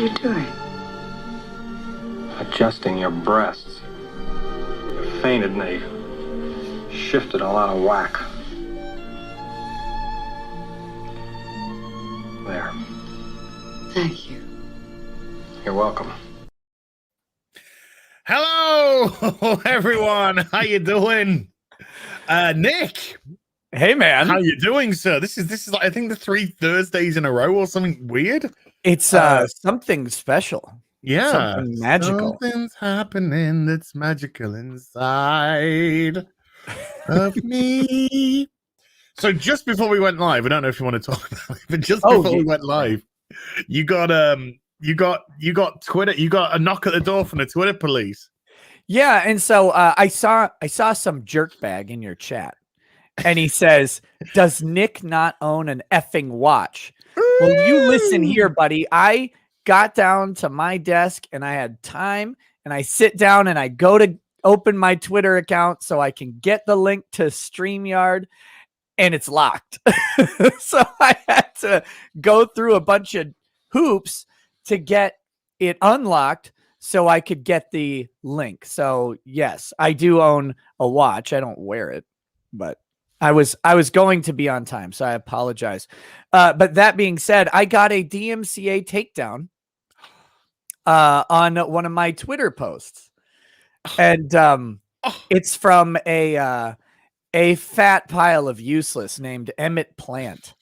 you doing? Adjusting your breasts. You fainted and they shifted all out of whack. There. Thank you. You're welcome. Hello, everyone. How you doing? Nick. Hey, man. How you doing, sir? This is like, I think the 3 Thursdays in a row or something weird. It's something special. Yeah. Something magical. Something's happening that's magical inside of me. So just before we went live, I don't know if you want to talk about it, but just before we went live, you got Twitter, you got a knock at the door from the Twitter police. Yeah, and so I saw some jerkbag in your chat, and he says, "Does Nick not own an effing watch?" Well, you listen here, buddy. I got down to my desk and I had time, and I sit down and I go to open my Twitter account so I can get the link to StreamYard, and it's locked. So I had to go through a bunch of hoops to get it unlocked so I could get the link. So yes, I do own a watch. I don't wear it, but I was going to be on time, so I apologize. But that being said, I got a DMCA takedown on one of my Twitter posts, and it's from a fat pile of useless named Emmett Plant.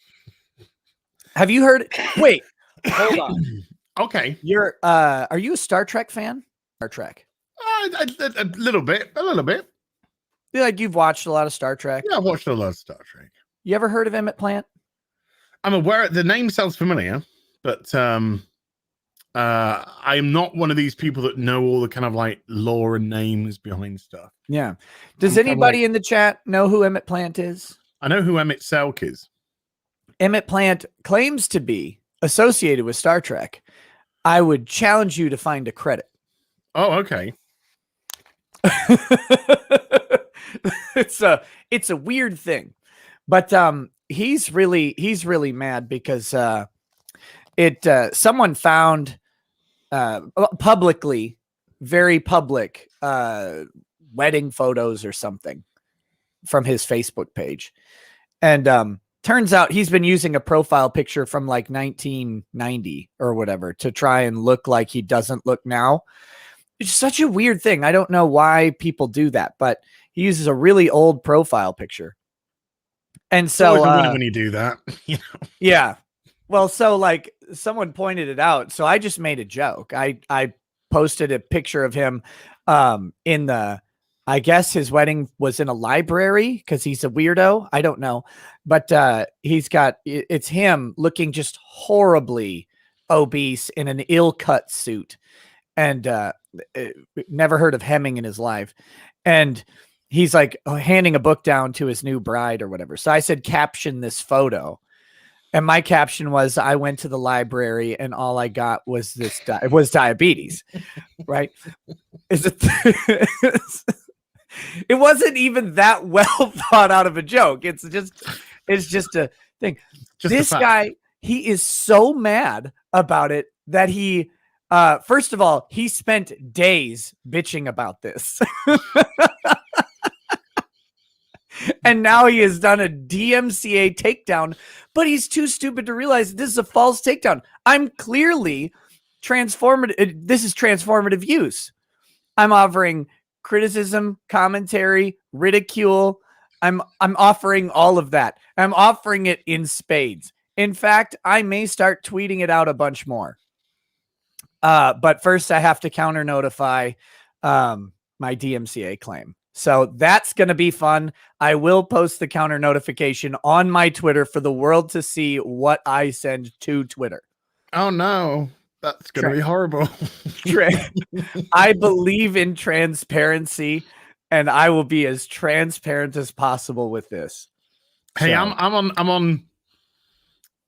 Have you heard? Wait, hold on. Okay, are you a Star Trek fan? Star Trek. A little bit. Like you've watched a lot of Star Trek. Yeah, I've watched a lot of Star Trek. You ever heard of Emmett Plant? I'm aware the name sounds familiar, but I'm not one of these people that know all the kind of like lore and names behind stuff. Yeah. Does anybody in the chat know who Emmett Plant is? I know who Emmett Selk is. Emmett Plant claims to be associated with Star Trek. I would challenge you to find a credit. Oh, okay. It's a weird thing, but he's really mad because someone found publicly, very public wedding photos or something from his Facebook page, and turns out he's been using a profile picture from like 1990 or whatever to try and look like he doesn't look now. It's such a weird thing. I don't know why people do that, but he uses a really old profile picture. And so when you do that, you know? Yeah. Well, so like someone pointed it out. So I just made a joke. I posted a picture of him in the, I guess his wedding was in a library because he's a weirdo. I don't know. But it's him looking just horribly obese in an ill-cut suit. And never heard of hemming in his life. And he's like handing a book down to his new bride or whatever. So I said, caption this photo. And my caption was, I went to the library and all I got was this, was diabetes. Right. It wasn't even that well thought out of a joke. It's just a thing. This guy, he is so mad about it that he, first of all, he spent days bitching about this. And now he has done a DMCA takedown, but he's too stupid to realize this is a false takedown. I'm clearly transformative. This is transformative use. I'm offering criticism, commentary, ridicule. I'm offering all of that. I'm offering it in spades. In fact, I may start tweeting it out a bunch more. But first I have to counter notify my DMCA claim. So that's going to be fun. I will post the counter notification on my Twitter for the world to see what I send to Twitter. Oh no, that's going to be horrible. I believe in transparency, and I will be as transparent as possible with this. Hey, so, I'm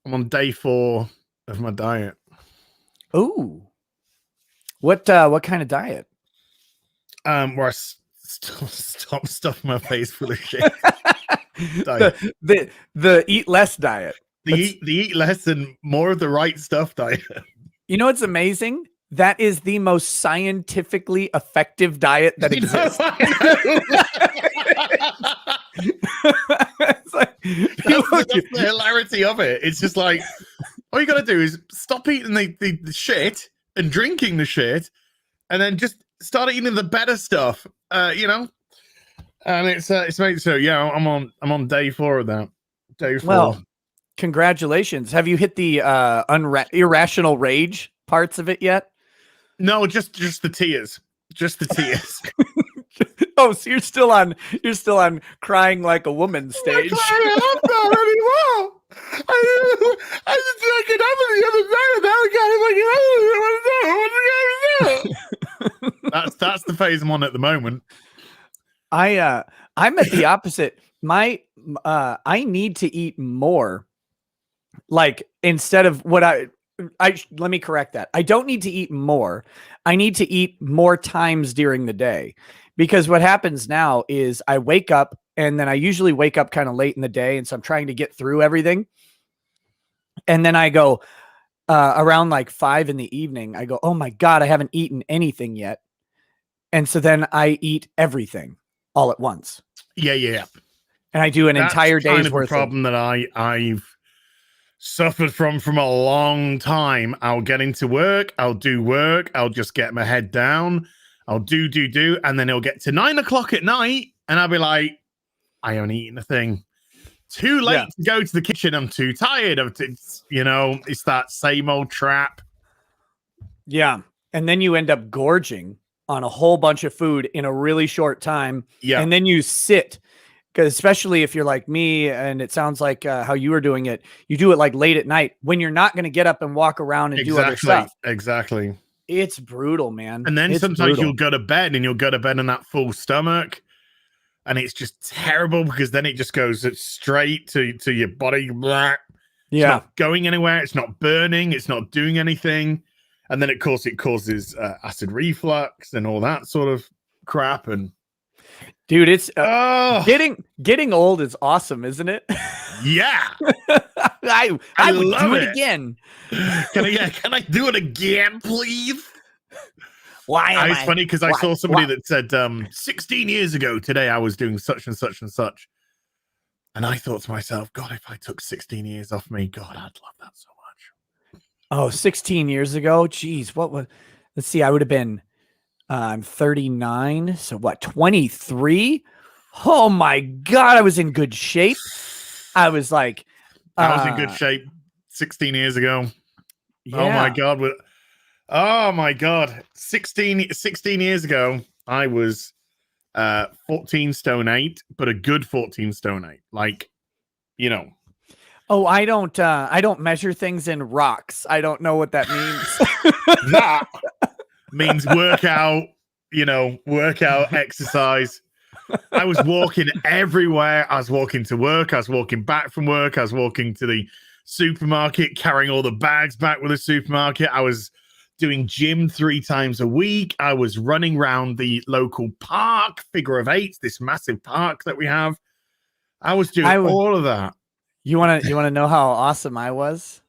on day 4 of my diet. Ooh. What kind of diet? Where I stop stuffing my face full of shit. the eat less diet. The eat less and more of the right stuff diet. You know what's amazing? That is the most scientifically effective diet that exists. It's like, that's the hilarity of it. It's just like, all you got to do is stop eating the shit and drinking the shit, and then just start eating the better stuff. You know, and it's made so. Yeah, I'm on day 4 of that. Day 4. Well, congratulations. Have you hit the irrational rage parts of it yet? No, just the tears. Just the tears. Oh, so you're still on crying like a woman stage. I'm not anymore. I just drank it up the other day. That's the phase I'm on at the moment. I'm at the opposite. I need to eat more. Like, instead of what let me correct that. I don't need to eat more. I need to eat more times during the day, because what happens now is I wake up, and then I usually wake up kind of late in the day. And so I'm trying to get through everything. And then I go around like 5 in the evening. I go, oh my God, I haven't eaten anything yet. And so then I eat everything all at once. Yeah. And I do an entire day's worth. That's the problem that I've suffered from a long time. I'll get into work, I'll do work, I'll just get my head down, I'll do, and then it'll get to 9 o'clock at night, and I'll be like, I haven't eaten a thing. Too late to go to the kitchen. I'm too tired. It's that same old trap. Yeah. And then you end up gorging on a whole bunch of food in a really short time. Yeah. And then you sit. Because especially if you're like me, and it sounds like how you were doing it, you do it like late at night when you're not going to get up and walk around and do other stuff. Exactly. It's brutal, man. And then sometimes you'll go to bed, and you'll go to bed on that full stomach, and it's just terrible, because then it just goes straight to your body. Blah. It's not going anywhere. It's not burning. It's not doing anything. And then, of course, it causes acid reflux and all that sort of crap. And dude, it's getting old is awesome, isn't it? Yeah. I would do it again. Can I do it again, please? Why? It's funny because I saw somebody that said 16 years ago today I was doing such and such and such. And I thought to myself, God, if I took 16 years off me, God, I'd love that so much. Oh, 16 years ago? Jeez, let's see, I would have been I'm 39, so what, 23? Oh my God, I was in good shape. I was like, I was in good shape 16 years ago. Yeah. Oh my God. 16 years ago, I was 14 stone 8, but a good 14 stone 8. Like, you know. Oh, I don't measure things in rocks. I don't know what that means. That means workout, exercise. I was walking everywhere. I was walking to work. I was walking back from work. I was walking to the supermarket, carrying all the bags back with the supermarket. I was doing gym 3 times a week. I was running around the local park, Figure of 8s, this massive park that we have. I was doing all of that. You want to know how awesome I was?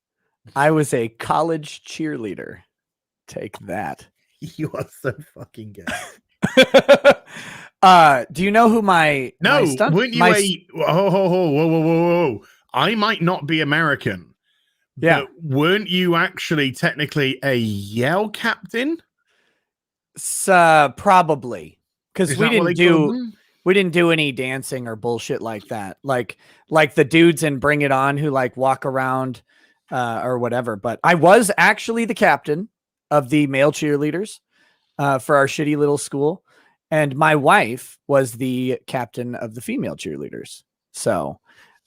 I was a college cheerleader. Take that. You are so fucking good. Do you know who my wouldn't you whoa. I might not be American. Yeah. But weren't you actually technically a Yale captain? Probably. Because we didn't do any dancing or bullshit like that. Like the dudes in Bring It On who like walk around or whatever. But I was actually the captain of the male cheerleaders for our shitty little school. And my wife was the captain of the female cheerleaders. So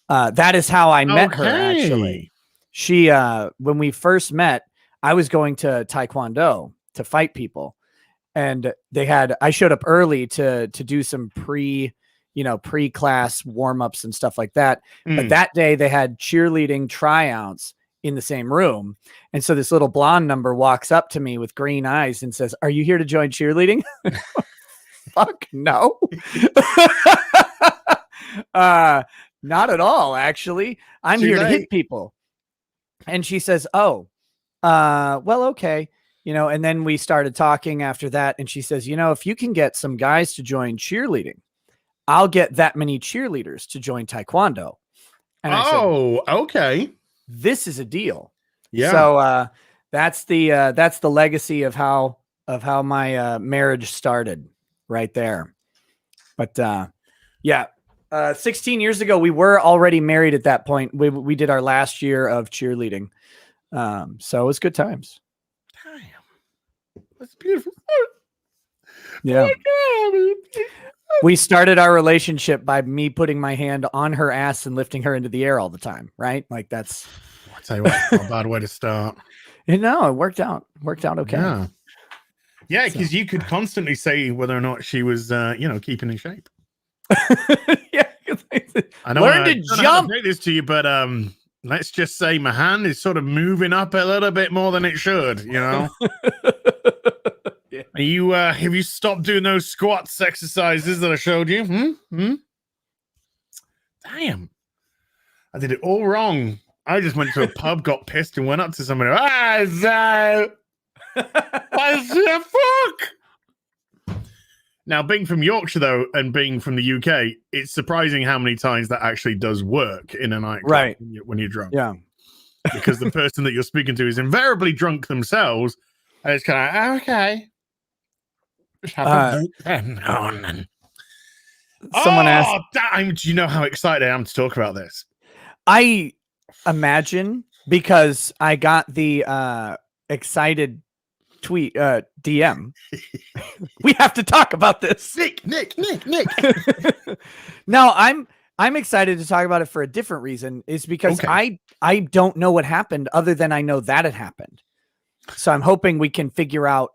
that is how I met her, actually. She, when we first met, I was going to Taekwondo to fight people. And I showed up early to do some pre-class warm-ups and stuff like that. But that day they had cheerleading tryouts in the same room. And so this little blonde number walks up to me with green eyes and says, "Are you here to join cheerleading?" Fuck no. Not at all, actually. I'm here to hit people. And she says, "Oh, well, okay. And then we started talking after that. And she says, if you can get some guys to join cheerleading, I'll get that many cheerleaders to join taekwondo. And I said, okay. This is a deal. Yeah. So that's the legacy of how my marriage started right there. But 16 years ago, we were already married at that point. We did our last year of cheerleading. So it was good times. Damn. That's beautiful. Yeah. We started our relationship by me putting my hand on her ass and lifting her into the air all the time, right? Like that's. I'll tell you what, not a bad way to start. No, it worked out. Worked out okay. Yeah. Yeah, because you could constantly say whether or not she was, keeping in shape. Yeah. I know. Learn to jump. I say this to you, but let's just say my hand is sort of moving up a little bit more than it should. Yeah. Are you have you stopped doing those squats exercises that I showed you? Damn. I did it all wrong. I just went to a pub, got pissed, and went up to somebody. What the fuck? Now, being from Yorkshire, though, and being from the UK, it's surprising how many times that actually does work in a nightclub, right? When you're drunk. Yeah. Because the person that you're speaking to is invariably drunk themselves. And it's kind of, okay. Just have a then. Someone asked, damn, do you know how excited I am to talk about this? I imagine, because I got the excited tweet DM. We have to talk about this. Nick. No, I'm excited to talk about it for a different reason. Is because I don't know what happened other than I know that it happened. So I'm hoping we can figure out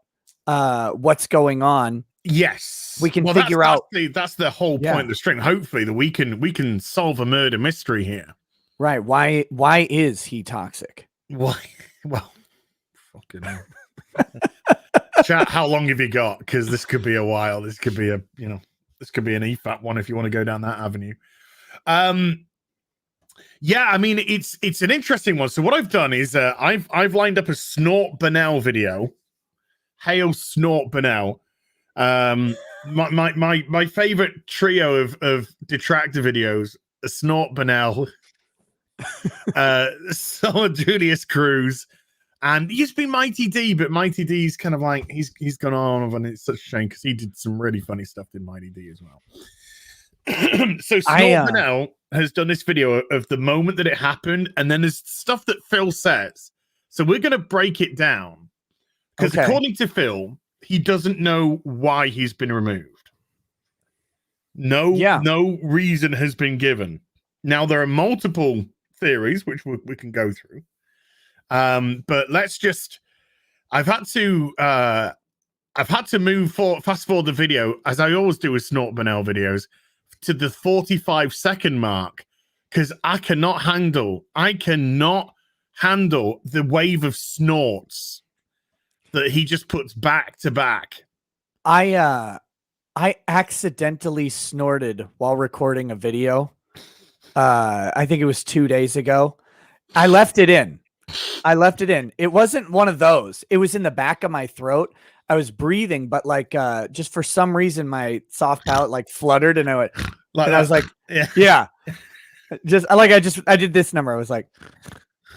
what's going on. Yes, we can figure out. That's the whole point of the string. Hopefully, that we can solve a murder mystery here. Right? Why is he toxic? Why? Well, fucking hell. Chat, how long have you got? Because this could be a while. This could be this could be an EFAT one if you want to go down that avenue. Yeah, I mean it's an interesting one. So what I've done is I've lined up a Snort Bernal video. Hail Snort Bernal. My favorite trio of detractor videos: Snort Bernal, Solid Julius Cruz, and it used to be Mighty D, but Mighty D's kind of like he's gone on, and it's such a shame because he did some really funny stuff in Mighty D as well. So Snort Bernal has done this video of the moment that it happened, and then there's stuff that Phil says. So we're going to break it down because according to Phil, he doesn't know why he's been removed. No reason has been given. Now there are multiple theories which we can go through, but let's just. I've had to fast forward the video, as I always do with Snort Bernal videos, to the 45-second mark, because I cannot handle the wave of snorts that he just puts back to back. I accidentally snorted while recording a video. I think it was 2 days ago. I left it in. It wasn't one of those. It was in the back of my throat. I was breathing, but like just for some reason my soft palate like fluttered, and I went, and I was like, yeah. I did this number. I was like,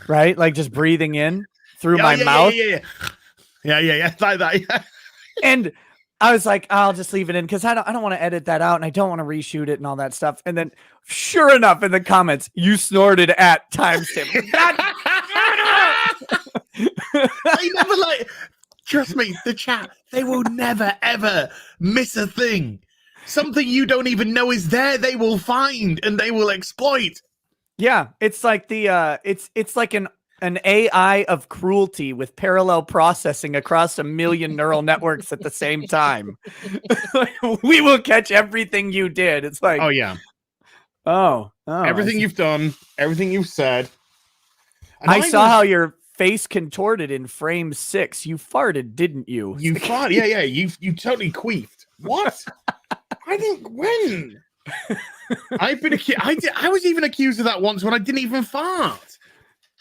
right, like just breathing in through my mouth. Yeah, like that. Yeah. And I was like, I'll just leave it in because I don't want to edit that out, and I don't want to reshoot it and all that stuff. And then, sure enough, in the comments, you snorted at timestamp. They never trust me, the chat, they will never ever miss a thing. Something you don't even know is there, they will find and they will exploit. Yeah, it's like it's like an AI of cruelty with parallel processing across a million neural networks at the same time. We will catch everything you did. It's like, oh yeah, everything you've done, everything you've said. And I saw how your face contorted in frame 6. You farted, didn't you? You farted, yeah. You totally queefed. What? I think when I've been accused. I was even accused of that once when I didn't even fart.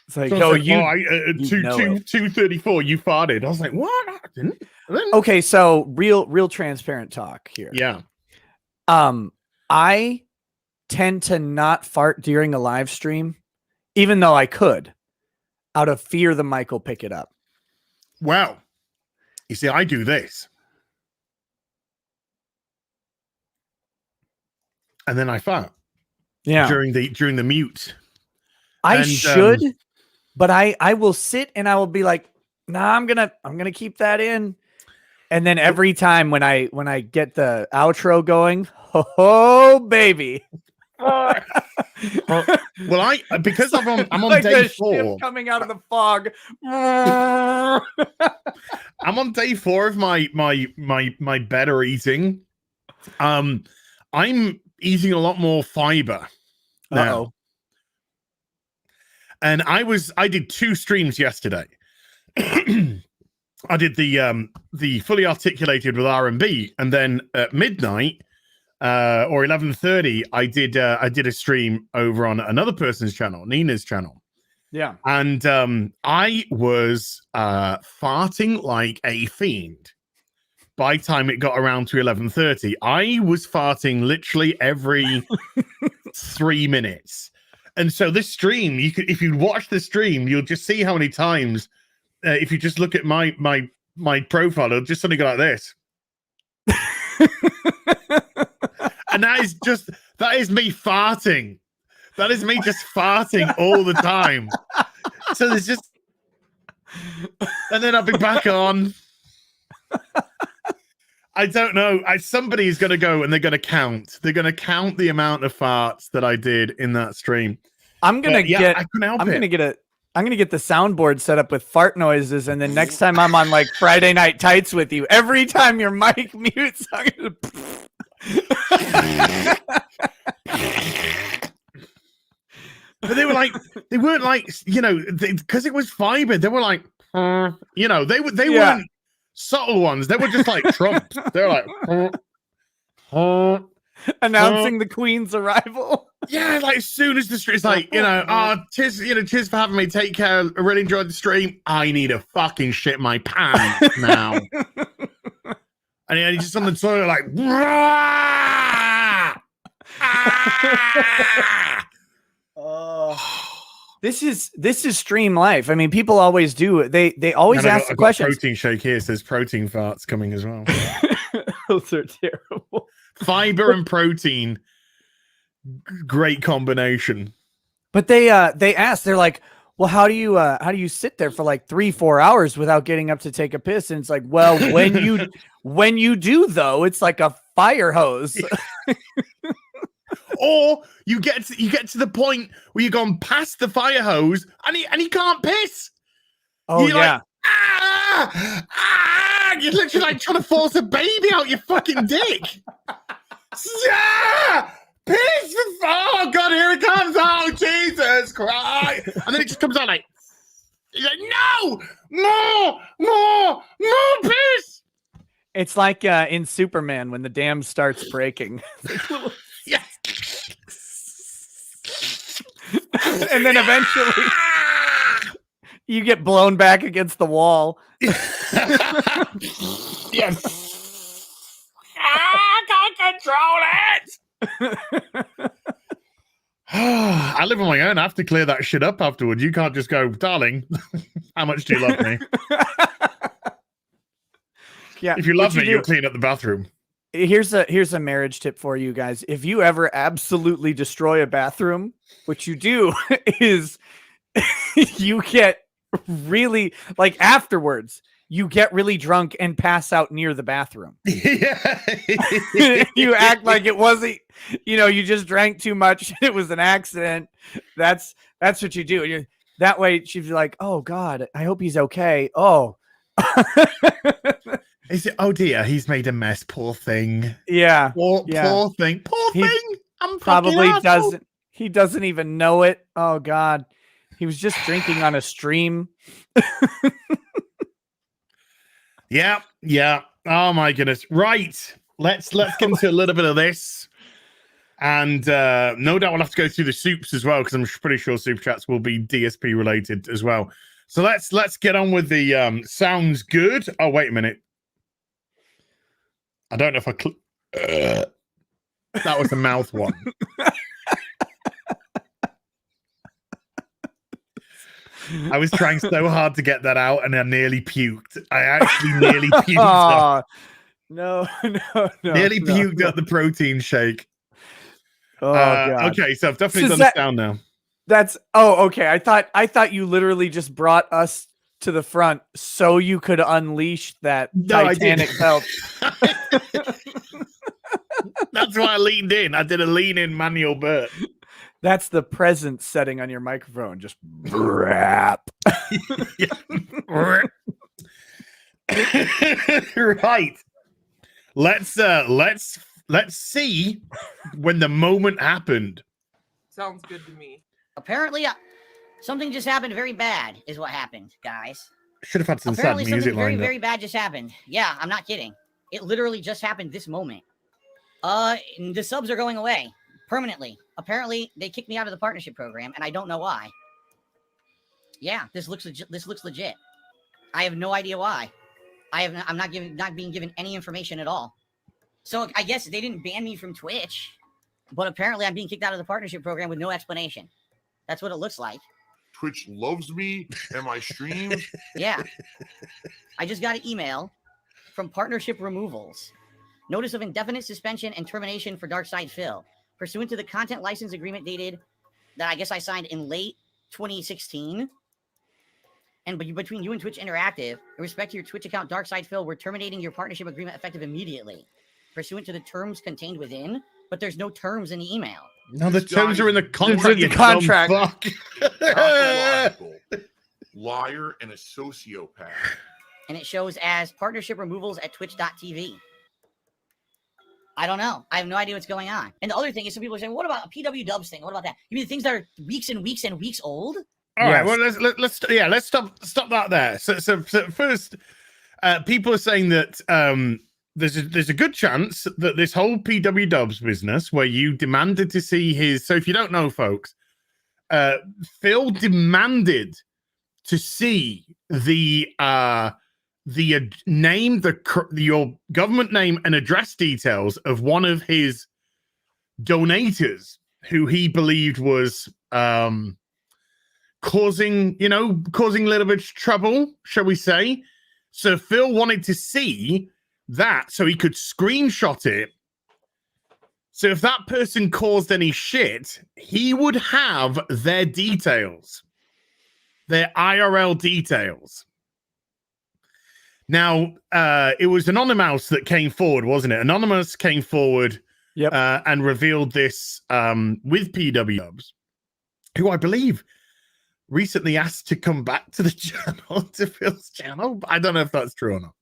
It's like, So oh, it's like, you know it. 2:34, you farted. I was like, what? I didn't. Okay, so real transparent talk here. Yeah. I tend to not fart during a live stream, even though I could, out of fear the mic will pick it up. Well, you see, I do this. And then I fart. Yeah. During the mute. I should, but I will sit and I will be like, nah, I'm gonna keep that in. And then every time when I get the outro going, oh baby. Well, because I'm on like day the 4. ship coming out of the fog. I'm on day 4 of my better eating. I'm eating a lot more fiber now. Uh-oh. And I did 2 streams yesterday. I did the fully articulated with R&B, and then at midnight or 11:30, I did a stream over on another person's channel, Nina's channel. Yeah. And I was farting like a fiend. By the time it got around to 11:30, I was farting literally every 3 minutes. And so this stream, if you watch the stream, you'll just see how many times. If you just look at my profile, it'll just suddenly go like this. And that is me farting. That is me just farting all the time. So there's just, and then I'll be back on. I don't know. Somebody's going to go and they're going to count. They're going to count the amount of farts that I did in that stream. I'm going to get the soundboard set up with fart noises, and then next time I'm on like Friday Night Tights with you, every time your mic mutes, I'm gonna... But they weren't like, because it was fiber. They were like, they weren't subtle ones. They were just like Trump. They were like, announcing the Queen's arrival. Yeah, like as soon as the stream, it's like, cheers for having me. Take care. I really enjoyed the stream. I need to fucking shit my pants now. And he's just on the toilet like, This is stream life. I mean, people always do. They always ask the question. Protein shake here says protein farts coming as well. Those are terrible. Fiber and protein, great combination. But they asked, they're like, well, how do you sit there for like 3-4 hours without getting up to take a piss? And it's like, well, when you do though, it's like a fire hose. Or you get to the point where you've gone past the fire hose and he can't piss. Oh, you're yeah. Like, you're literally like trying to force a baby out your fucking dick. Piss! Oh God, here it comes! Oh Jesus Christ! And then it just comes out like, he's like, no, piss! It's like in Superman when the dam starts breaking. Yes. And then eventually you get blown back against the wall. Yes. I can't control it. I live on my own. I have to clear that shit up afterwards. You can't just go, darling, how much do you love me? Yeah. If you love me, you'll clean up the bathroom. Here's a marriage tip for you guys. If you ever absolutely destroy a bathroom, what you do is you get really, like, afterwards, you get really drunk and pass out near the bathroom. Yeah. You act like it wasn't, you just drank too much. It was an accident. That's what you do. That way she'd be like, oh God, I hope he's okay. Oh. Is it? Oh dear, he's made a mess. Poor thing. Yeah. Poor thing. Poor thing. I'm probably doesn't. He doesn't even know it. Oh God, he was just drinking on a stream. Yeah. Oh my goodness. Right. Let's get into a little bit of this. And no doubt we'll have to go through the soups as well, because I'm pretty sure super chats will be DSP related as well. So let's get on with the sounds good. Oh, wait a minute. I don't know if I that was a mouth one. I was trying so hard to get that out, and I nearly puked. I actually nearly puked. No. Nearly puked at the protein shake. Oh, God. Okay, so I've definitely done this down now. Okay. I thought you literally just brought us to the front so you could unleash that Titanic belt. That's why I leaned in. I did a lean-in manual burp. That's the present setting on your microphone. Just rap. Right. Let's see when the moment happened. Sounds good to me. Apparently, something just happened very bad is what happened, guys. Should have had some Apparently sad music something lined very up. bad just happened. Yeah, I'm not kidding. It literally just happened this moment. The subs are going away permanently. Apparently, they kicked me out of the partnership program, and I don't know why. Yeah, this looks legit. I have no idea why. I'm not being given any information at all. So I guess they didn't ban me from Twitch, but apparently I'm being kicked out of the partnership program with no explanation. That's what it looks like. Twitch loves me and my streams. Yeah. I just got an email from Partnership Removals. Notice of indefinite suspension and termination for Darkside Phil. Pursuant to the content license agreement dated that I guess I signed in late 2016. And between you and Twitch Interactive, in respect to your Twitch account Darkside Phil, we're terminating your partnership agreement effective immediately. Pursuant to the terms contained within, but there's no terms in the email. No, the terms are in the contract. The contract. Pathological liar and a sociopath. And it shows as partnership removals at twitch.tv. I don't know. I have no idea what's going on. And the other thing is, some people are saying, what about a PW Dubs thing? What about that? You mean things that are weeks and weeks and weeks old? All right, well, let's stop that there. So first, people are saying that there's a good chance that this whole PW Dubs business, where you demanded to see his. So if you don't know, folks, Phil demanded to see the name, your government name and address details of one of his donators who he believed was causing a little bit of trouble, shall we say. So Phil wanted to see that so he could screenshot it. So if that person caused any shit, he would have their details, their IRL details. Now, it was Anonymous that came forward, wasn't it? Anonymous came forward and revealed this with PW Dubs, who I believe recently asked to come back to the channel, to Phil's channel. But I don't know if that's true or not.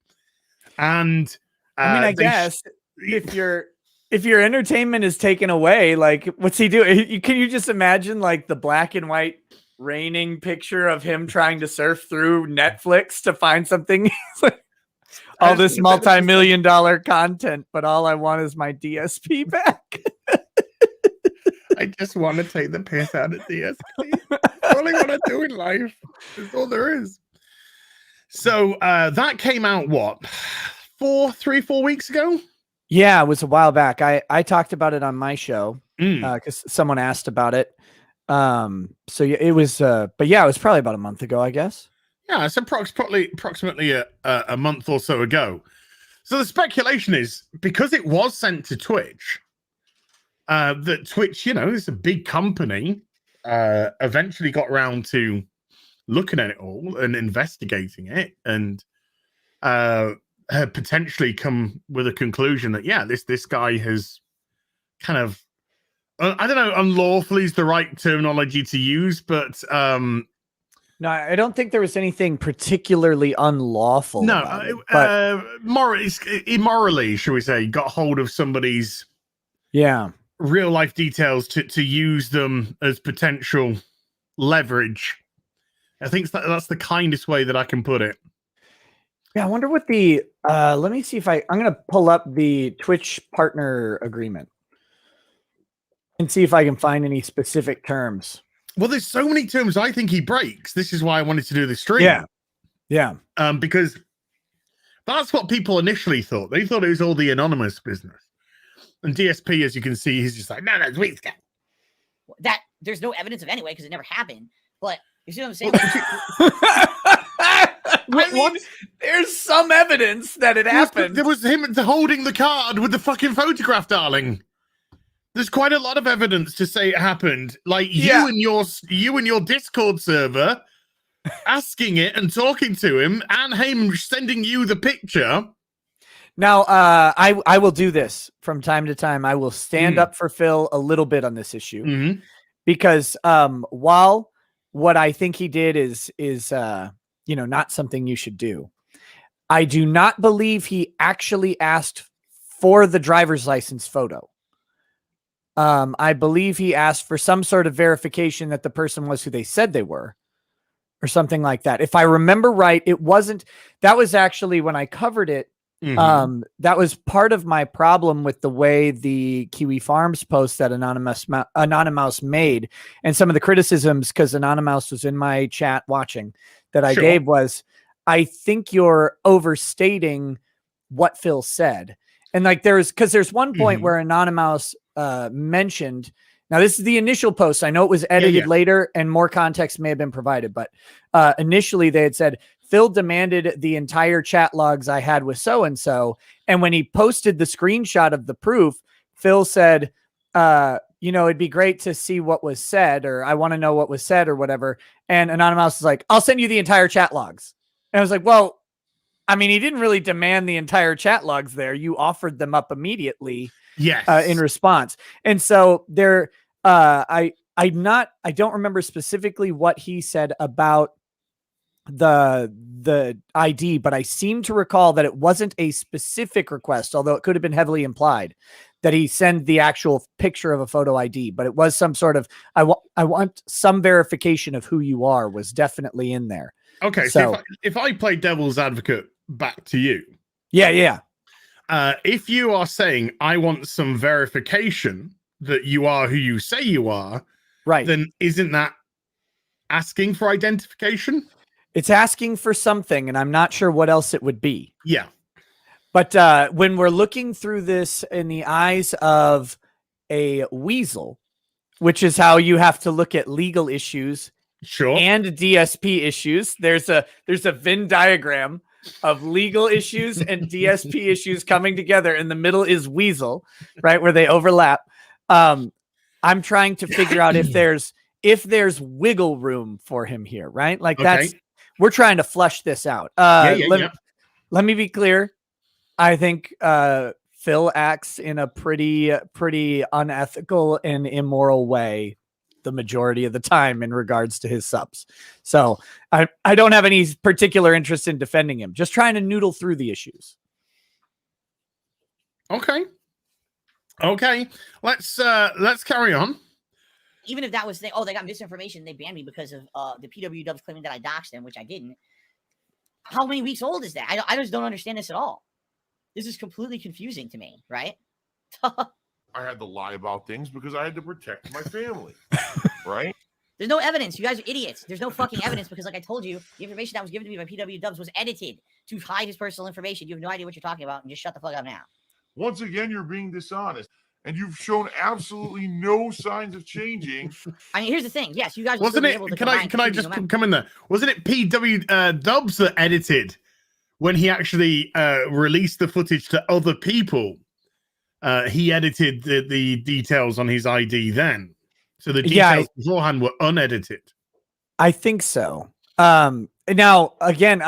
And I mean, I guess if your entertainment is taken away, like, what's he doing? Can you just imagine like the black and white raining picture of him trying to surf through Netflix to find something? All this multi-million-dollar content, but all I want is my DSP back. I just want to take the piss out of DSP. That's all I want to do in life. That's all there is. So that came out, what, 3-4 weeks ago? Yeah, it was a while back. I talked about it on my show because someone asked about it. So yeah, it was, but yeah, it was probably about a month ago, I guess. Yeah, it's approximately a month or so ago. So the speculation is, because it was sent to Twitch, that Twitch, is a big company, eventually got around to looking at it all and investigating it, and had potentially come with a conclusion that, yeah, this guy has kind of, I don't know, unlawfully is the right terminology to use, but no, I don't think there was anything particularly unlawful. No, but immorally, shall we say, got hold of somebody's real life details to use them as potential leverage. I think that's the kindest way that I can put it. Yeah, I wonder what the let me see if I'm going to pull up the Twitch partner agreement. And see if I can find any specific terms. Well, there's so many terms I think he breaks. This is why I wanted to do this stream. Yeah. Yeah. Because that's what people initially thought. They thought it was all the anonymous business. And DSP, as you can see, he's just like, no, that's weak. That there's no evidence of anyway because it never happened. But you see what I'm saying? I mean, there's some evidence that it happened. There was him holding the card with the fucking photograph, darling. There's quite a lot of evidence to say it happened. Like you and your Discord server asking it and talking to him, and him sending you the picture. Now, I will do this from time to time. I will stand up for Phil a little bit on this issue because while what I think he did is not something you should do, I do not believe he actually asked for the driver's license photo. I believe he asked for some sort of verification that the person was who they said they were, or something like that. If I remember right, that was actually when I covered it. That was part of my problem with the way the Kiwi Farms post that Anonymous made, and some of the criticisms, because Anonymous was in my chat watching, that I gave was, I think you're overstating what Phil said. And like there's one point where Anonymous mentioned, now this is the initial post, I know it was edited later and more context may have been provided, but initially they had said, Phil demanded the entire chat logs I had with so-and-so. And when he posted the screenshot of the proof, Phil said, it'd be great to see what was said, or I want to know what was said or whatever. And Anonymous was like, I'll send you the entire chat logs. And I was like, well, I mean, he didn't really demand the entire chat logs there. You offered them up immediately in response. And so there, I don't remember specifically what he said about the ID, but I seem to recall that it wasn't a specific request, although it could have been heavily implied that he send the actual picture of a photo ID, but it was some sort of, I want some verification of who you are was definitely in there. Okay. So if I play devil's advocate back to you. Yeah. If you are saying, I want some verification that you are who you say you are, right, then isn't that asking for identification? It's asking for something, and I'm not sure what else it would be. Yeah. But when we're looking through this in the eyes of a weasel, which is how you have to look at legal issues and DSP issues, there's a Venn diagram of legal issues and DSP issues coming together. In the middle is weasel, right, where they overlap. I'm trying to figure out if there's wiggle room for him here, right? Like we're trying to flush this out. Let me be clear. I think Phil acts in a pretty unethical and immoral way the majority of the time in regards to his subs. So I don't have any particular interest in defending him. Just trying to noodle through the issues. Okay. Let's carry on. Even if that was they got misinformation, they banned me because of the PW dubs claiming that I doxed them, which I didn't. How many weeks old is that? I just don't understand this at all. This is completely confusing to me, right? I had to lie about things because I had to protect my family, right? There's no evidence. You guys are idiots. There's no fucking evidence because, like I told you, the information that was given to me by PW dubs was edited to hide his personal information. You have no idea what you're talking about, and just shut the fuck up now. Once again, you're being dishonest. And you've shown absolutely no signs of changing. I mean, here's the thing. Yes, you guys wasn't it? Can I just come in there? Wasn't it PW Dubs that edited when he actually released the footage to other people? He edited the details on his ID then, so the details beforehand were unedited. I think so. Now again,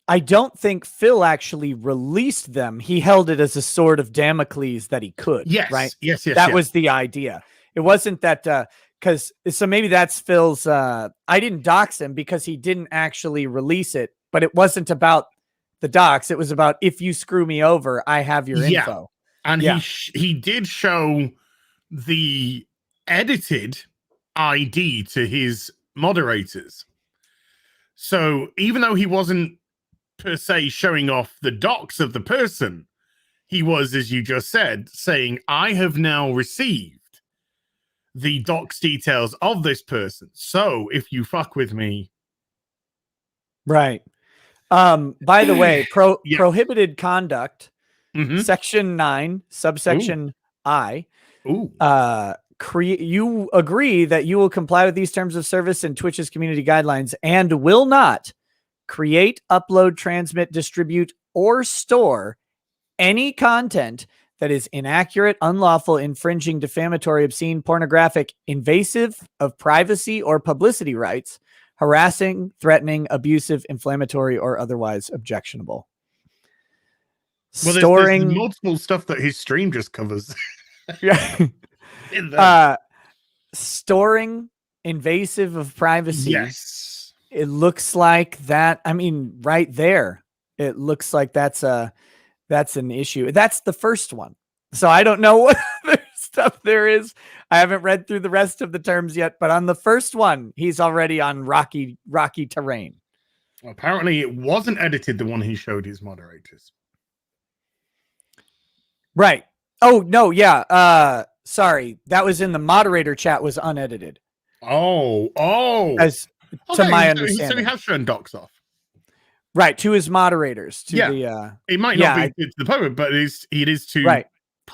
I don't think Phil actually released them. He held it as a sword of Damocles that he could. Yes, right. Yes. That was the idea. It wasn't that so maybe that's Phil's. I didn't dox him because he didn't actually release it, but it wasn't about the dox. It was about, if you screw me over, I have your info. And he did show the edited ID to his moderators. So even though he wasn't per se showing off the docs of the person, he was, as you just said, saying, I have now received the docs details of this person. So if you fuck with me, Right. By the way, Yeah. prohibited conduct, Mhm. section 9, subsection I, Ooh. you agree that you will comply with these terms of service and Twitch's community guidelines and will not create, upload, transmit, distribute, or store any content that is inaccurate, unlawful, infringing, defamatory, obscene, pornographic, invasive of privacy or publicity rights, harassing, threatening, abusive, inflammatory, or otherwise objectionable. Well, Storing there's multiple stuff that his stream just covers. Storing invasive of privacy. Yes. It looks like that. I mean, right there, it looks like that's an issue. That's the first one. So I don't know what other stuff there is. I haven't read through the rest of the terms yet, but on the first one, he's already on rocky terrain. Apparently it wasn't edited, the one he showed his moderators. Right. Oh, no. Yeah. Sorry. That was in the moderator chat, was unedited. Oh. As to my understanding. So he has shown docs off. Right. To his moderators. To the it might not be to the public, but it is to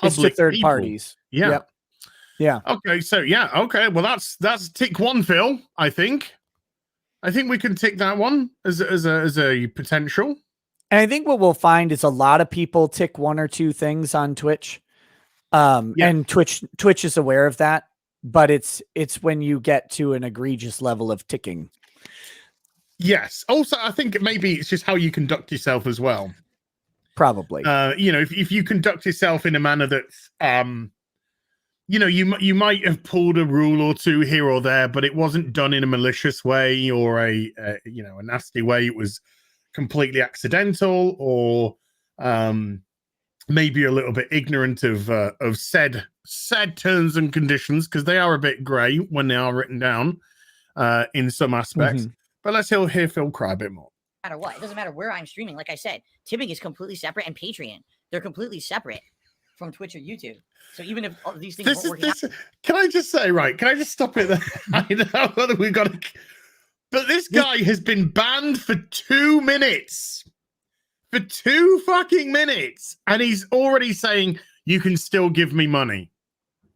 it's to third parties. Yeah. Yep. Yeah. Okay. So okay. Well, that's tick one, Phil. I think we can tick that one as a potential. And I think what we'll find is a lot of people tick one or two things on Twitch. And Twitch is aware of that, but it's when you get to an egregious level of ticking. Yes. Also, I think maybe it's just how you conduct yourself as well. Probably. If you conduct yourself in a manner that's you might have pulled a rule or two here or there, but it wasn't done in a malicious way or a nasty way. It was completely accidental, or maybe a little bit ignorant of said terms and conditions, because they are a bit grey when they are written down in some aspects. But let's hear Phil cry a bit more. No matter what, it doesn't matter where I'm streaming. Like I said, tipping is completely separate, and Patreon, they're completely separate from Twitch or YouTube. So even if all these things weren't working out, can I just say, can I just stop it there? I know that we've got to, but this guy has been banned for 2 minutes. For 2 fucking minutes. And he's already saying, you can still give me money.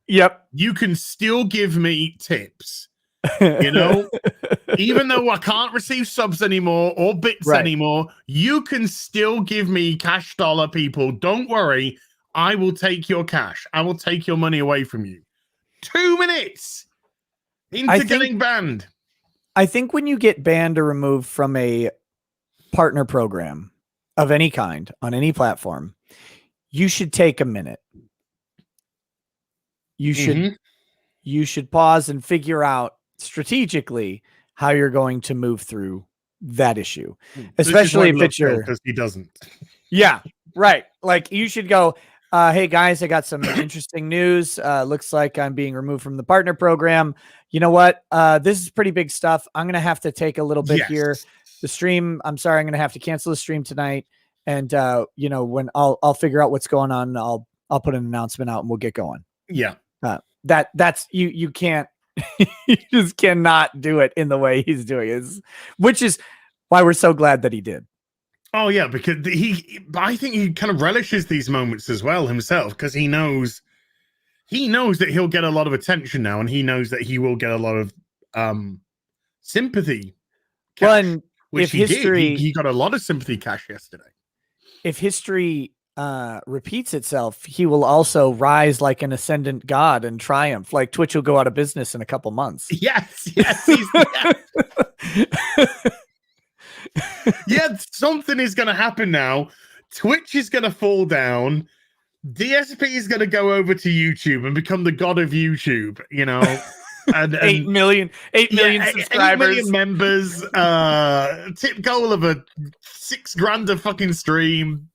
Yep. You can still give me tips. Even though I can't receive subs anymore or bits anymore, you can still give me cash dollar, people. Don't worry. I will take your cash. I will take your money away from you. 2 minutes into getting banned. I think when you get banned or removed from a partner program of any kind on any platform, you should take a minute. You should pause and figure out strategically how you're going to move through that issue, especially if it's your, because he doesn't. Yeah, right. Like you should go, hey guys, I got some interesting news. Looks like I'm being removed from the partner program. You know what? This is pretty big stuff. I'm going to have to take a little bit here. The stream, I'm sorry, I'm going to have to cancel the stream tonight. And, when I'll figure out what's going on, I'll put an announcement out and we'll get going. Yeah. That's you can't, you just cannot do it in the way he's doing it, which is why we're so glad that he did. Oh yeah, because I think he kind of relishes these moments as well himself, because he knows that he'll get a lot of attention now, and he knows that he will get a lot of sympathy. Well, and which if he got a lot of sympathy cash yesterday. If history repeats itself, he will also rise like an ascendant god and triumph. Like Twitch will go out of business in a couple months. Yes. Yeah, something is going to happen now. Twitch is going to fall down. DSP is going to go over to YouTube and become the god of YouTube, and 8 million subscribers, 8 million members, tip goal of a $6,000 a fucking stream.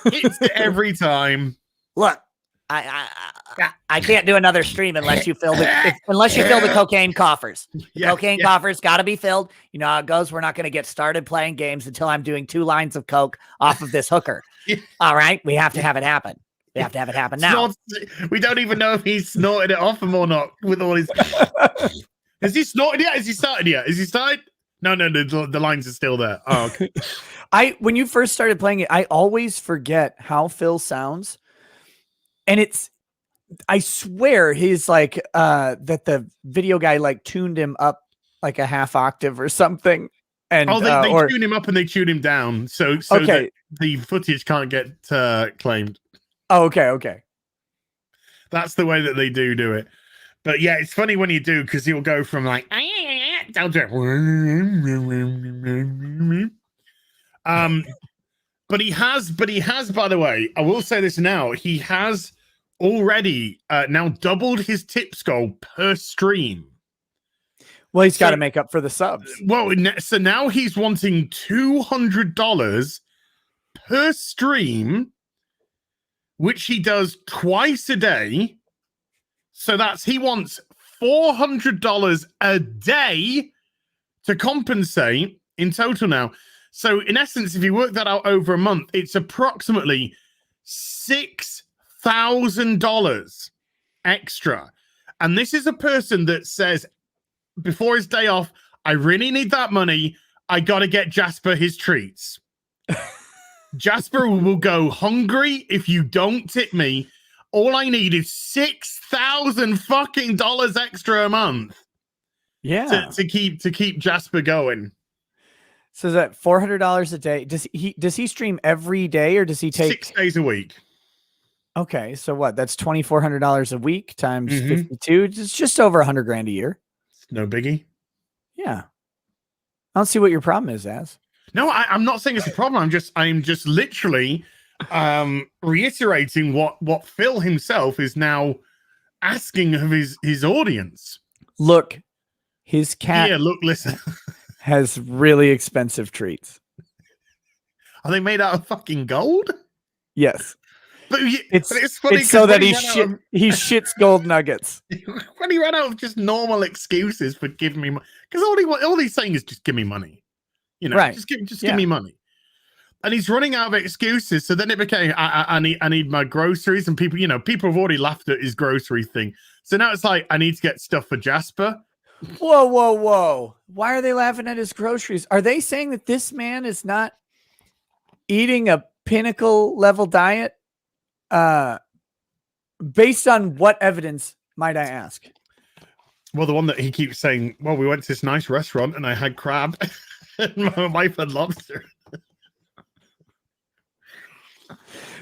Hits it every time. Look, I can't do another stream unless you fill the cocaine coffers. Cocaine coffers got to be filled. You know how it goes. We're not going to get started playing games until I'm doing 2 lines of coke off of this hooker. All right, we have to have it happen. We have to have it happen now. We don't even know if he's snorted it off him or not with all his. Has he snorted yet? Has he started yet? Is he started? No, the lines are still there. Oh, okay. When you first started playing it, I always forget how Phil sounds. And I swear he's like, that the video guy like tuned him up like a half octave or something. And they tune him up and they tune him down. So that the footage can't get claimed. Oh, okay. That's the way that they do it. But yeah, it's funny when you do, because he'll go from like down to but he has, by the way, I will say this now, he has already now doubled his tips goal per stream. Well, he's got to make up for the subs. Well, so now he's wanting $200 per stream, which he does twice a day. So he wants $400 a day to compensate in total now. So in essence, if you work that out over a month, it's approximately $6,000 extra. And this is a person that says before his day off, I really need that money. I got to get Jasper his treats. Jasper will go hungry if you don't tip me. All I need is $6,000 fucking dollars extra a month. Yeah, to keep Jasper going. So is that $400 a day? Does he stream every day, or does he take 6 days a week? Okay, so what? That's $2,400 a week times 52. It's just over $100,000 a year. No biggie. Yeah, I don't see what your problem is, Az. No, I'm not saying it's a problem. I'm just literally reiterating what Phil himself is now asking of his audience. Look, his cat. Yeah, look, listen. Has really expensive treats. Are they made out of fucking gold? Yes. But it's funny. It's so that he shits gold nuggets. When he ran out of just normal excuses for giving me money, because all he's saying is just give me money. You know, right. just give me money. And he's running out of excuses. So then it became, I need my groceries, and people have already laughed at his grocery thing. So now it's like, I need to get stuff for Jasper. Whoa. Why are they laughing at his groceries? Are they saying that this man is not eating a pinnacle level diet? Based on what evidence, might I ask? Well, the one that he keeps saying, well, we went to this nice restaurant and I had crab and my wife had lobster.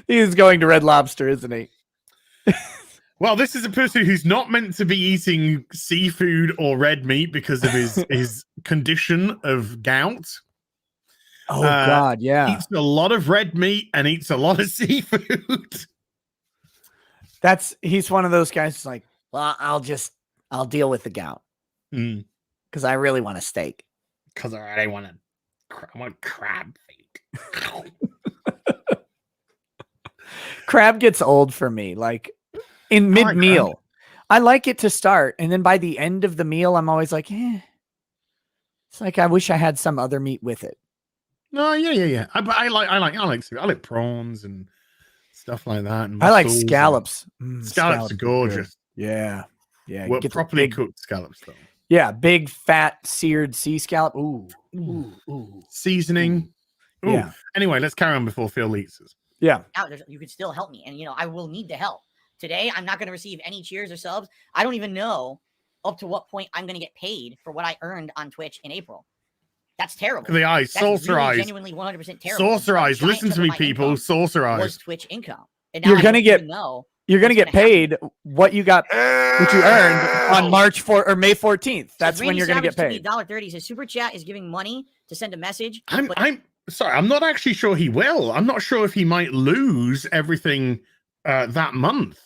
He's going to Red Lobster, isn't he? Well, this is a person who's not meant to be eating seafood or red meat because of his condition of gout. Oh, God, yeah. Eats a lot of red meat and eats a lot of seafood. He's one of those guys who's like, well, I'll deal with the gout. Because I really want a steak. Because I want crab feet. Crab gets old for me. Like, in mid-meal, I like it to start, and then by the end of the meal, I'm always like, it's like I wish I had some other meat with it. No, yeah. I like prawns and stuff like that. And I like scallops. Scallops are gorgeous. Yeah. Well, properly cooked scallops, though. Yeah, big fat seared sea scallop. Ooh. Seasoning. Ooh. Yeah. Anyway, let's carry on before Phil eats us. Yeah. You could still help me, and I will need the help. Today, I'm not going to receive any cheers or subs. I don't even know up to what point I'm going to get paid for what I earned on Twitch in April. That's terrible. The eyes, saucer eyes. Genuinely 100% terrible. Saucer eyes. Listen to me, people. Saucer eyes. Was Twitch income. And now You're going to get paid what you earned on May 14th. That's when you're going to get paid. $1.30 says Super Chat is giving money to send a message. I'm sorry. I'm not actually sure he will. I'm not sure if he might lose everything that month.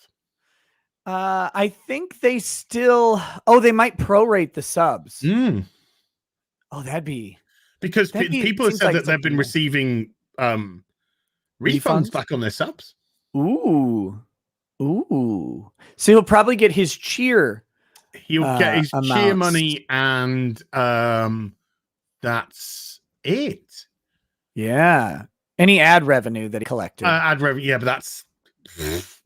I think they still. They might prorate the subs. Oh, that'd be because people have said that they've been receiving refunds back on their subs. Ooh. So he'll probably get his cheer. He'll get his cheer money, and that's it. Yeah. Any ad revenue that he collected. Ad revenue, yeah, but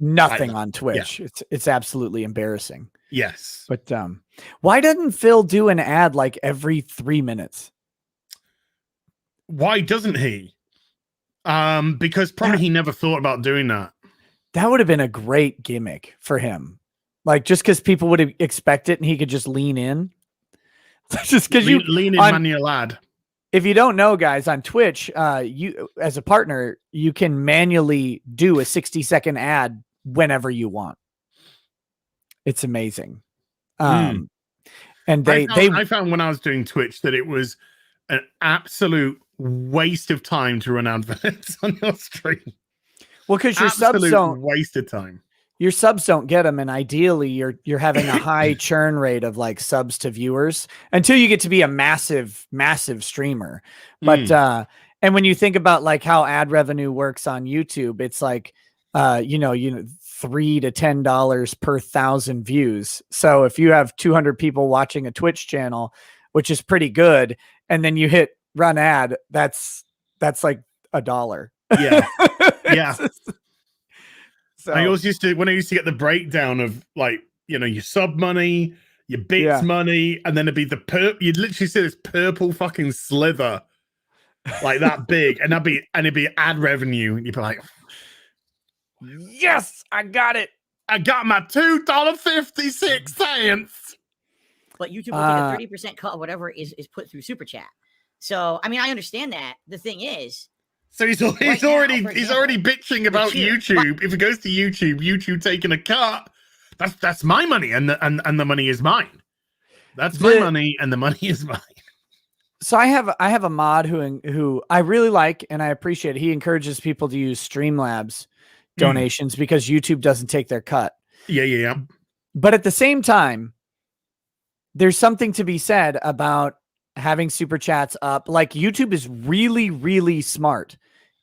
nothing Like, on Twitch. It's absolutely embarrassing. Yes. But why doesn't Phil do an ad like every 3 minutes? Why doesn't he? Because probably he never thought about doing that. That would have been a great gimmick for him. Like, just because people would expect it and he could just lean in. Just because you lean in, manual ad. If you don't know, guys, on Twitch, you as a partner, you can manually do a 60-second ad whenever you want. It's amazing. And I found when I was doing Twitch that it was an absolute waste of time to run adverts on your stream. Well, because your subs don't waste of time. Your subs don't get them, and ideally, you're having a high churn rate of like subs to viewers until you get to be a massive streamer. But and when you think about like how ad revenue works on YouTube, it's like $3 to $10 per 1,000 views. So if you have 200 people watching a Twitch channel, which is pretty good, and then you hit run ad, that's like $1. Yeah, yeah. So, I always used to, when I used to get the breakdown of like, your sub money, your bits money, and then it'd be you'd literally see this purple fucking slither like that big, and it'd be ad revenue, and you'd be like, yes, I got it. I got my $2.56. But YouTube will take a 30% cut of whatever is put through Super Chat. So, I mean, I understand that. The thing is, so he's already bitching about YouTube. If it goes to YouTube taking a cut, that's my money, and the money is mine. That's my money, and the money is mine. So I have a mod who I really like and I appreciate it. He encourages people to use Streamlabs donations because YouTube doesn't take their cut. Yeah. But at the same time, there's something to be said about having super chats up. Like, YouTube is really, really smart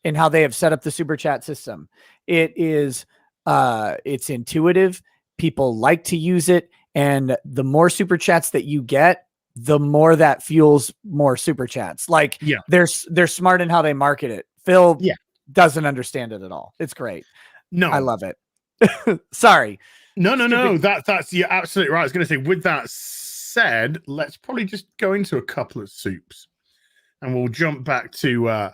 in how they have set up the super chat system. It is, it's intuitive. People like to use it. And the more super chats that you get, the more that fuels more super chats. Like, they're smart in how they market it. Phil doesn't understand it at all. It's great. No, I love it. Sorry. No. That's you're absolutely right. I was going to say, with that said, let's probably just go into a couple of soups, and we'll jump back to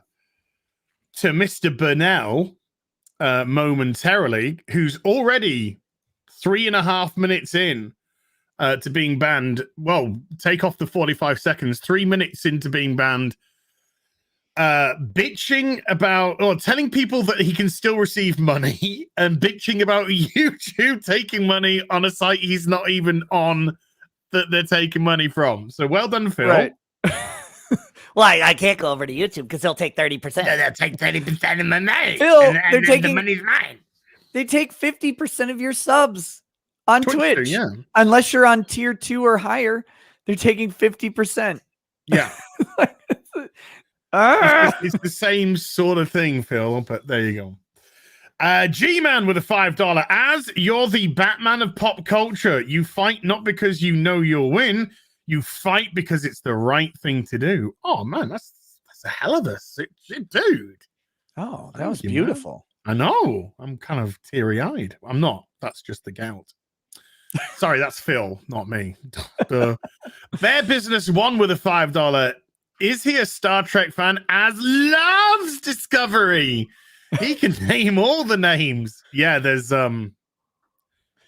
Mr. Burnell momentarily, who's already 3.5 minutes in to being banned. Well, take off the 45 seconds, 3 minutes into being banned, bitching about, or telling people that he can still receive money, and bitching about YouTube taking money on a site he's not even on, that they're taking money from. So well done, Phil. Right. Well, I can't go over to YouTube because they'll take 30%. They'll take 30% of my money. Phil, and the money's mine. They take 50% of your subs on Twitch. Yeah. Unless you're on tier 2 or higher, they're taking 50%. Yeah. It's the same sort of thing, Phil, but there you go. G-Man with a $5. As you're the Batman of pop culture, you fight not because you know you'll win, you fight because it's the right thing to do. Oh man, that's a hell of a dude. Oh, that was beautiful. Man. I know. I'm kind of teary-eyed. I'm not. That's just the gout. Sorry, that's Phil, not me. Their Business One with a $5. Is he a Star Trek fan? As loves Discovery. He can name all the names. Yeah, there's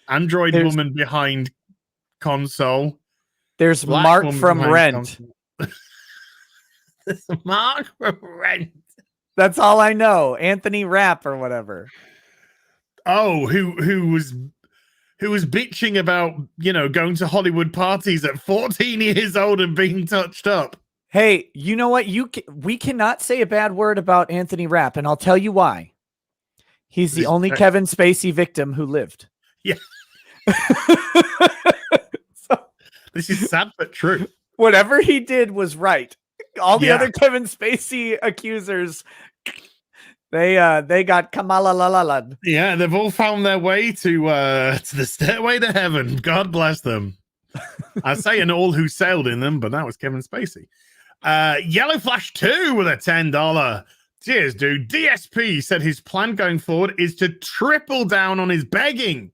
Android woman behind console. There's Black Mark from Rent. There's Mark from Rent. That's all I know. Anthony Rapp or whatever. Oh, who was bitching about, going to Hollywood parties at 14 years old and being touched up. Hey, you know what? We cannot say a bad word about Anthony Rapp, and I'll tell you why. He's the only Kevin Spacey victim who lived. Yeah. This is sad but true. Whatever he did was right. All the other Kevin Spacey accusers, they got Kamala. Yeah, they've all found their way to the stairway to heaven. God bless them. I say and all who sailed in them, but that was Kevin Spacey. Yellow Flash 2 with a $10. Cheers, dude. DSP said his plan going forward is to triple down on his begging.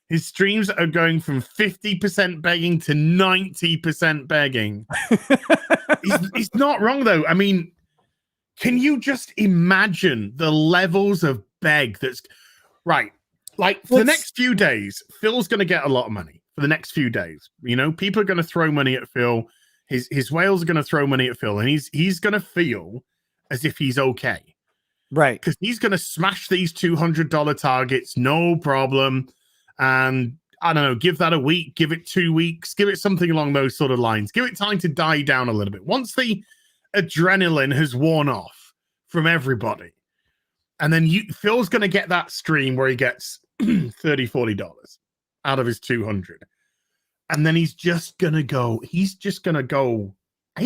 His streams are going from 50% begging to 90% begging. He's not wrong, though. I mean, can you just imagine the levels of beg that's right? Like for the next few days, Phil's going to get a lot of money for the next few days. You know, people are going to throw money at Phil. His whales are going to throw money at Phil, and he's going to feel as if he's okay. Right. Because he's going to smash these $200 targets, no problem. And I don't know, give that a week, give it 2 weeks, give it something along those sort of lines. Give it time to die down a little bit. Once the adrenaline has worn off from everybody, and then Phil's going to get that stream where he gets $30, $40 out of his 200. And then he's just going to go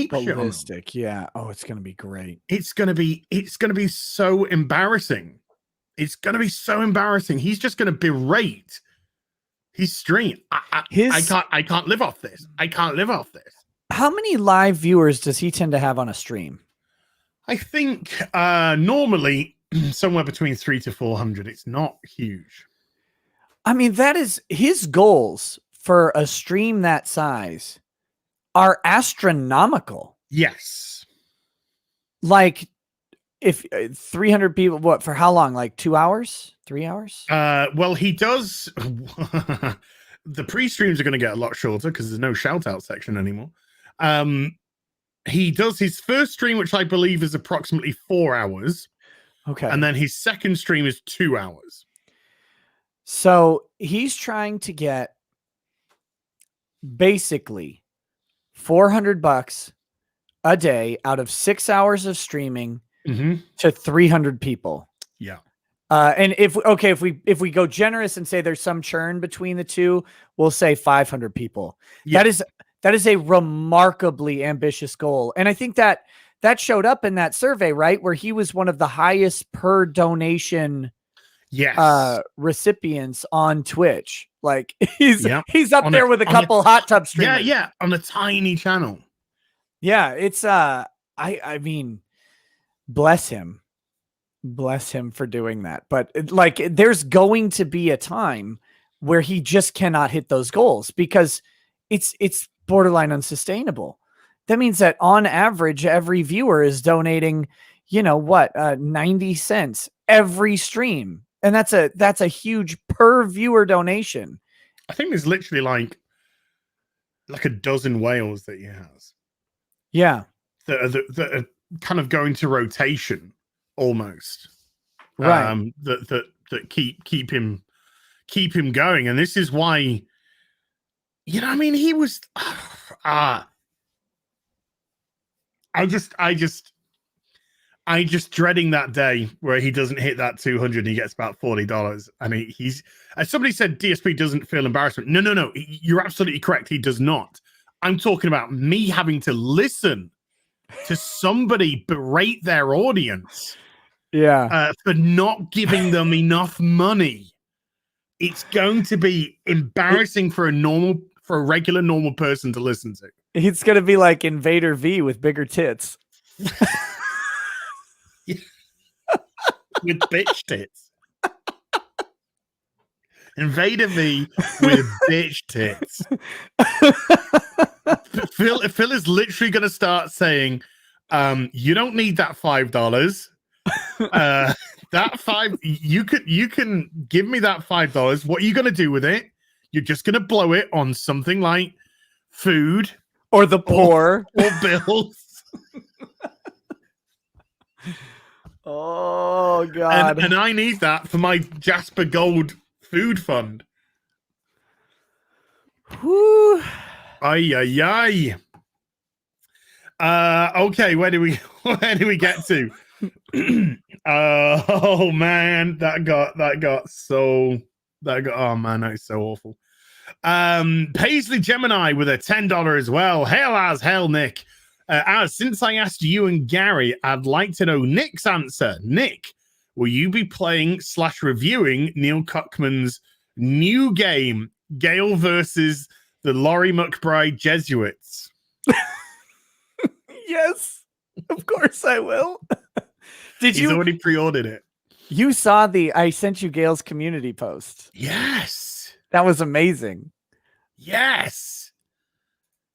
ballistic. Yeah. Oh, it's going to be great. It's going to be so embarrassing. It's going to be so embarrassing. He's just going to berate his stream. I can't live off this. I can't live off this. How many live viewers does he tend to have on a stream? I think normally somewhere between 300 to 400. It's not huge. I mean, that is his goals for a stream that size are astronomical. Yes. Like if 300 people, what, for how long? Like 2 hours, 3 hours? Well, he does. The pre-streams are going to get a lot shorter because there's no shout out section anymore. He does his first stream, which I believe is approximately 4 hours. Okay. And then his second stream is 2 hours. So he's trying to get basically $400 a day out of 6 hours of streaming to 300 people. Yeah. And if we go generous and say there's some churn between the two, we'll say 500 people. Yeah. That is a remarkably ambitious goal. And I think that showed up in that survey, right? Where he was one of the highest per donation recipients on Twitch. Like he's up there with a couple hot tub streamers. Yeah, on a tiny channel. Yeah, it's I mean, bless him for doing that. But like there's going to be a time where he just cannot hit those goals because it's borderline unsustainable. That means that on average every viewer is donating, 90 cents every stream. And that's a huge per viewer donation. I think there's literally like a dozen whales that he has. Yeah. That are kind of going to rotation almost. Right. That keep him going. And this is why, I mean, he was I just dreading that day where he doesn't hit that 200 and he gets about $40. I mean, as somebody said, DSP doesn't feel embarrassment. No. You're absolutely correct. He does not. I'm talking about me having to listen to somebody berate their audience. Yeah. For not giving them enough money. It's going to be embarrassing for a regular normal person to listen to. It's going to be like Invader V with bigger tits. With bitch tits. Invader V with bitch tits. Phil is literally going to start saying, you don't need that $5. That you can give me that $5. What are you going to do with it? You're just going to blow it on something like food or the poor or bills. Oh God. And I need that for my Jasper Gold food fund. Whew. Ay. Okay, where do we get to? Oh man, oh man, that's so awful. Paisley Gemini with a $10 as well. Hail as hell, Nick. Since I asked you and Gary, I'd like to know Nick's answer. Nick, will you be playing / reviewing Neil Cuckman's new game, Gale versus the Laurie McBride Jesuits? Yes, of course I will. Did you already pre-ordered it? You saw I sent you Gail's community post. Yes. That was amazing. Yes.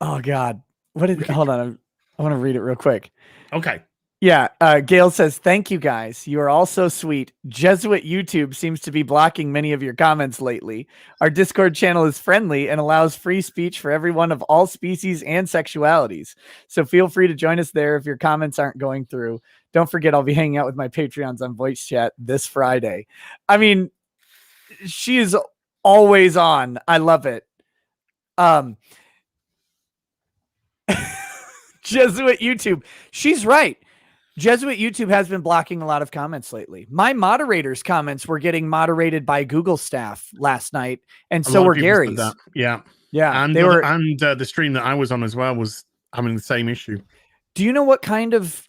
Oh God. Hold on. I want to read it real quick. Okay. Yeah. Gail says, thank you guys. You are all so sweet. Jesuit YouTube seems to be blocking many of your comments lately. Our Discord channel is friendly and allows free speech for everyone of all species and sexualities. So feel free to join us there if your comments aren't going through. Don't forget, I'll be hanging out with my Patreons on voice chat this Friday. I mean, she is always on. I love it. Jesuit YouTube. She's right. Jesuit YouTube has been blocking a lot of comments lately. My moderators' comments were getting moderated by Google staff last night, and so were Gary's. Yeah. Yeah. And the stream that I was on as well was having the same issue. Do you know what kind of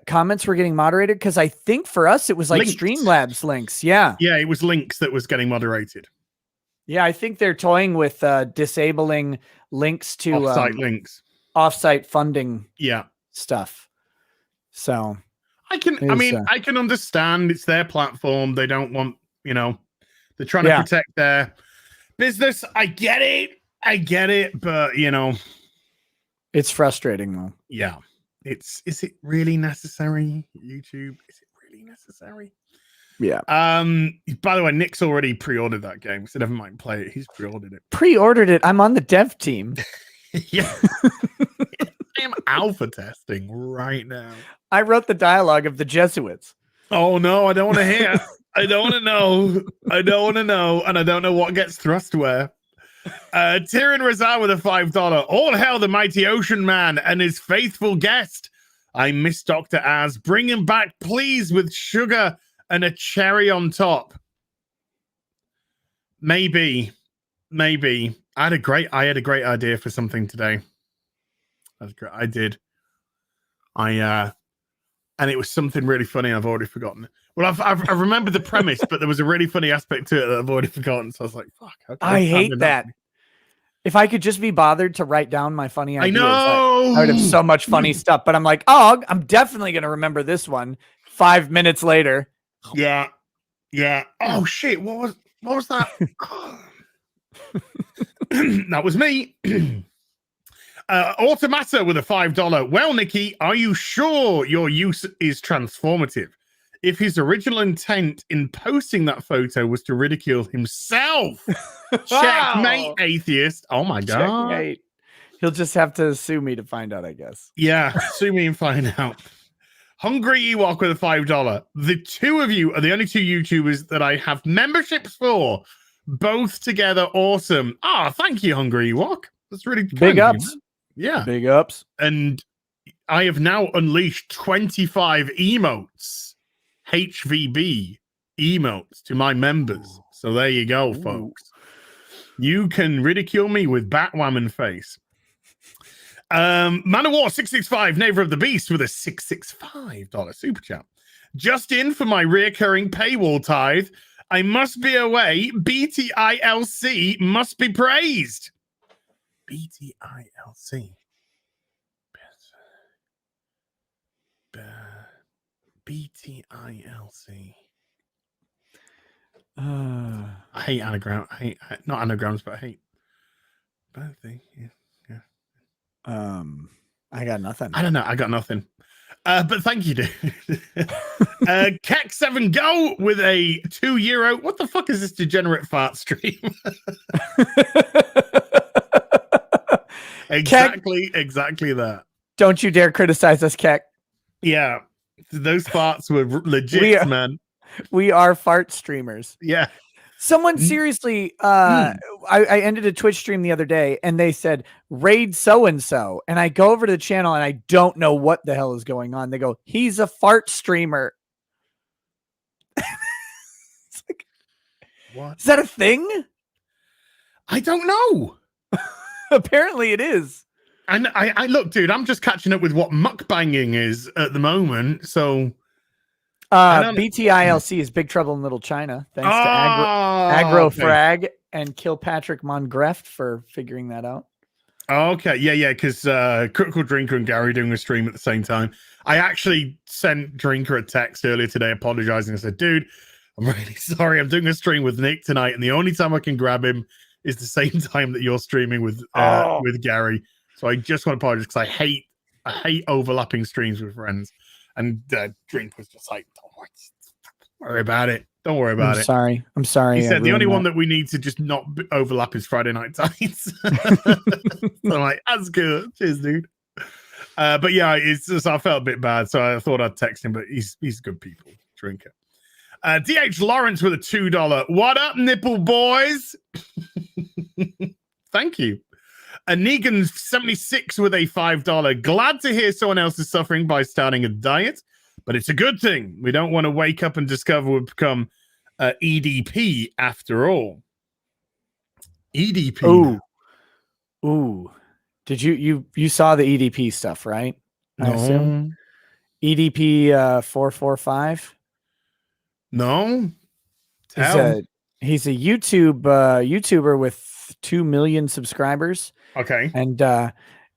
comments were getting moderated? Because I think for us, it was like Links. Streamlabs links. Yeah. Yeah, it was links that was getting moderated. Yeah, I think they're toying with disabling links to Offsite links. Offsite funding stuff. So I can understand it's their platform. They don't want, they're trying to protect their business. I get it. But, it's frustrating though. Yeah. Is it really necessary? YouTube, is it really necessary? Yeah. By the way, Nick's already pre-ordered that game, so never mind play it. He's pre-ordered it. Pre-ordered it. I'm on the dev team. Yeah. I am alpha testing right now. I wrote the dialogue of the Jesuits. Oh no, I don't want to hear. I don't want to know. I don't want to know, and I don't know what gets thrust where. Tyrion Razar with a $5. All hail the mighty ocean man and his faithful guest. I miss Dr. Az. Bring him back, please, with sugar and a cherry on top. Maybe. I had a great idea for something today. That's great. I did. And it was something really funny. I've already forgotten. Well, I've remembered the premise, but there was a really funny aspect to it that I've already forgotten. So I was like, "Fuck!" I hate that. If I could just be bothered to write down my funny ideas, I know I would have so much funny stuff. But I'm like, oh, I'm definitely gonna remember this one. 5 minutes later. Yeah. Oh shit! What was that? That was me. Automata with a $5. Well, Nikki, are you sure your use is transformative? If his original intent in posting that photo was to ridicule himself, checkmate, atheist. Oh my god! Checkmate. He'll just have to sue me to find out, I guess. Yeah, sue me and find out. Hungry Ewok with a $5. The two of you are the only two YouTubers that I have memberships for. Both together, awesome. Thank you, Hungry Ewok. That's really big ups. Yeah, big ups. And I have now unleashed 25 emotes, HVB emotes to my members. So there you go, folks. You can ridicule me with Batwoman face. Man of War 665, Neighbor of the Beast with a $665 super chat. Just in for my reoccurring paywall tithe. I must be away. BTILC must be praised. BTILC. BTILC. I hate anagram. Not anagrams, but I hate bad thing. Yeah. I got nothing. I don't know. I got nothing. But thank you, dude. Keck7 Go with a €2. What the fuck is this degenerate fart stream? Exactly that. Don't you dare criticize us, Keck. Yeah, those farts were legit, man. We are fart streamers. Yeah. Someone seriously, I ended a Twitch stream the other day and they said, raid so-and-so. And I go over to the channel and I don't know what the hell is going on. They go, he's a fart streamer. It's like, what? Is that a thing? I don't know. Apparently it is. And I look, dude, I'm just catching up with what mukbanging is at the moment. So BTILC is Big Trouble in Little China. Thanks to Agro Frag and Kilpatrick Mongreft for figuring that out. Okay, yeah, because Critical Drinker and Gary doing a stream at the same time. I actually sent Drinker a text earlier today apologizing. I said, dude, I'm really sorry. I'm doing a stream with Nick tonight, and the only time I can grab him is the same time that you're streaming with Gary. So I just want to apologize because I hate overlapping streams with friends. And Drink was just like, don't worry about it. Don't worry about it. Sorry. I'm sorry. He said the only one that we need to just not overlap is Friday Night Tights. So I'm like, that's good. Cheers, dude. But yeah, it's just, I felt a bit bad, so I thought I'd text him, but he's good people. Drinker. DH Lawrence with a $2. What up, nipple boys? Thank you. Negan 76 with a $5. Glad to hear someone else is suffering by starting a diet, but it's a good thing. We don't want to wake up and discover we've become EDP after all. EDP. Ooh. Did you saw the EDP stuff, right? I assume. EDP 445. No. He's a YouTuber with 2 million subscribers. Okay. And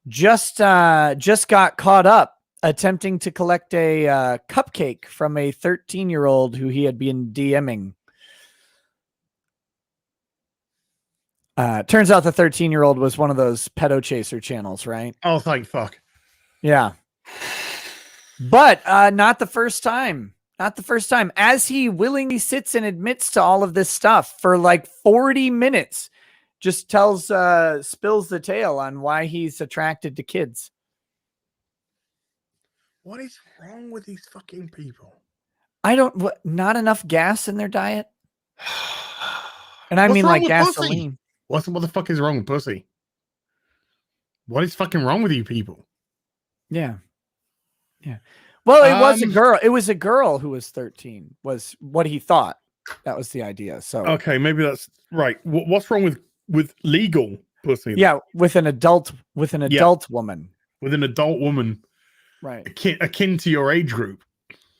just got caught up attempting to collect a cupcake from a 13-year-old who he had been DMing. Turns out the 13-year-old was one of those pedo chaser channels, right? Oh, thank fuck. Yeah. But not the first time. Not the first time. As he willingly sits and admits to all of this stuff for like 40 minutes, just spills the tale on why he's attracted to kids. What is wrong with these fucking people? Not enough gas in their diet. And I mean like gasoline. What the fuck is wrong with pussy? What is fucking wrong with you people? Yeah. Yeah. Well, it was a girl. It was a girl who was 13, was what he thought. That was the idea. So okay, maybe that's right. What's wrong with legal pussy? Yeah, with an adult woman. With an adult woman. Right. Akin to your age group.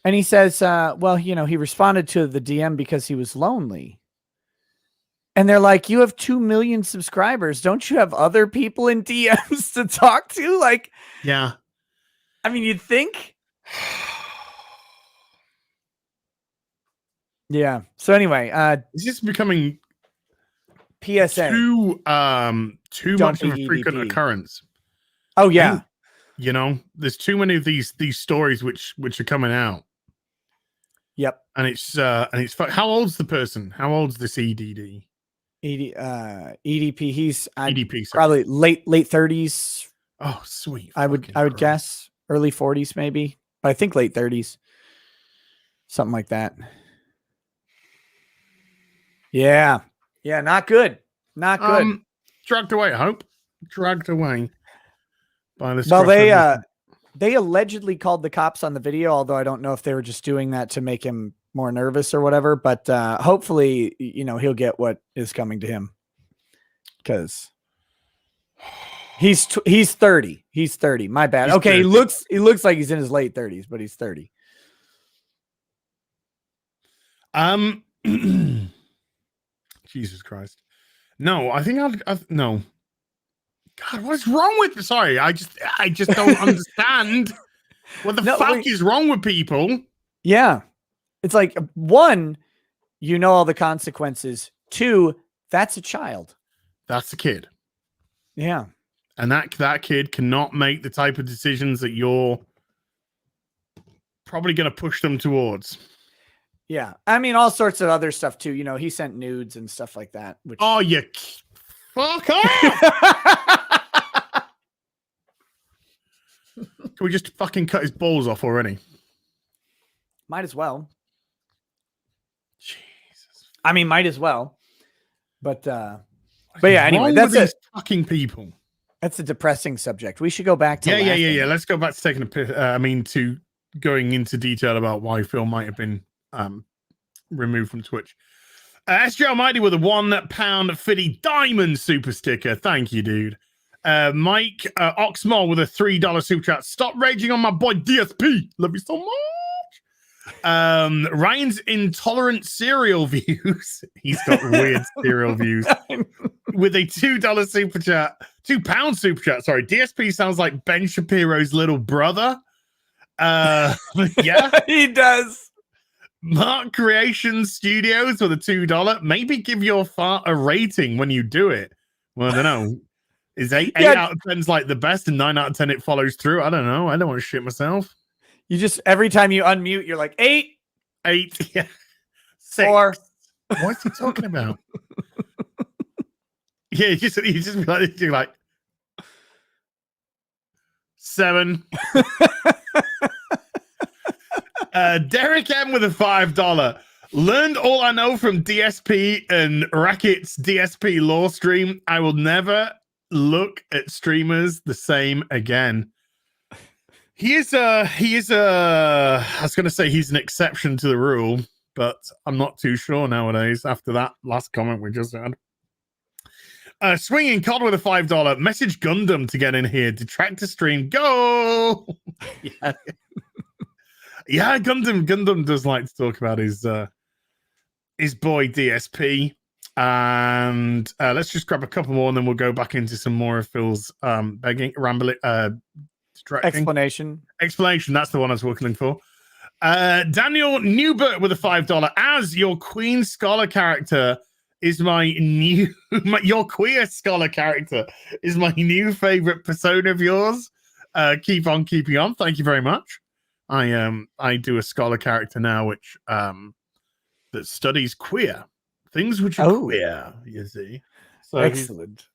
And he says, well, he responded to the DM because he was lonely. And they're like, you have 2 million subscribers. Don't you have other people in DMs to talk to? Like, yeah. I mean, you'd think. Yeah. So anyway, it's just becoming PSA too much of a frequent occurrence. Oh yeah. And, there's too many of these stories which are coming out. Yep. And it's how old's the person? How old's this EDP? EDP. He's EDP. Probably late 30s. Oh, sweet. I would guess early 40s maybe. But I think late 30s. Something like that. Yeah. Yeah, not good. Not good. Dragged away, I hope. Dragged away by this. Well, they allegedly called the cops on the video, although I don't know if they were just doing that to make him more nervous or whatever, but hopefully, he'll get what is coming to him. Because he's 30. He's 30. My bad. He's okay, 30. he looks like he's in his late 30s, but he's 30. Jesus Christ. No, I think no. God, what's wrong with? Sorry, I just don't understand what the fuck is wrong with people. Yeah, it's like 1, all the consequences. 2, that's a child. That's a kid. Yeah, and that kid cannot make the type of decisions that you're probably going to push them towards. Yeah, I mean all sorts of other stuff too. He sent nudes and stuff like that. Which... Oh, you fuck off! Can we just fucking cut his balls off already? Might as well. Jesus. I mean, might as well. But yeah. Anyway, that's it. Fucking people. That's a depressing subject. We should go back to yeah. Let's go back to taking a piss. To going into detail about why Phil might have been removed from Twitch. SJ Almighty with a £1 diamond super sticker. Thank you, dude. Mike Oxmore with a $3 super chat. Stop raging on my boy DSP. Love you so much. Ryan's intolerant cereal views. He's got weird cereal views. With a $2 super chat, £2 super chat. Sorry, DSP sounds like Ben Shapiro's little brother. Yeah, he does. Mark Creation Studios with a $2. Maybe give your fart a rating when you do it. Well, I don't know. Is 8 out of 10's like the best, and 9 out of 10 it follows through? I don't know. I don't want to shit myself. You just every time you unmute, you're like 8, 8, yeah, 6. 4. What's he talking about? Yeah, you just be like, you're like 7. Derek M with a $5. Learned all I know from DSP and Racket's DSP law stream. I will never look at streamers the same again. He is I was going to say he's an exception to the rule, but I'm not too sure nowadays after that last comment we just had. Swinging Cod with a $5. Message Gundam to get in here. Detractor stream. Go! Yeah. Yeah, Gundam does like to talk about his boy DSP. And let's just grab a couple more and then we'll go back into some more of Phil's explanation. That's the one I was looking for. Daniel Newbert with a $5. As your queen scholar character is your queer scholar character is my new favorite persona of yours. Keep on keeping on. Thank you very much. I do a scholar character now which that studies queer things which are queer, you see. So excellent.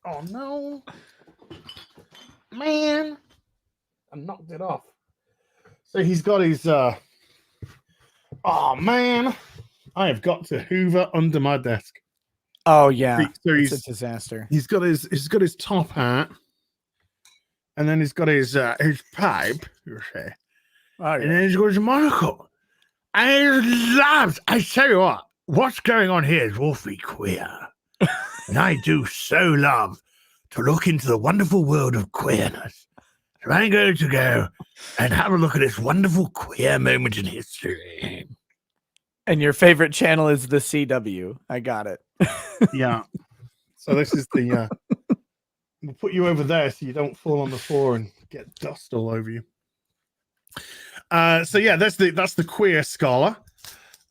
Oh no, man, I knocked it off. So he's got his oh man, I have got to hoover under my desk. Oh yeah, so it's a disaster. He's got his top hat, and then he's got his pipe, and then he's got his monocle. I tell you what, what's going on here is awfully queer. And I do so love to look into the wonderful world of queerness. So I'm going to go and have a look at this wonderful queer moment in history. And your favorite channel is the CW. I got it. Yeah. So this is the we'll put you over there so you don't fall on the floor and get dust all over you. So yeah, that's the queer scholar.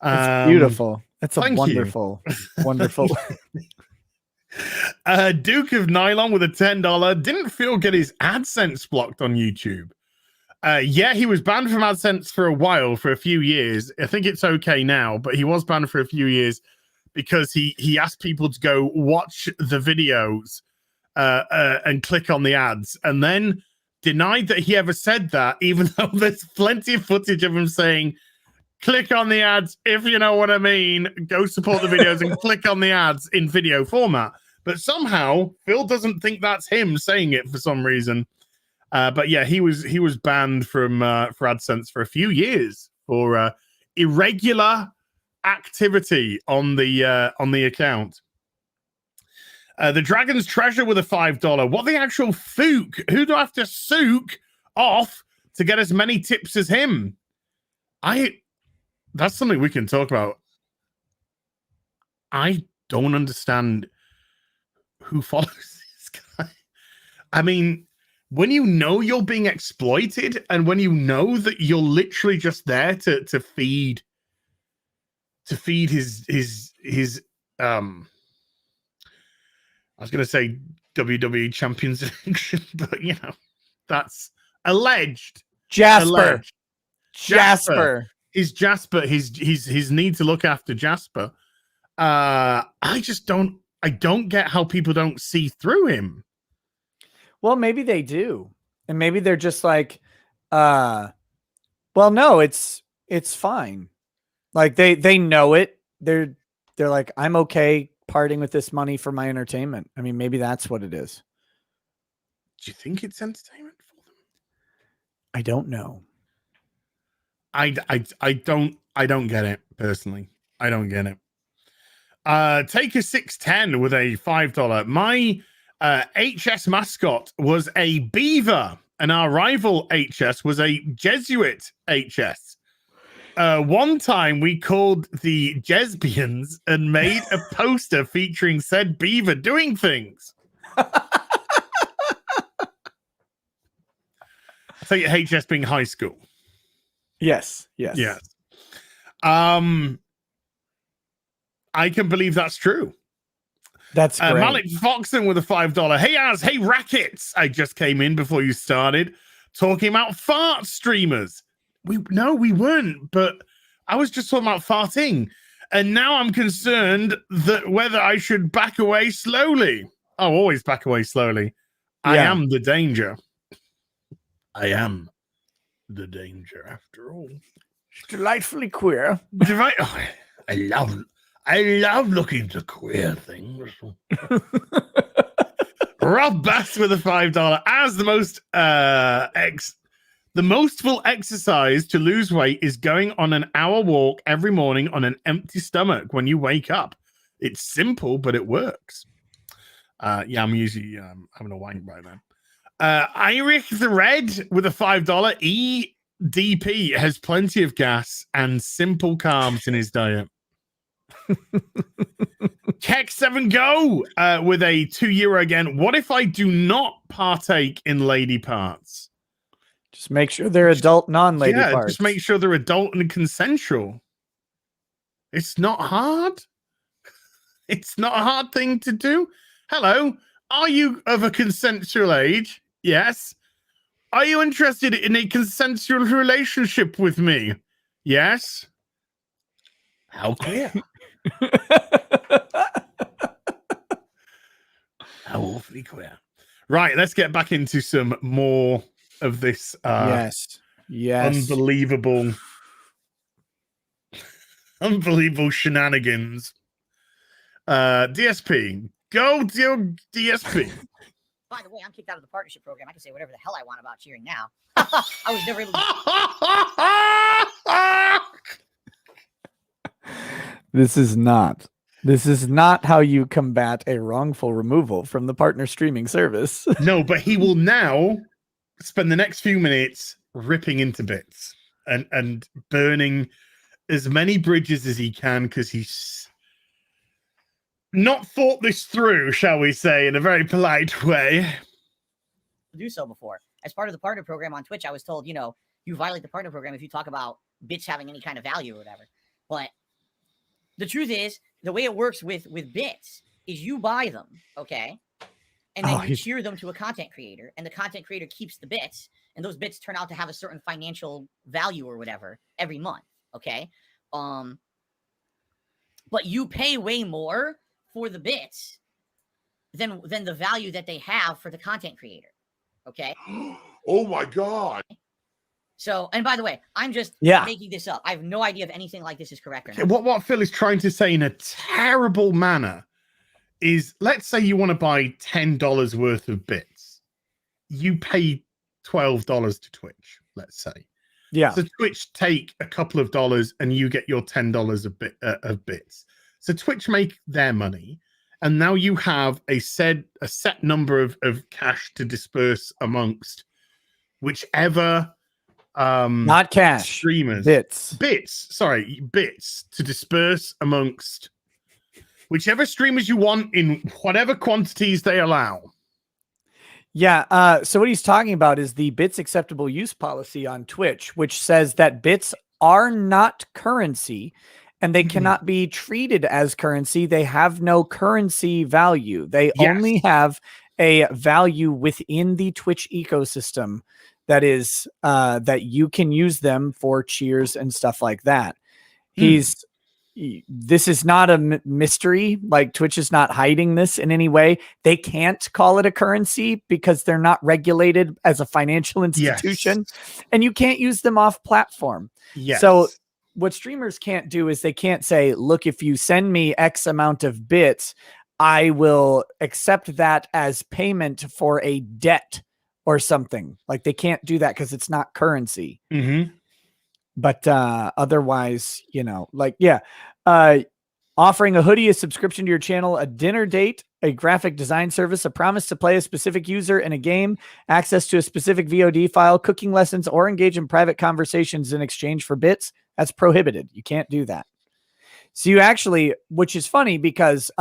It's beautiful. It's a wonderful, wonderful. Duke of Nylon with a $10. Didn't Phil get his AdSense blocked on YouTube? Yeah, he was banned from AdSense for a while, for a few years. I think it's okay now, but he was banned for a few years because he asked people to go watch the videos and click on the ads, and then denied that he ever said that, even though there's plenty of footage of him saying, click on the ads, if you know what I mean, go support the videos and click on the ads in video format. But somehow Phil doesn't think that's him saying it for some reason. But yeah, he was banned from for AdSense for a few years for irregular activity on the account. The Dragon's Treasure with a $5. What the actual fook? Who do I have to sook off to get as many tips as him? That's something we can talk about. I don't understand who follows this guy. I mean, when you know you're being exploited and when you know that you're literally just there to feed his I was going to say WWE Champions Edition, but you know, that's alleged. Jasper. Is Jasper his need to look after Jasper? I don't get how people don't see through him. Well, maybe they do. And maybe they're just like, well, no, it's fine. Like they know it. They're like, I'm okay parting with this money for my entertainment. I mean, maybe that's what it is. Do you think it's entertainment for them? I don't know. I don't get it personally. I don't get it. Take a 610 with a $5. My HS mascot was a beaver and our rival HS was a Jesuit HS. One time we called the Jesbians and made a poster featuring said beaver doing things. So HS being high school. Yes. Yes. I can believe that's true. That's great. Malik Foxon with a $5. Hey, hey, Rackets. I just came in before you started talking about fart streamers. We weren't, but I was just talking about farting. And now I'm concerned that whether I should back away slowly. Oh, always back away slowly. I am the danger. I am the danger after all. It's delightfully queer. I love looking to queer things. Rob Bass with a $5. As the most full exercise to lose weight is going on an hour walk every morning on an empty stomach when you wake up. It's simple, but it works. I'm usually having a wank right now. Irish the Red with a $5. EDP has plenty of gas and simple carbs in his diet. Tech 7 Go with a €2 again. What if I do not partake in lady parts? Just make sure they're adult, non-lady parts. Just make sure they're adult and consensual. It's not hard. It's not a hard thing to do. Hello, are you of a consensual age? Yes. Are you interested in a consensual relationship with me? Yes. How clear? How awfully queer. Right, let's get back into some more of this yes unbelievable shenanigans. DSP, go DSP. By the way, I'm kicked out of the partnership program. I can say whatever the hell I want about cheering now. I was never able to... This is not how you combat a wrongful removal from the partner streaming service. No, but he will now spend the next few minutes ripping into bits and burning as many bridges as he can because he's not thought this through, shall we say, in a very polite way. do so before. As part of the partner program on Twitch, I was told, you violate the partner program if you talk about bits having any kind of value or whatever. But the truth is, the way it works with bits is you buy them, okay? And then you cheer them to a content creator, and the content creator keeps the bits, and those bits turn out to have a certain financial value or whatever every month, okay? But you pay way more for the bits than the value that they have for the content creator, okay? Oh my God. So, and by the way, I'm just making this up. I have no idea if anything like this is correct or not. What Phil is trying to say in a terrible manner is, let's say you want to buy $10 worth of bits. You pay $12 to Twitch, let's say. Yeah. So Twitch take a couple of dollars and you get your $10 of bits. So Twitch make their money, and now you have a set number of cash to disperse amongst whichever not cash streamers. Bits to disperse amongst whichever streamers you want in whatever quantities they allow. Yeah. So what he's talking about is the bits acceptable use policy on Twitch, which says that bits are not currency and they cannot be treated as currency. They have no currency value. They only have a value within the Twitch ecosystem that is that you can use them for cheers and stuff like that. This is not a mystery. Like, Twitch is not hiding this in any way. They can't call it a currency because they're not regulated as a financial institution, and you can't use them off platform. So what streamers can't do is they can't say, look, if you send me X amount of bits, I will accept that as payment for a debt or something. Like, they can't do that because it's not currency. But otherwise, offering a hoodie, a subscription to your channel, a dinner date, a graphic design service, a promise to play a specific user in a game, access to a specific VOD file, cooking lessons, or engage in private conversations in exchange for bits, that's prohibited. You can't do that. So you actually, which is funny because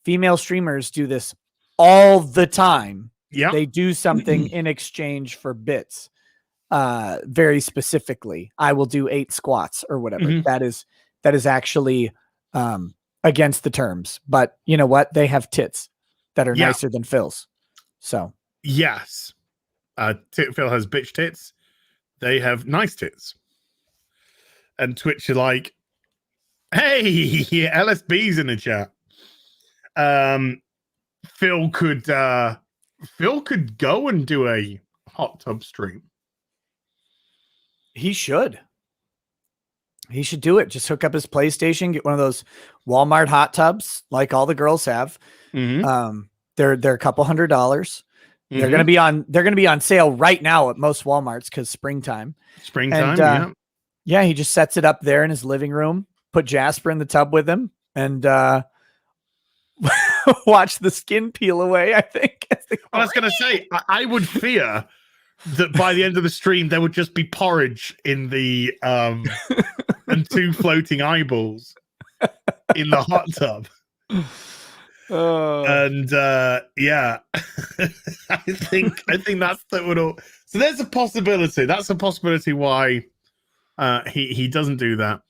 female streamers do this all the time. Yeah. They do something in exchange for bits. Very specifically, I will do 8 squats or whatever. That is actually against the terms. But you know what? They have tits that are nicer than Phil's. So yes, Phil has bitch tits. They have nice tits. And Twitch are like, hey, LSB's in the chat. Phil could go and do a hot tub stream. he should. He should do it. Just hook up his PlayStation, get one of those Walmart hot tubs like all the girls have. They're a couple $100. They're gonna be on sale right now at most Walmarts because springtime. And, yeah, he just sets it up there in his living room, put Jasper in the tub with him, and watch the skin peel away, I think. I was going to say, I would fear that by the end of the stream, there would just be porridge in the and 2 floating eyeballs in the hot tub. And yeah, I think that's that would all. So there's a possibility. That's a possibility why he doesn't do that.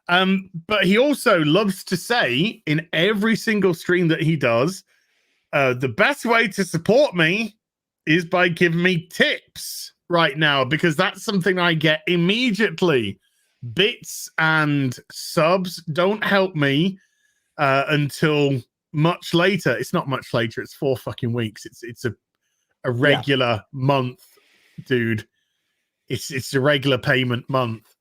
But he also loves to say in every single stream that he does, the best way to support me is by giving me tips right now, because that's something I get immediately. Bits and subs don't help me until much later. It's not much later. It's 4 fucking weeks. It's a regular month, dude. It's a regular payment month.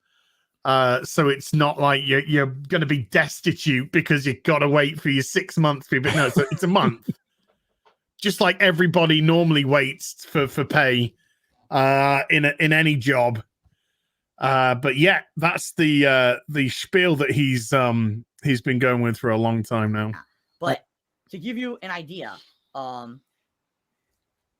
So it's not like you're going to be destitute because you've got to wait for your 6 months fee. But no, it's a month. Just like everybody normally waits for pay in any job. But yeah, that's the spiel that he's been going with for a long time now. But to give you an idea,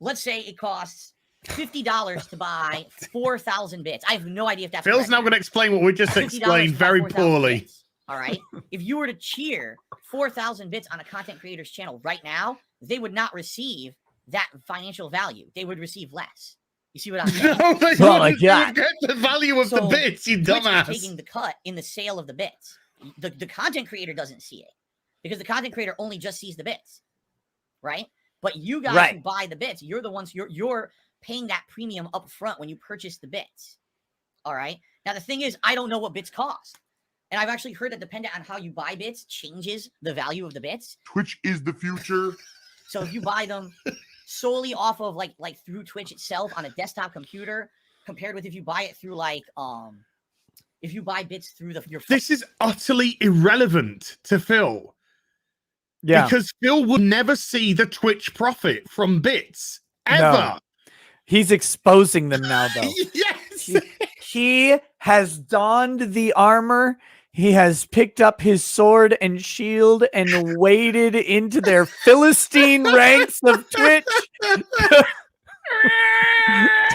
let's say it costs $50 to buy 4,000 bits. I have no idea if that's Phil's now going to explain what we just explained very poorly. Bits, all right. If you were to cheer 4,000 bits on a content creator's channel right now, they would not receive that financial value. They would receive less. You see what I'm saying? No, they wouldn't get the value of the bits, you dumbass. Twitch is taking the cut in the sale of the bits. The content creator doesn't see it because the content creator only just sees the bits, right? But you guys who buy the bits, you're the ones you're paying that premium up front when you purchase the bits. All right. Now the thing is, I don't know what bits cost, and I've actually heard that dependent on how you buy bits changes the value of the bits. Twitch is the future. So if you buy them solely off of like through Twitch itself on a desktop computer, compared with if you buy it through if you buy bits through your phone. This is utterly irrelevant to Phil. Yeah. Because Phil will never see the Twitch profit from bits ever. No. He's exposing them now, though. Yes. He has donned the armor. He has picked up his sword and shield and waded into their Philistine ranks of Twitch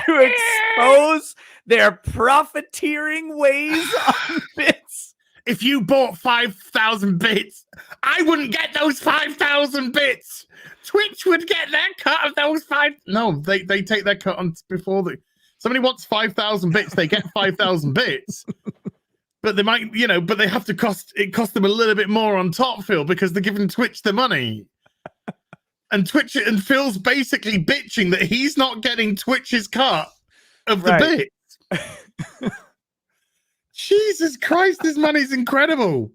to expose their profiteering ways on bits. If you bought 5,000 bits, I wouldn't get those 5,000 bits. Twitch would get their cut of those 5. No, they take their cut on before somebody wants 5,000 bits, they get 5,000 bits. But they might, but they have to cost them a little bit more on top, Phil, because they're giving Twitch the money. And Phil's basically bitching that he's not getting Twitch's cut of the bits. Jesus Christ, this money's incredible.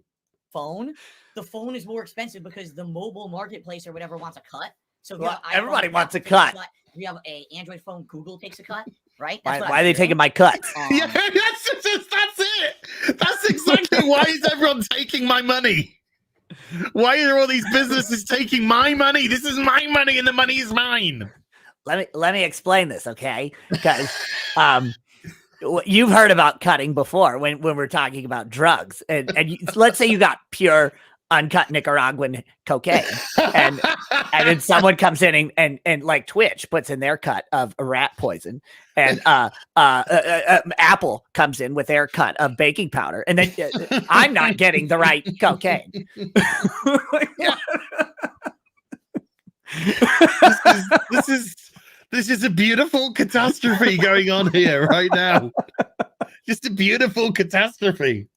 The phone is more expensive because the mobile marketplace or whatever wants a cut. So everybody wants a cut. We have an Android phone. Google takes a cut, right? Why are they taking my cut? Yeah, that's it. That's exactly why is everyone taking my money. Why are all these businesses taking my money? This is my money, and the money is mine. Let me explain this, okay? Because you've heard about cutting before when we're talking about drugs, and let's say you got pure uncut Nicaraguan cocaine, and then someone comes in and like Twitch puts in their cut of rat poison, and Apple comes in with their cut of baking powder, and then I'm not getting the right cocaine. This is a beautiful catastrophe going on here right now. Just a beautiful catastrophe.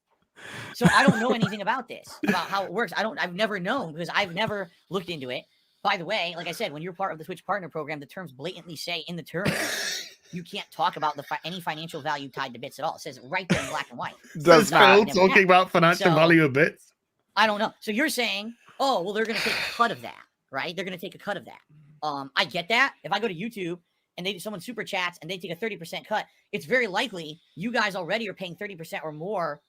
So I don't know anything about this, about how it works. I've never known because I've never looked into it. By the way, like I said, when you're part of the Twitch partner program, the terms blatantly say in the terms you can't talk about any financial value tied to bits at all. It says it right there in black and white. Does Phil talking about financial value of bits? I don't know. So you're saying, oh, well, they're going to take a cut of that, right? They're going to take a cut of that. I get that. If I go to YouTube and someone super chats and they take a 30% cut, it's very likely you guys already are paying 30% or more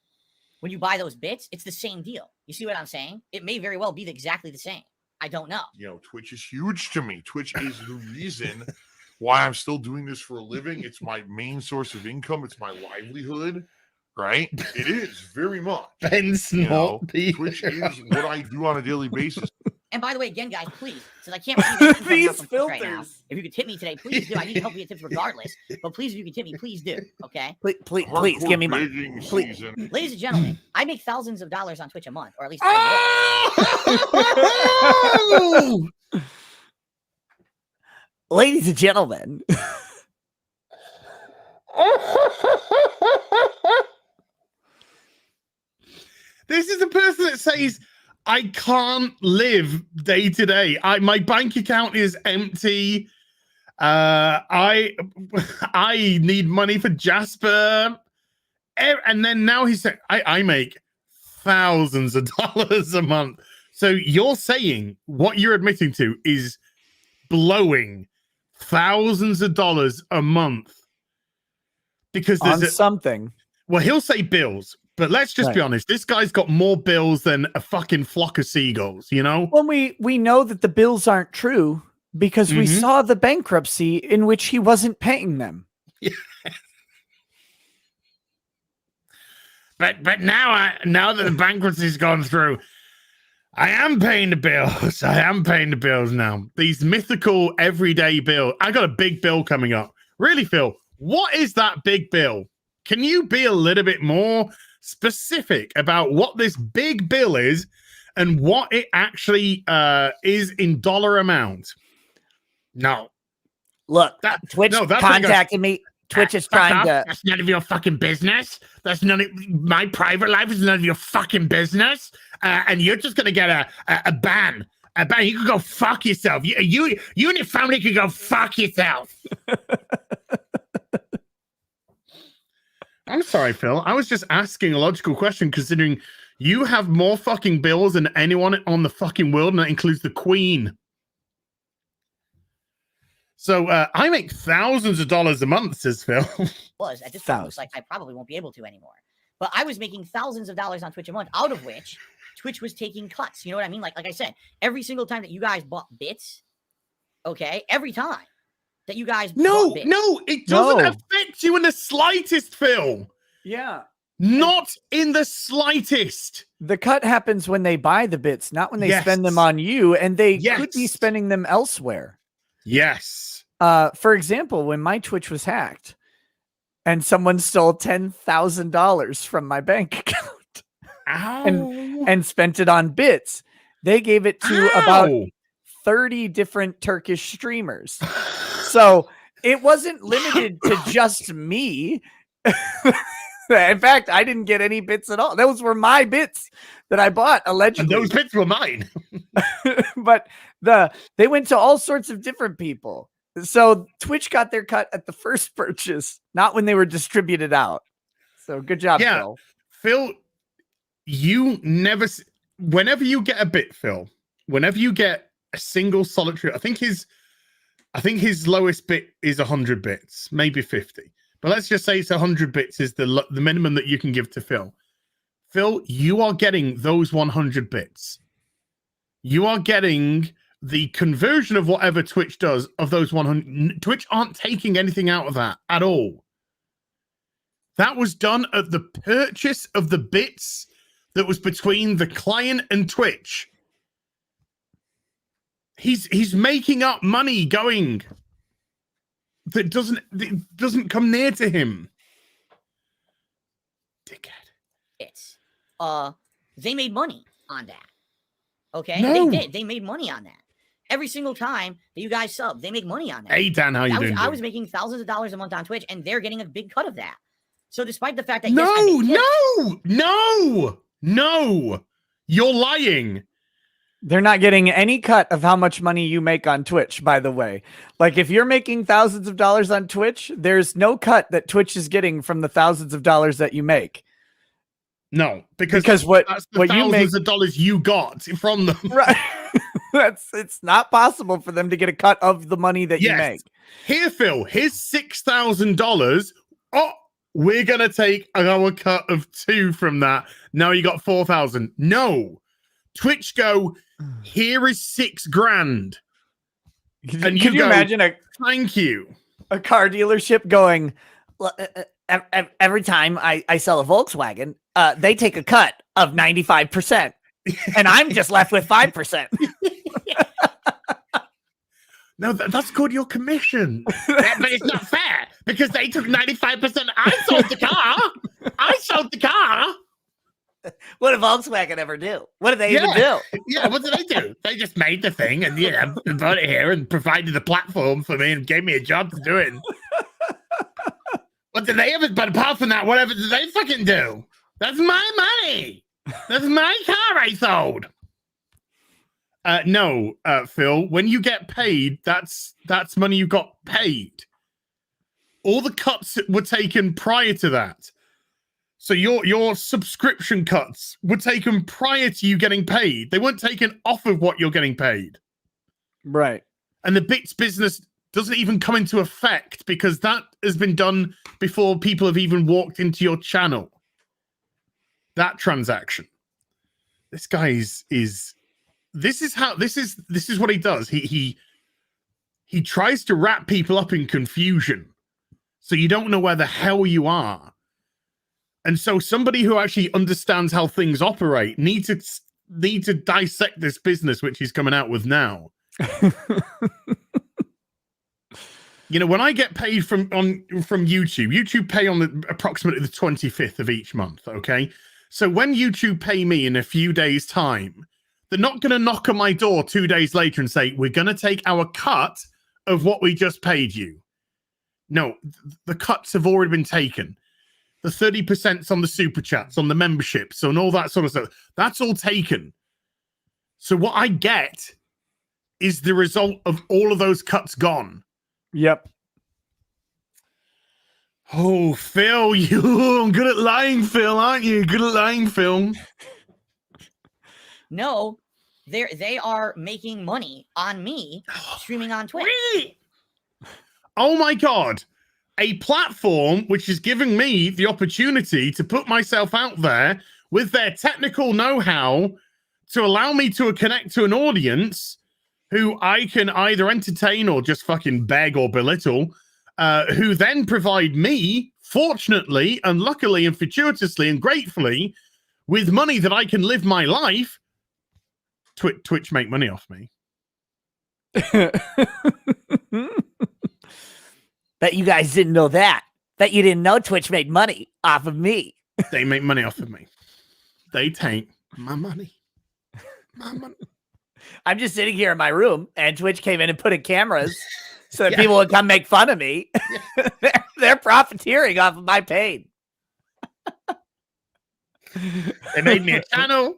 when you buy those bits. It's the same deal. You see what I'm saying? It may very well be exactly the same. I don't know. You know, Twitch is huge to me. Twitch is the reason why I'm still doing this for a living. It's my main source of income. It's my livelihood, right? It is very much. Twitch is what I do on a daily basis. And by the way, again, guys, please, since I can't receive these filters right now, if you could tip me today, please do. I need help to get tips regardless. But please, if you can tip me, please do. Okay. Please give me money. Please. Ladies and gentlemen, I make thousands of dollars on Twitch a month, or at least. Ladies and gentlemen. This is a person that says, I can't live day to day. My bank account is empty. I need money for Jasper. And then now he's saying, I make thousands of dollars a month. So you're saying what you're admitting to is blowing thousands of dollars a month because there's something. Well, he'll say bills. But let's just be honest. This guy's got more bills than a fucking flock of seagulls, you know? Well, we know that the bills aren't true because we saw the bankruptcy in which he wasn't paying them. Yeah. But now that the bankruptcy's gone through, I am paying the bills. I am paying the bills now. These mythical everyday bills. I got a big bill coming up. Really, Phil, what is that big bill? Can you be a little bit more specific about what this big bill is and what it actually is in dollar amount? No. Look, Twitch contacted me. Twitch is trying to... That's none of your fucking business. That's none of... My private life is none of your fucking business. And you're just going to get a ban. A ban. You can go fuck yourself. You and your family can go fuck yourself. I'm sorry, Phil. I was just asking a logical question, considering you have more fucking bills than anyone on the fucking world, and that includes the Queen. So I make thousands of dollars a month, says Phil. Was at this point, looks like I probably won't be able to anymore. But I was making thousands of dollars on Twitch a month, out of which Twitch was taking cuts. You know what I mean? Like I said, every single time that you guys bought bits, okay, every time that you guys No, it doesn't affect you in the slightest, Phil. Yeah. Not in the slightest. The cut happens when they buy the bits, not when they spend them on you, and they could be spending them elsewhere. Yes. For example, when my Twitch was hacked and someone stole $10,000 from my bank account and spent it on bits, they gave it to about 30 different Turkish streamers. So it wasn't limited to just me. In fact, I didn't get any bits at all. Those were my bits that I bought, allegedly. And those bits were mine. But they went to all sorts of different people. So Twitch got their cut at the first purchase, not when they were distributed out. So good job, Phil. Phil, you never... Whenever you get a bit, Phil, whenever you get a single solitary... I think his lowest bit is 100 bits, maybe 50. But let's just say it's 100 bits is the minimum that you can give to Phil. Phil, you are getting those 100 bits. You are getting the conversion of whatever Twitch does of those 100. Twitch aren't taking anything out of that at all. That was done at the purchase of the bits that was between the client and Twitch. He's making up money going that doesn't come near to him. Dickhead. It's they made money on that. Okay, No. they did. They made money on that. Every single time that you guys sub, they make money on that. Hey Dan, how you doing? I was making thousands of dollars a month on Twitch, and they're getting a big cut of that. So despite the fact that no, you're lying. They're not getting any cut of how much money you make on Twitch, by the way. Like, if you're making thousands of dollars on Twitch, there's no cut that Twitch is getting from the thousands of dollars that you make. No, because that's what you make thousands of dollars you got from them. Right. It's not possible for them to get a cut of the money that you make. Here, Phil, here's $6,000. Oh, we're gonna take our cut of 2 from that. Now you got 4,000. No, Twitch go. Here is $6,000. And you imagine thank you. A car dealership going, every time I sell a Volkswagen, they take a cut of 95%, and I'm just left with 5%. No, that's called your commission. But it's not fair because they took 95%. I sold the car. What did Volkswagen ever do? What did they even do? Yeah, what did they do? They just made the thing and brought it here and provided the platform for me and gave me a job to do it. What did they ever? But apart from that, whatever did they fucking do? That's my money. That's my car I sold. No, Phil. When you get paid, that's money you got paid. All the cuts were taken prior to that. So your subscription cuts were taken prior to you getting paid. They weren't taken off of what you're getting paid. Right. And the bits business doesn't even come into effect because that has been done before people have even walked into your channel. That transaction. This guy is this is what he does. He tries to wrap people up in confusion. So you don't know where the hell you are. And so somebody who actually understands how things operate need to dissect this business, which he's coming out with now. You know, when I get paid from YouTube pay on approximately the 25th of each month, okay? So when YouTube pay me in a few days' time, they're not going to knock on my door 2 days later and say, we're going to take our cut of what we just paid you. No, the cuts have already been taken. The 30% on the super chats, on the memberships, and all that sort of stuff. That's all taken. So what I get is the result of all of those cuts gone. Yep. Oh, Phil, you're good at lying, Phil, aren't you? Good at lying, Phil. No, they are making money on me streaming on Twitch. Oh my God. A platform which is giving me the opportunity to put myself out there with their technical know-how to allow me to connect to an audience who I can either entertain or just fucking beg or belittle, who then provide me, fortunately and luckily and fortuitously and gratefully, with money that I can live my life. Twitch make money off me. Bet you guys didn't know that. Bet you didn't know Twitch made money off of me. They make money off of me. They take my money. My money. I'm just sitting here in my room, and Twitch came in and put in cameras so that people would come make fun of me. They're profiteering off of my pain. They made me a channel.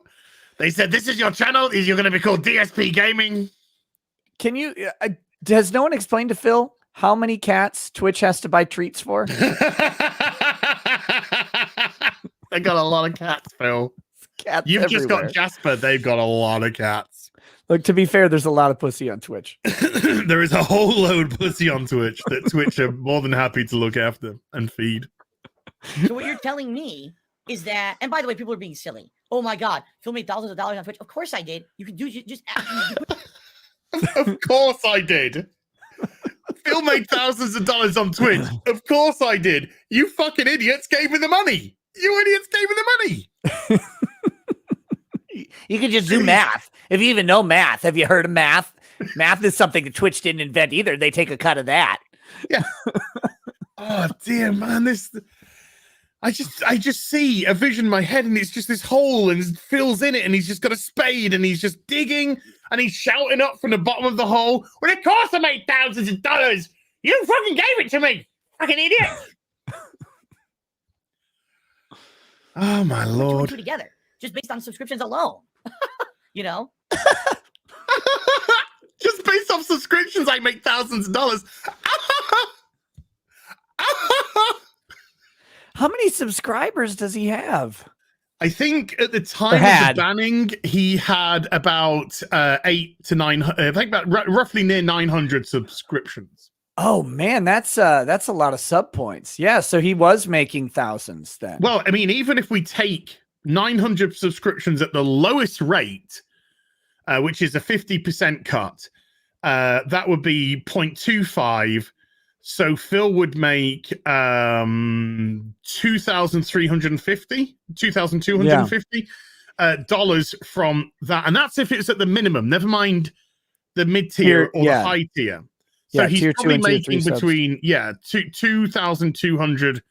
They said, this is your channel. You're going to be called DSP Gaming. Can you... does no one explain to Phil how many cats Twitch has to buy treats for? They got a lot of cats, Phil. Cats You've everywhere. just got Jasper. They've got a lot of cats. Look, to be fair, there's a lot of pussy on Twitch. There is a whole load of pussy on Twitch that Twitch are more than happy to look after and feed. So what you're telling me is that, and by the way, people are being silly. Oh my God, Phil made thousands of dollars on Twitch. Of course I did. You can do just. Of course I did. Phil made thousands of dollars on Twitch. Of course I did. You fucking idiots gave me the money. You idiots gave me the money. You could just do math. If you even know math, have you heard of math? Math is something that Twitch didn't invent either. They take a cut of that. Yeah. Oh dear, man. I just see a vision in my head, and it's just this hole, and Phil's in it, and he's just got a spade, and he's just digging, and he's shouting up from the bottom of the hole. Well, of course I made thousands of dollars. You fucking gave it to me, fucking idiot. Oh my lord! Two together, just based on subscriptions alone. You know, just based off subscriptions, I make thousands of dollars. How many subscribers does he have? I think at the time of the banning, he had about 8 to 9. I think about roughly near 900 subscriptions. Oh man, that's a lot of sub points. Yeah, so he was making thousands then. Well, I mean, even if we take 900 subscriptions at the lowest rate, which is a 50% cut, that would be 0.25. So Phil would make $2,250 dollars from that, and that's if it's at the minimum. Never mind the mid tier or the high tier. So he's probably making between 2,200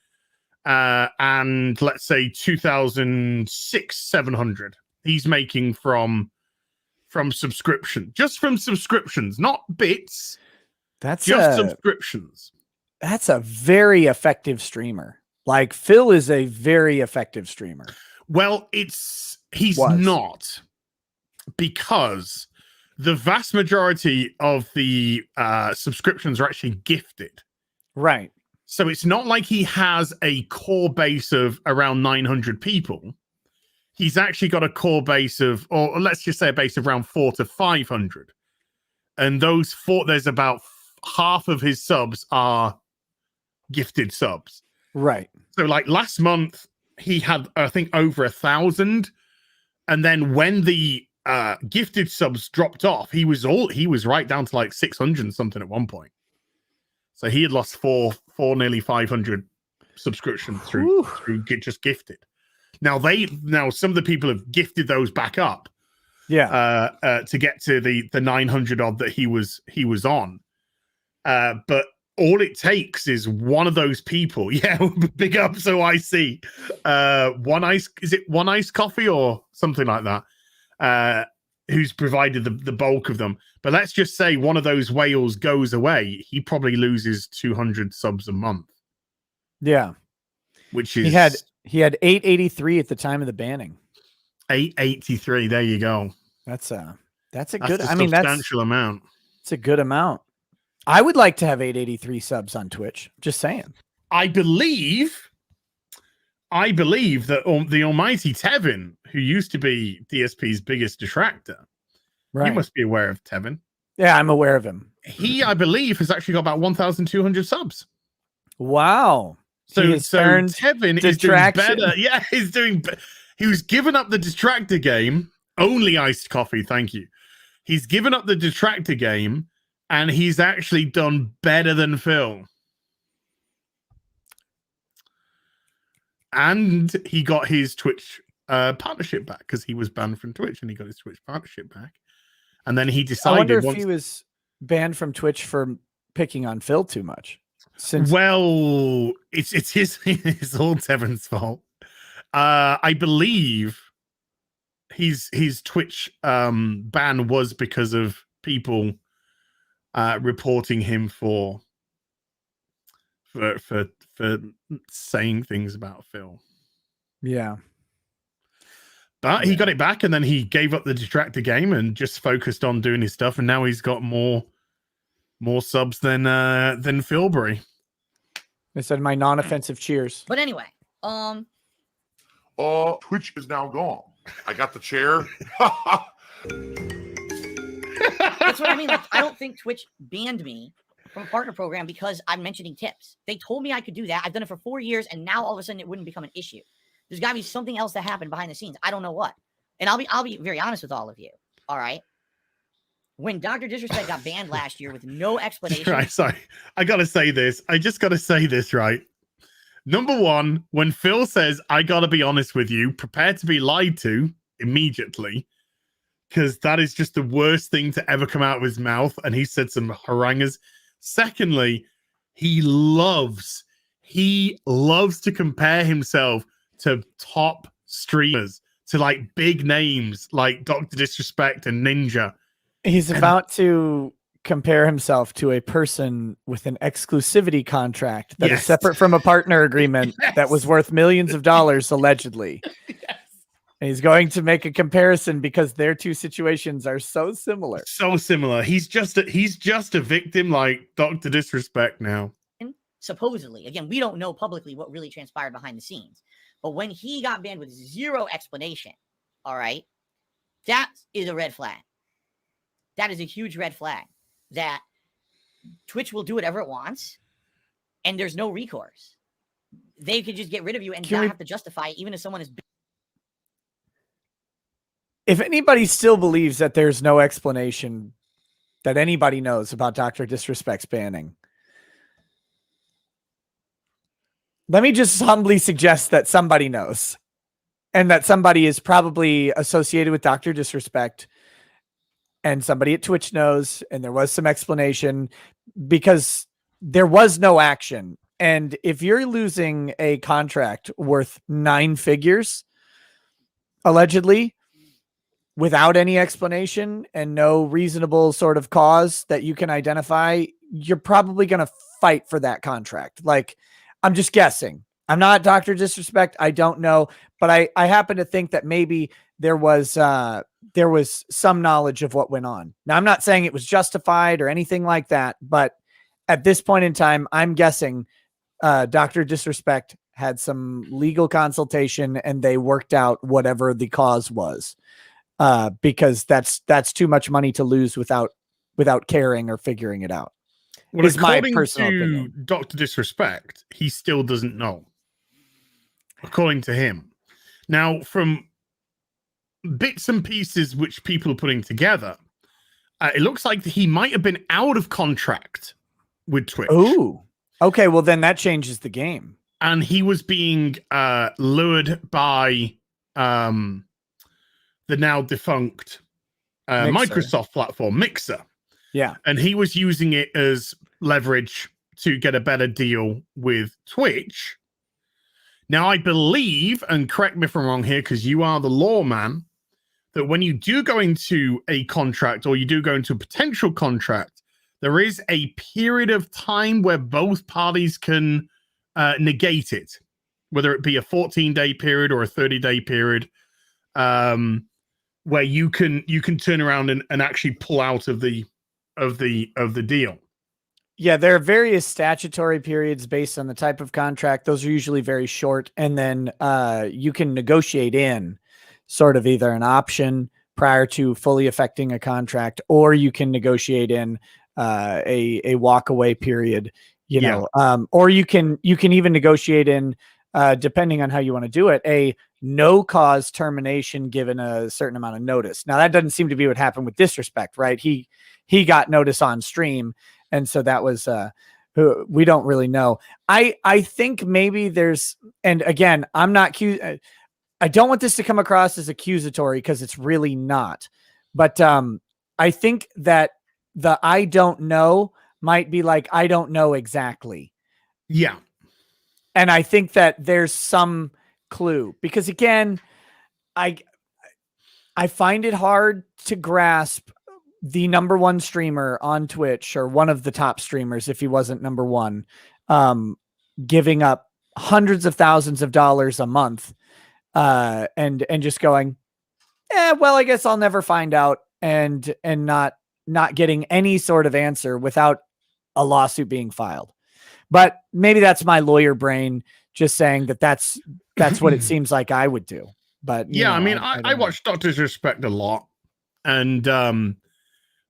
and let's say 2,700. He's making from subscription, just from subscriptions, not bits. That's just subscriptions. That's a very effective streamer. Like Phil is a very effective streamer. Well, he's not, because the vast majority of the subscriptions are actually gifted. Right. So it's not like he has a core base of around 900 people. He's actually got a core base of, or let's just say a base of around 400 to 500. And those there's about half of his subs are gifted subs. Right. So like last month he had, I think, over 1,000. And then when the gifted subs dropped off, he was right down to like 600 and something at one point. So he had lost four nearly 500 subscriptions through just gifted. Now some of the people have gifted those back up. Yeah. To get to the 900 odd that he was on. But all it takes is one of those people. Yeah, big up. So I see. One Ice Coffee or something like that. Who's provided the bulk of them. But let's just say one of those whales goes away. He probably loses 200 subs a month. Yeah. Which is he had 883 at the time of the banning. 883. There you go. That's a good. Substantial amount. It's a good amount. I would like to have 883 subs on Twitch. Just saying. I believe that the almighty Tevin, who used to be DSP's biggest detractor, right? You must be aware of Tevin. Yeah, I'm aware of him. He, I believe, has actually got about 1,200 subs. Wow. So Tevin is doing better. Yeah, he was giving up the detractor game. Only iced coffee, thank you. He's given up the detractor game, and he's actually done better than Phil. And he got his Twitch partnership back because he was banned from Twitch, and he got his Twitch partnership back. And then he decided. I wonder if he was banned from Twitch for picking on Phil too much. Well, it's it's all Tevin's fault. I believe his Twitch ban was because of people reporting him for saying things about Phil. Yeah. But he got it back, and then he gave up the detractor game and just focused on doing his stuff, and now he's got more subs than Philbury. I said my non-offensive cheers. But anyway, Twitch is now gone. I got the chair. That's what I mean. Like, I don't think Twitch banned me from a partner program because I'm mentioning tips. They told me I could do that. I've done it for 4 years, and now all of a sudden it wouldn't become an issue. There's got to be something else that happened behind the scenes. I don't know what. And I'll be very honest with all of you. All right. When Dr. Disrespect got banned last year with no explanation. Right, sorry. I got to say this. I just got to say this, right? Number one, when Phil says, I got to be honest with you, prepare to be lied to immediately. because that is just the worst thing to ever come out of his mouth. And he said some haranguers. Secondly, he loves to compare himself to top streamers, to like big names like Dr. Disrespect and Ninja. He's about to compare himself to a person with an exclusivity contract that is separate from a partner agreement that was worth millions of dollars, allegedly. And he's going to make a comparison because their two situations are so similar. So similar. He's just a victim like Dr. Disrespect now. Supposedly, again, we don't know publicly what really transpired behind the scenes. But when he got banned with zero explanation, all right, that is a red flag. That is a huge red flag that Twitch will do whatever it wants and there's no recourse. They could just get rid of you and not have to justify it, even if someone is. If anybody still believes that there's no explanation that anybody knows about Dr. Disrespect's banning, let me just humbly suggest that somebody knows, and that somebody is probably associated with Dr. Disrespect, and somebody at Twitch knows, and there was some explanation because there was no action. And if you're losing a contract worth 9 figures, allegedly, without any explanation and no reasonable sort of cause that you can identify, you're probably going to fight for that contract. Like, I'm just guessing. I'm not Dr. Disrespect. I don't know, but I happen to think that maybe there was some knowledge of what went on. Now, I'm not saying it was justified or anything like that, but at this point in time, I'm guessing Dr. Disrespect had some legal consultation and they worked out whatever the cause was. Because that's too much money to lose without caring or figuring it out. Well, is my according personal to opinion. Dr. Disrespect, he still doesn't know. According to him. Now, from bits and pieces which people are putting together, it looks like he might have been out of contract with Twitch. Oh, okay. Well, then that changes the game. And he was being lured by the now defunct Microsoft platform, Mixer. Yeah. And he was using it as leverage to get a better deal with Twitch. Now, I believe, and correct me if I'm wrong here, because you are the lawman, that when you do go into a contract or you do go into a potential contract, there is a period of time where both parties can negate it, whether it be a 14-day period or a 30-day period. Where you can turn around and actually pull out of the deal. Yeah, there are various statutory periods based on the type of contract. Those are usually very short, and then you can negotiate in sort of either an option prior to fully affecting a contract, or you can negotiate in a walkaway period. You know, or you can even negotiate in. Depending on how you want to do it, a no cause termination given a certain amount of notice. Now, that doesn't seem to be what happened with Disrespect, right? He got notice on stream, and so that was we don't really know. I think maybe there's, and again, I'm not I don't want this to come across as accusatory because it's really not. But I think that the I don't know might be like I don't know exactly. Yeah. And I think that there's some clue because, again, I find it hard to grasp the #1 streamer on Twitch, or one of the top streamers if he wasn't #1, giving up hundreds of thousands of dollars a month and just going, well, I guess I'll never find out, and not getting any sort of answer without a lawsuit being filed. But maybe that's my lawyer brain just saying that's what it seems like I would do. But yeah, I mean, I watch Dr. Disrespect a lot, and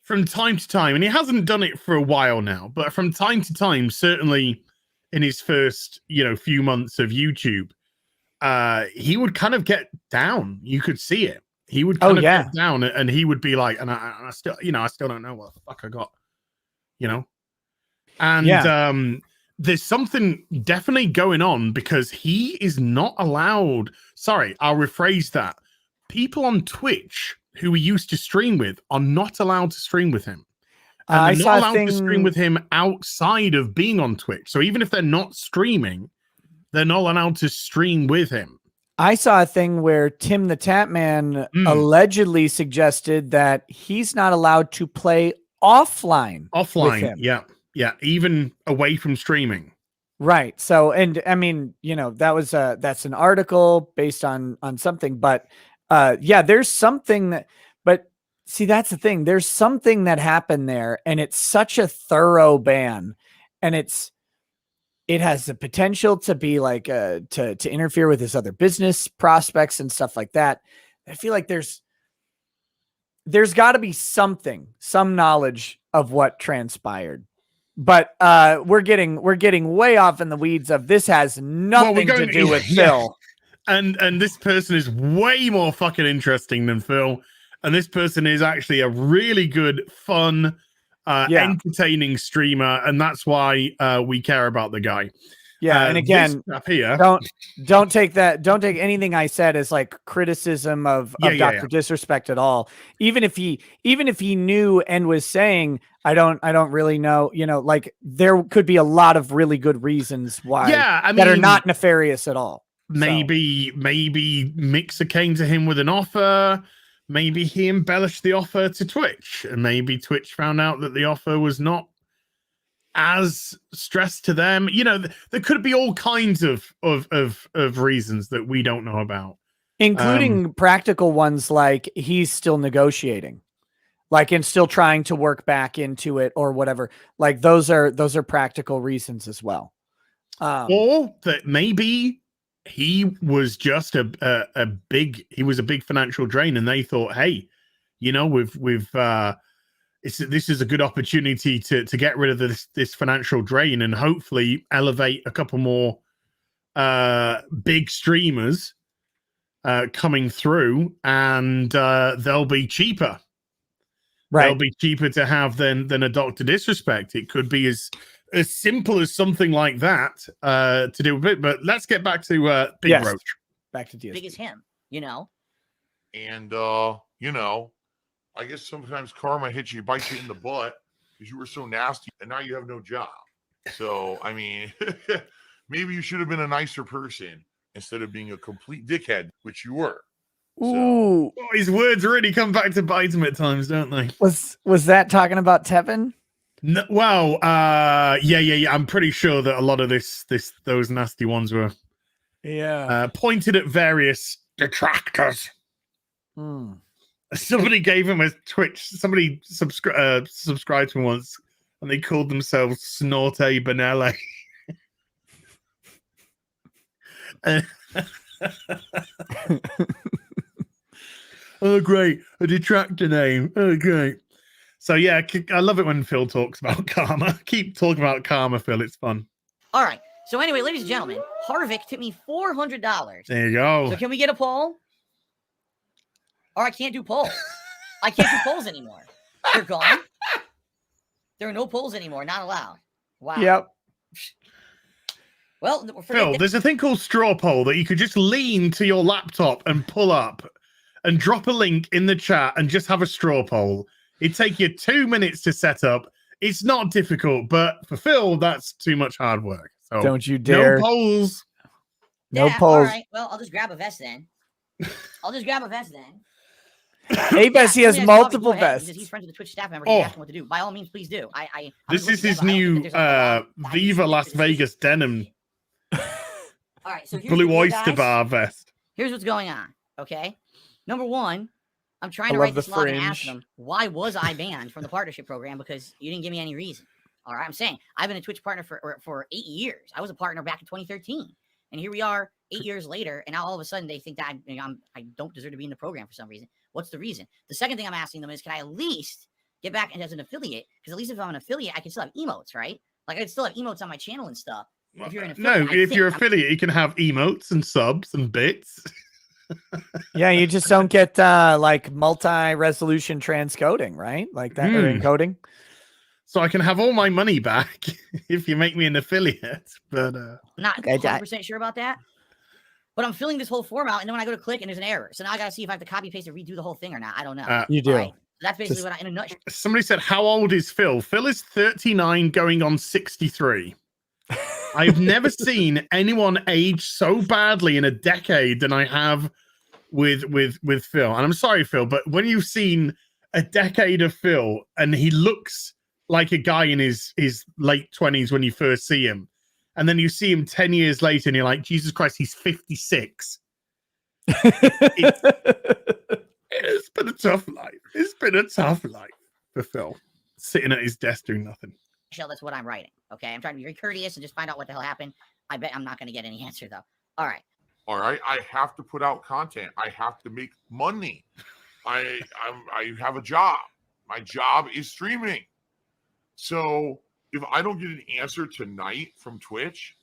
from time to time, and he hasn't done it for a while now, but from time to time, certainly in his first few months of YouTube, he would kind of get down. You could see it. He would kind of get down, and he would be like, and I still, I still don't know what the fuck I got, and there's something definitely going on because he is not allowed. Sorry, I'll rephrase that. People on Twitch who he used to stream with are not allowed to stream with him. And I they're saw not a allowed to thing- stream with him outside of being on Twitch. So even if they're not streaming, they're not allowed to stream with him. I saw a thing where Tim the Tatman allegedly suggested that he's not allowed to play offline. With him. Yeah, even away from streaming. Right. So, and I mean, you know, that's an article based on something, but yeah, there's something that, but see, that's the thing. There's something that happened there, and it's such a thorough ban, and it has the potential to be like to interfere with his other business prospects and stuff like that. I feel like there's got to be some knowledge of what transpired. But we're getting way off in the weeds of this has nothing to do with Phil. And this person is way more fucking interesting than Phil. And this person is actually a really good, fun, entertaining streamer, and that's why we care about the guy. Yeah, and again, here, don't take anything I said as like criticism of Dr. Disrespect at all. Even if he knew and was saying, I don't really know, you know, like there could be a lot of really good reasons why that are not nefarious at all. Maybe Mixer came to him with an offer. Maybe he embellished the offer to Twitch, and maybe Twitch found out that the offer was not as stressed to them. You know, there could be all kinds of reasons that we don't know about, including practical ones like he's still negotiating, like and still trying to work back into it or whatever. Like those are practical reasons as well. Or that maybe he was just a big financial drain, and they thought, hey, you know, this is a good opportunity to get rid of this financial drain and hopefully elevate a couple more big streamers coming through, and they'll be cheaper. Right. They'll be cheaper to have than a Dr. Disrespect. It could be as simple as something like that to do with it. But let's get back to Big Roach. Back to DSP. Big as him, you know. And you know, I guess sometimes karma hits you, bites you in the butt because you were so nasty, and now you have no job. So I mean, maybe you should have been a nicer person instead of being a complete dickhead, which you were. Ooh, oh, his words really come back to bite him at times, don't they? Was that talking about Tevin? No, well, yeah. I'm pretty sure that a lot of those nasty ones were pointed at various detractors. Somebody gave him a Twitch. Somebody subscribed to him once, and they called themselves Snorte Benelle. Oh, great. A detractor name. Oh, great. So, yeah, I love it when Phil talks about karma. Keep talking about karma, Phil. It's fun. All right. So, anyway, ladies and gentlemen, Harvick tipped me $400. There you go. So, can we get a poll? Or I can't do polls. I can't do polls anymore. They're gone. There are no polls anymore. Not allowed. Wow. Yep. Well, Phil, there's a thing called straw poll that you could just lean to your laptop and pull up and drop a link in the chat and just have a straw poll. It'd take you 2 minutes to set up. It's not difficult, but for Phil, that's too much hard work. So don't you dare. No polls. No polls. All right. Well, I'll just grab a vest then. Hey, he has multiple vests. Because he's friends with the Twitch staff member. He asked him what to do. By all means, please do. This is his new Viva Las Vegas denim. All right. So Blue Oyster Bar vest. Here's what's going on. Okay. Number one, I'm trying to write this log and ask them, why was I banned from the partnership program? Because you didn't give me any reason. All right. I'm saying I've been a Twitch partner for 8 years. I was a partner back in 2013. And here we are 8 years later. And now all of a sudden they think that I don't deserve to be in the program for some reason. What's the reason? The second thing I'm asking them is, can I at least get back as an affiliate? Because at least if I'm an affiliate, I can still have emotes, right? Like I could still have emotes on my channel and stuff. If you're an affiliate, if you're affiliate, you can have emotes and subs and bits. Yeah, you just don't get like multi-resolution transcoding, right? Like that or encoding. So I can have all my money back if you make me an affiliate. But I'm not 100% sure about that. But I'm filling this whole form out, and then when I go to click, and there's an error. So now I got to see if I have to copy paste and redo the whole thing or not. I don't know. You do. Right? That's basically what I, in a nutshell. Somebody said, how old is Phil? Phil is 39 going on 63. I've never seen anyone age so badly in a decade than I have with Phil. And I'm sorry, Phil, but when you've seen a decade of Phil and he looks like a guy in his late 20s when you first see him, and then you see him 10 years later and you're like, Jesus Christ, he's 56. It's been a tough life. It's been a tough life for Phil, sitting at his desk doing nothing. That's what I'm writing. Okay, I'm trying to be very courteous and just find out what the hell happened. I bet I'm not going to get any answer though. All right. I have to put out content. I have to make money. I have a job. My job is streaming. So if I don't get an answer tonight from Twitch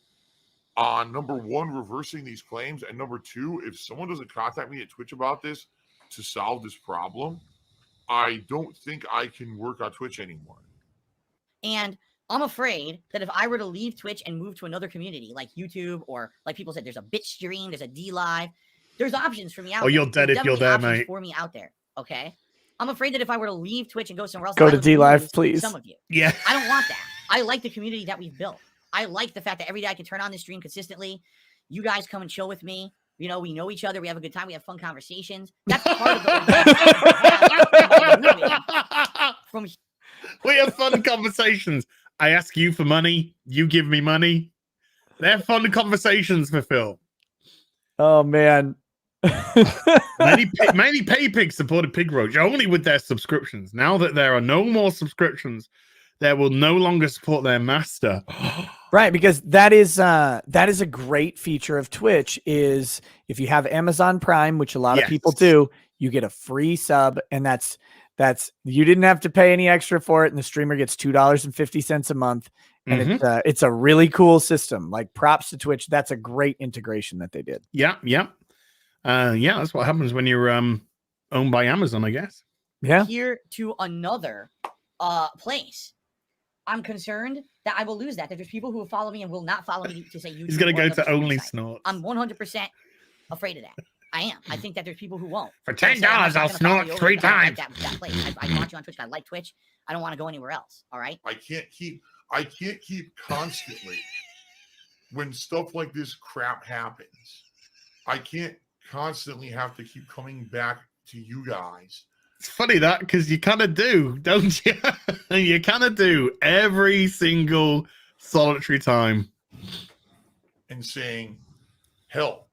on number one, reversing these claims, and number two, if someone doesn't contact me at Twitch about this to solve this problem, I don't think I can work on Twitch anymore. And I'm afraid that if I were to leave Twitch and move to another community like YouTube, or like people said, there's a BitStream, there's a DLive, there's options for me out there. You're dead There's if you're definitely there, options mate. For me out there. Okay. I'm afraid that if I were to leave Twitch and go somewhere else, Go I to would DLive, lose please. Some of you. Yeah. I don't want that. I like the community that we've built. I like the fact that every day I can turn on this stream consistently. You guys come and chill with me. You know, we know each other. We have a good time. We have fun conversations. That's part of the We have fun conversations. I ask you for money. You give me money. They're fun conversations for Phil. Oh, man. Many pay pigs supported Pig Roach only with their subscriptions. Now that there are no more subscriptions, they will no longer support their master. Right, because that is a great feature of Twitch. Is if you have Amazon Prime, which a lot of people do, you get a free sub, and that's you didn't have to pay any extra for it, and the streamer gets $2.50 a month, and it's a really cool system. Like, props to Twitch. That's a great integration that they did. Yeah. That's what happens when you're owned by Amazon, I guess. Yeah. Here to another place. I'm concerned that I will lose that. That there's people who will follow me and will not follow me to say YouTube. He's going to go to Only Snorts. I'm 100% afraid of that. I am. I think that there's people who won't. For $10, I'll snort 3 times. That place. I watch you on Twitch. I like Twitch. I don't want to go anywhere else. All right. I can't keep constantly when stuff like this crap happens. I can't constantly have to keep coming back to you guys. It's funny that, because you kind of do, don't you? You kind of do every single solitary time. And saying, help.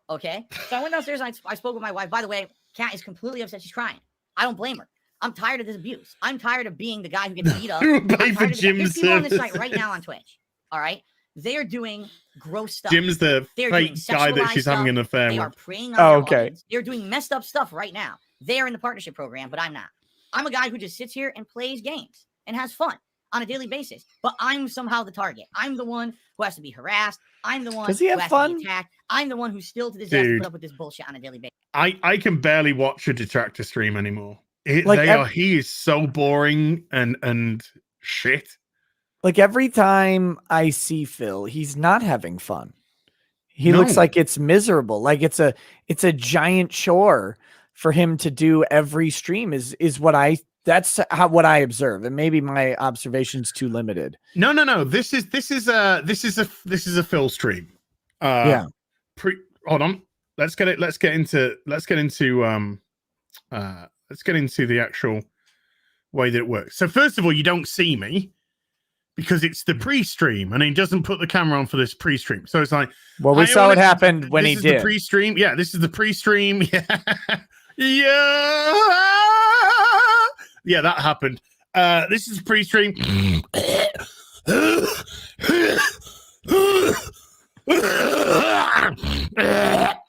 Okay. So I went downstairs and I spoke with my wife. By the way, Kat is completely upset. She's crying. I don't blame her. I'm tired of this abuse. I'm tired of being the guy who gets beat up. Pay for Jim's There's people on this site right now on Twitch. All right. They are doing gross stuff. Jim's the fake guy that she's having an affair They with. are preying on their audience. They're doing messed up stuff right now. They are in the partnership program, but I'm not. I'm a guy who just sits here and plays games and has fun on a daily basis. But I'm somehow the target. I'm the one who has to be harassed. I'm the one who has to be attacked. I'm the one who still to this day has to put up with this bullshit on a daily basis. I can barely watch a Detractor stream anymore. He is so boring and shit. Like, every time I see Phil, he's not having fun. He looks like it's miserable. Like it's a giant chore for him to do every stream is what that's what I observe. And maybe my observation's too limited. No. This is a Phil stream. Hold on. Let's get into the actual way that it works. So first of all, you don't see me because it's the pre-stream and he doesn't put the camera on for this pre-stream. So it's like, well, we saw what happened when he did. This is the pre-stream. Yeah, this is the pre-stream. Yeah. Yeah, that happened. This is pre-stream.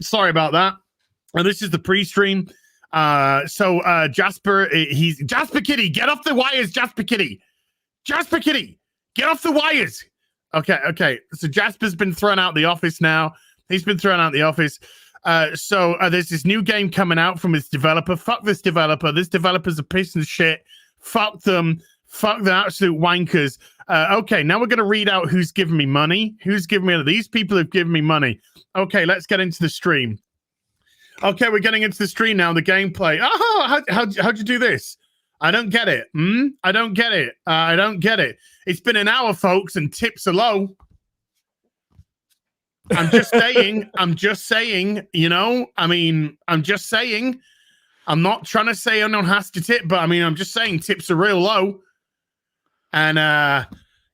Sorry about that. And this is the pre-stream. So Jasper, Jasper Kitty, get off the wires, Jasper Kitty. Jasper Kitty, get off the wires. Okay. So Jasper's been thrown out the office now. He's been thrown out the office. So there's this new game coming out from his developer. Fuck this developer. This developer's a piece of shit. Fuck them. Fuck the absolute wankers. Okay, now we're going to read out who's given me money. Who's given me? These people have given me money. Okay, let's get into the stream. Okay, we're getting into the stream now. The gameplay. Oh, how'd you do this? I don't get it. I don't get it. I don't get it. It's been an hour, folks, and tips are low. I'm just saying. I'm just saying. You know. I mean, I'm just saying. I'm not trying to say anyone has to tip, but I mean, I'm just saying tips are real low. And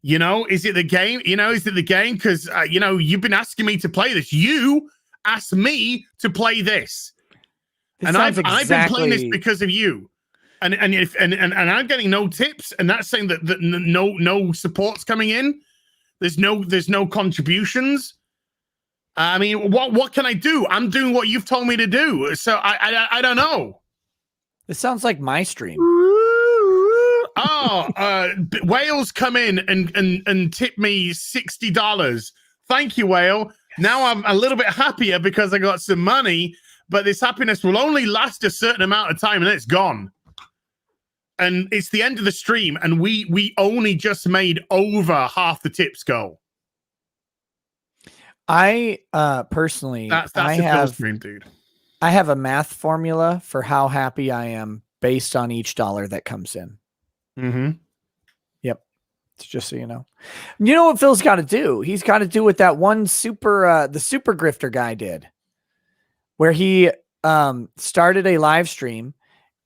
you know, is it the game? You know, is it the game? Because you know, you've been asking me to play this. You asked me to play this, and I've been playing this because of you. And I'm getting no tips, and that's saying that no support's coming in. There's no contributions. I mean, what can I do? I'm doing what you've told me to do. So I don't know. This sounds like my stream. Whales come in and tip me $60. Thank you, Whale. Now I'm a little bit happier because I got some money, but this happiness will only last a certain amount of time and then it's gone. And it's the end of the stream, and we only just made over half the tips go. I personally, that's a full stream, dude. I have a math formula for how happy I am based on each dollar that comes in. Mm-hmm. Yep. It's just so you know. You know what Phil's got to do? He's got to do what that one the super grifter guy did, where he started a live stream,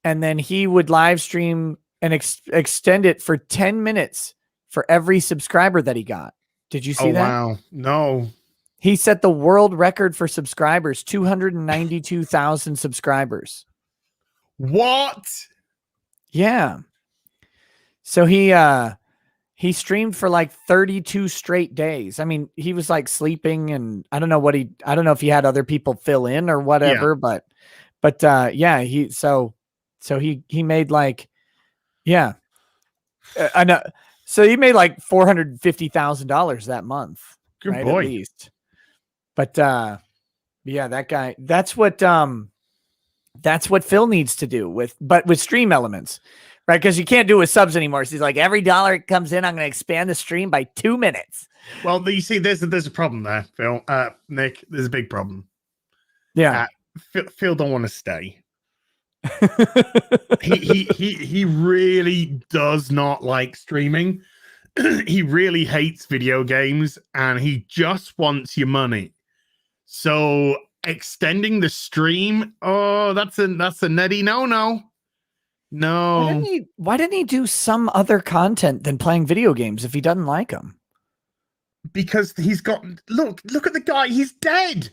and then he would live stream and extend it for 10 minutes for every subscriber that he got. Did you see that? Wow. No. He set the world record for subscribers, 292,000 subscribers. What? Yeah. So he streamed for like 32 straight days. I mean, he was like sleeping, and I don't know if he had other people fill in or whatever, yeah. but yeah, he made like, yeah, I know. So he made like $450,000 that month. Good right, boy. At least. But yeah, that guy, that's what Phil needs to do with stream elements, right? Because you can't do it with subs anymore. So he's like, every dollar it comes in, I'm going to expand the stream by 2 minutes. Well, you see, there's a problem there, Phil. Nick, there's a big problem. Yeah. Phil don't want to stay. he really does not like streaming. He really hates video games, and he just wants your money. So extending the stream, that's a nutty no. Why didn't he do some other content than playing video games if he doesn't like them? Because he's got look at the guy, he's dead.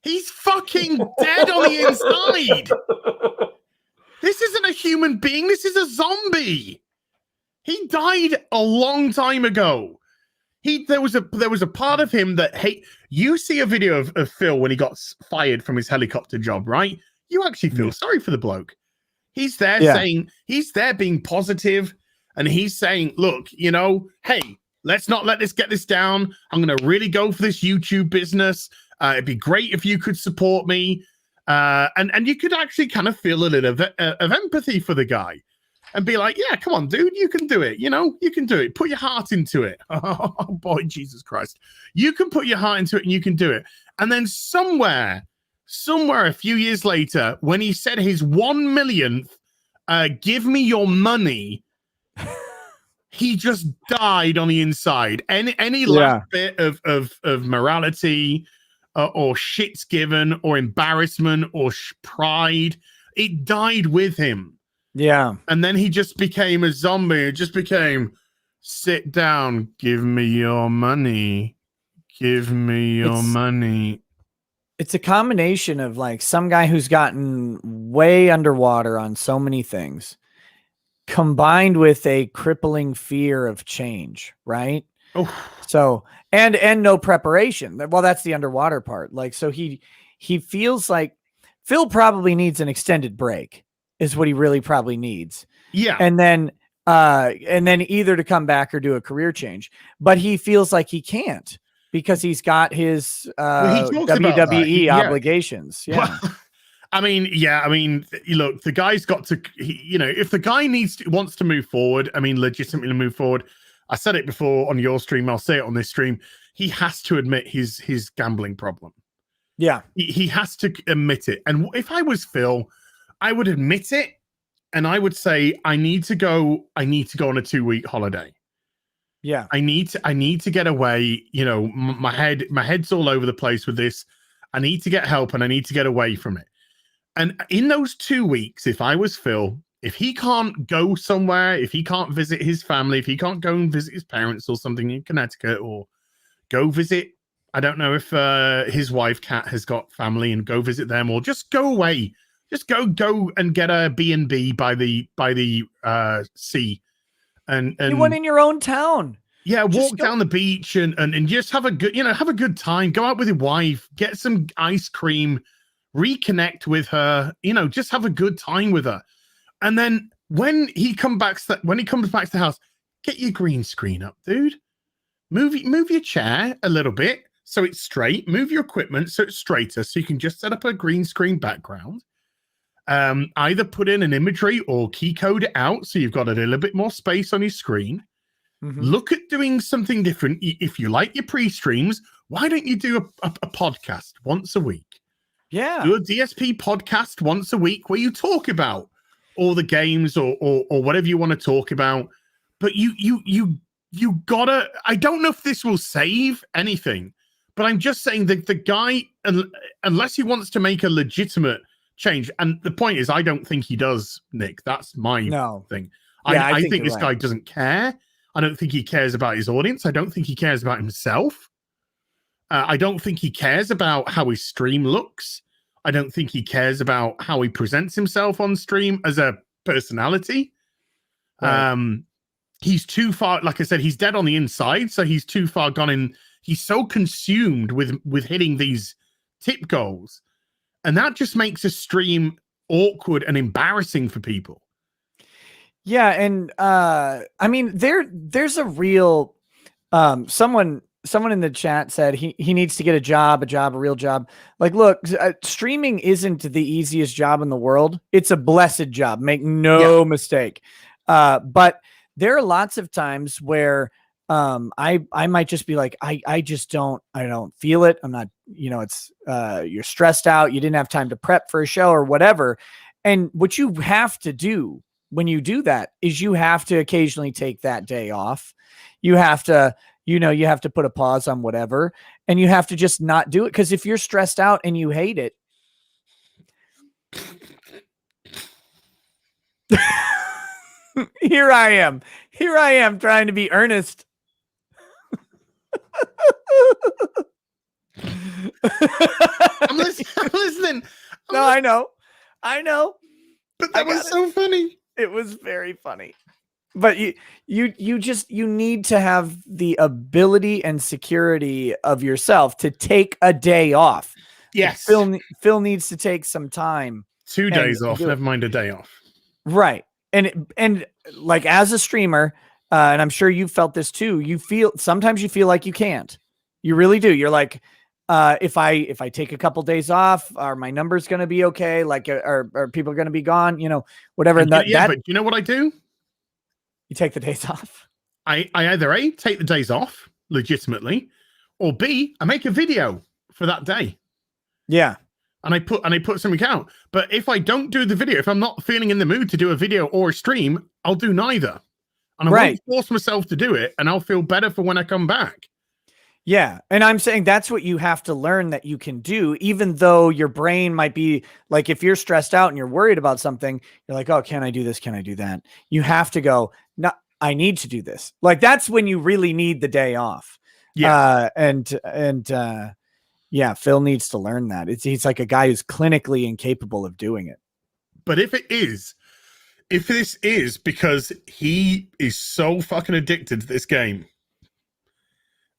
He's fucking dead on the inside. This isn't a human being, this is a zombie. He died a long time ago. There was a part of him that you see a video of Phil when he got fired from his helicopter job, right? You actually feel sorry for the bloke. He's there saying, he's there being positive, and he's saying, look, you know, hey, let's not let this get this down. I'm going to really go for this YouTube business. It'd be great if you could support me. And you could actually kind of feel a little bit of empathy for the guy. And be like, yeah, come on, dude, you can do it. You know, you can do it. Put your heart into it. Oh, boy, Jesus Christ. You can put your heart into it and you can do it. And then somewhere a few years later, when he said his 1 millionth, give me your money, he just died on the inside. Any last bit of morality or shit's given or embarrassment or pride, it died with him. Yeah. And then he just became a zombie. It just became, sit down, give me your money. Give me your money. It's a combination of like some guy who's gotten way underwater on so many things, combined with a crippling fear of change, right? Oh. So, and no preparation. Well, that's the underwater part. Like, so he feels like Phil probably needs an extended break. Is what he really probably needs. Yeah. And then either to come back or do a career change. But he feels like he can't because he's got his WWE obligations. Yeah. I mean, yeah. I mean, look, the guy's got to. If the guy wants to move forward, I mean, legitimately move forward. I said it before on your stream. I'll say it on this stream. He has to admit his gambling problem. Yeah, he has to admit it. And if I was Phil, I would admit it, and I would say, I need to go on a 2-week holiday. Yeah, I need to get away. My head's all over the place with this. I need to get help, and I need to get away from it. And in those 2 weeks, if I was Phil, if he can't go somewhere, if he can't visit his family, if he can't go and visit his parents or something in Connecticut, or go visit, I don't know if his wife Kat has got family, and go visit them, or just go away, just go and get a B&B by the sea, and you went in your own town. Yeah, walk down the beach and just have a good time. Go out with your wife, get some ice cream, reconnect with her. Just have a good time with her. And then when he comes back to the house, get your green screen up, dude. Move your chair a little bit so it's straight. Move your equipment so it's straighter, so you can just set up a green screen background. Either put in an imagery or key code it out so you've got a little bit more space on your screen. Mm-hmm. Look at doing something different. If you like your pre-streams, why don't you do a podcast once a week? Yeah. Do a DSP podcast once a week where you talk about all the games or whatever you want to talk about. But you gotta, I don't know if this will save anything, but I'm just saying that the guy, unless he wants to make a legitimate change, and the point is, I don't think he does, Nick. That's my thing. Yeah, I think this right. guy doesn't care. I don't think he cares about his audience. I don't think he cares about himself. I don't think he cares about how his stream looks. I don't think he cares about how he presents himself on stream as a personality. Right. He's too far, like I said, he's dead on the inside, so he's too far gone in. He's so consumed with hitting these tip goals, and that just makes a stream awkward and embarrassing for people. Yeah, and I mean, there's a real someone in the chat said he needs to get a real job. Like, look, streaming isn't the easiest job in the world. It's a blessed job. Make no mistake. But there are lots of times where I might just be like, I don't feel it. I'm not, it's you're stressed out. You didn't have time to prep for a show or whatever. And what you have to do when you do that is you have to occasionally take that day off. You have to, you have to put a pause on whatever, and you have to just not do it. Because if you're stressed out and you hate it, here I am trying to be earnest. I'm listening. No, I know. But that was so funny. It was very funny. But you need to have the ability and security of yourself to take a day off. Yes. Phil needs to take some time. 2 days off, never mind a day off. Right. And like, as a streamer, and I'm sure you felt this too, sometimes you feel like you can't. You really do. You're like, if I take a couple days off, are my numbers going to be okay? Like, are people going to be gone? Whatever. And but you know what I do? You take the days off. I either A, take the days off legitimately, or B, I make a video for that day. Yeah. And I put something out. But if I don't do the video, if I'm not feeling in the mood to do a video or a stream, I'll do neither. And I won't force myself to do it, and I'll feel better for when I come back. Yeah. And I'm saying that's what you have to learn that you can do, even though your brain might be like, if you're stressed out and you're worried about something, you're like, oh, can I do this? Can I do that? You have to go, no, I need to do this. Like, that's when you really need the day off. Yeah. Yeah, Phil needs to learn that. He's like a guy who's clinically incapable of doing it. But if this is because he is so fucking addicted to this game,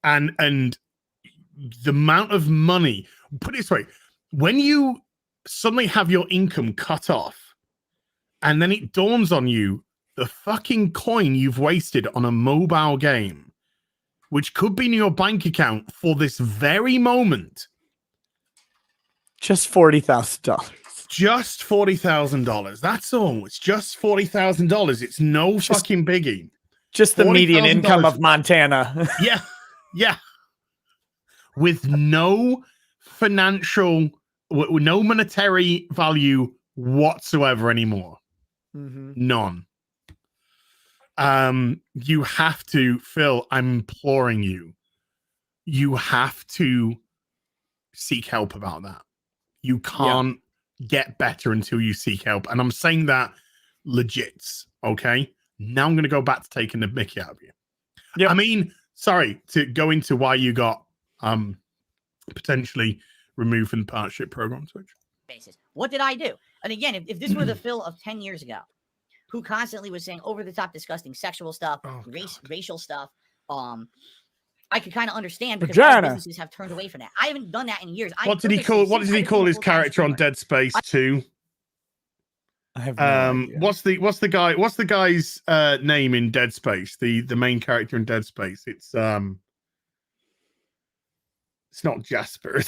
and the amount of money, put it this way, when you suddenly have your income cut off, and then it dawns on you the fucking coin you've wasted on a mobile game, which could be in your bank account for this very moment. Just $40,000. just $40,000. That's all. It's just $40,000. It's no fucking biggie. Just the median income $40,000. of Montana. Yeah. With no financial, with no monetary value whatsoever anymore. None. You have to, Phil, I'm imploring you. You have to seek help about that. You can't get better until you seek help. And I'm saying that legit. Okay. Now I'm going to go back to taking the mickey out of you. Yep. I mean, sorry, to go into why you got potentially removed from the partnership program, Twitch. What did I do? And again, if this were the Phil of 10 years ago, who constantly was saying over the top, disgusting sexual stuff, racial stuff, I could kind of understand because all businesses have turned away from that. I haven't done that in years. What did he call his character on Dead Space 2? I have no idea. What's the guy's name in Dead Space? The main character in Dead Space. It's not Jasper.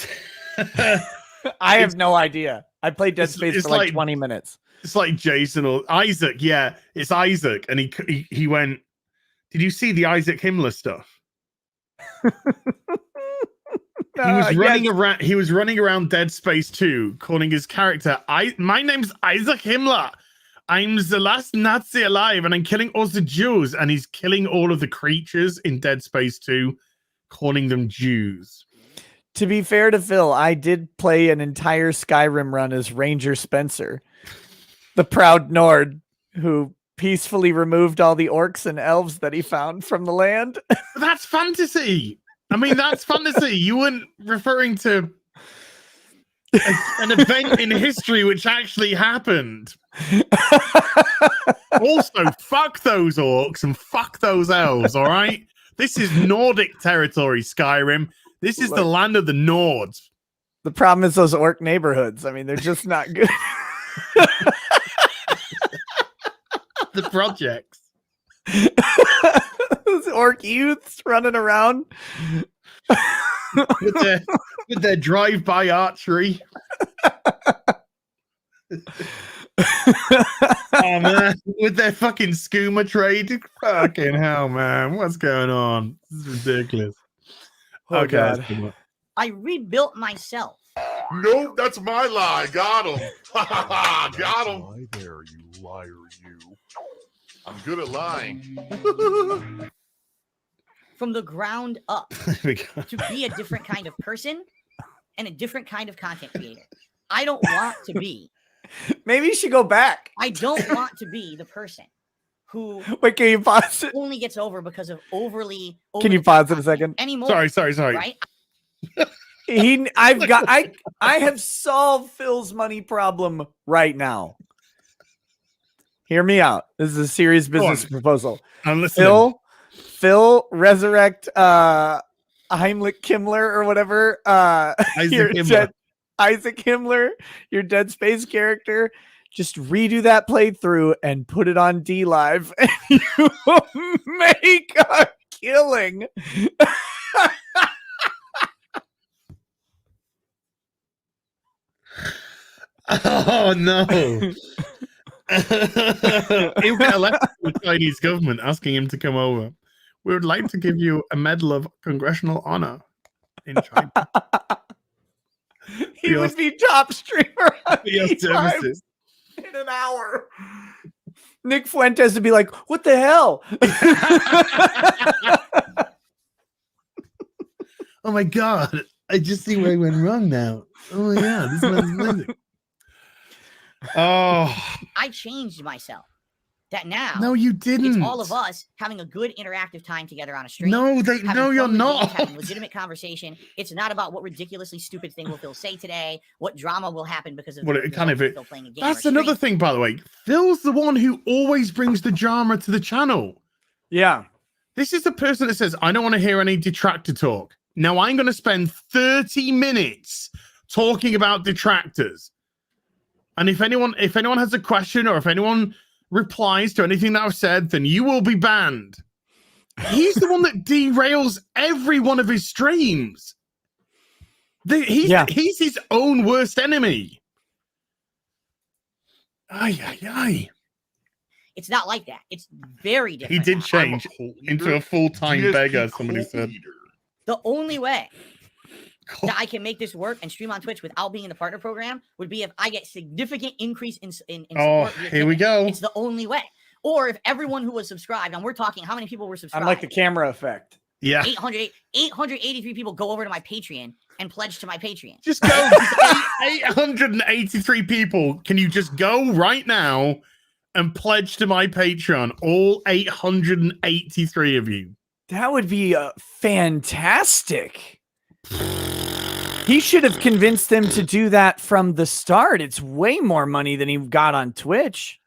I have no idea. I played Dead Space for like 20 minutes. It's like Jason or Isaac. Yeah, it's Isaac. And he went, did you see the Isaac Himmler stuff? He was running around Dead Space 2, calling his character, my name's Isaac Himmler. I'm the last Nazi alive, and I'm killing all the Jews. And he's killing all of the creatures in Dead Space 2, calling them Jews. To be fair to Phil, I did play an entire Skyrim run as Ranger Spencer, the proud Nord who peacefully removed all the orcs and elves that he found from the land. That's fantasy. I mean, that's fantasy. You weren't referring to an event in history which actually happened. Also, fuck those orcs and fuck those elves, all right? This is Nordic territory, Skyrim. This is the land of the Nords. The problem is those orc neighborhoods. I mean, they're just not good. The projects. Those orc youths running around with their drive-by archery. Oh man, with their fucking skooma trade. Fucking hell, man. What's going on? This is ridiculous. Oh, God. I rebuilt myself. Nope, that's my lie. Got him. Got him. Lie there, you liar, you. I'm good at lying. From the ground up to be a different kind of person and a different kind of content creator. I don't want to be. Maybe you should go back. I don't want to be the person who Wait, can you pause it? only gets over because of overly Can you pause it a second? Anymore. Sorry. Right? I have solved Phil's money problem right now. Hear me out. This is a serious business proposal. I'm listening. Phil, resurrect Heimlich Himmler or whatever. Isaac Himmler, your Dead Space character. Just redo that playthrough and put it on D Live, and you will make a killing. Oh no. He'll get a letter from the Chinese government asking him to come over. We would like to give you a medal of congressional honor in China. He would be top streamer on your services in an hour. Nick Fuentes would be like, what the hell? Oh my God. I just see where I went wrong now. Oh yeah, this man's amazing. Oh, I changed myself. That now, no, you didn't. It's all of us having a good interactive time together on a stream. No, you're not. Having legitimate conversation. It's not about what ridiculously stupid thing will Phil say today, what drama will happen because of Phil playing a game. That's another thing, by the way. Phil's the one who always brings the drama to the channel. Yeah. This is the person that says, I don't want to hear any detractor talk. Now I'm going to spend 30 minutes talking about detractors. And if anyone has a question or if anyone replies to anything that I've said, then you will be banned. He's the one that derails every one of his streams. He's his own worst enemy. Ay, ay, ay. It's not like that. It's very He different. did now. change into a full-time DSP beggar, somebody cult said. leader. The only way that I can make this work and stream on Twitch without being in the partner program would be if I get significant increase in support. Oh, via here we tipping. go. It's the only way. Or if everyone who was subscribed, and we're talking how many people were subscribed? I'm like the camera effect. Yeah. 883 people go over to my Patreon and pledge to my Patreon. Just go. 883 people. Can you just go right now and pledge to my Patreon? All 883 of you. That would be fantastic. He should have convinced them to do that from the start. It's way more money than he got on Twitch.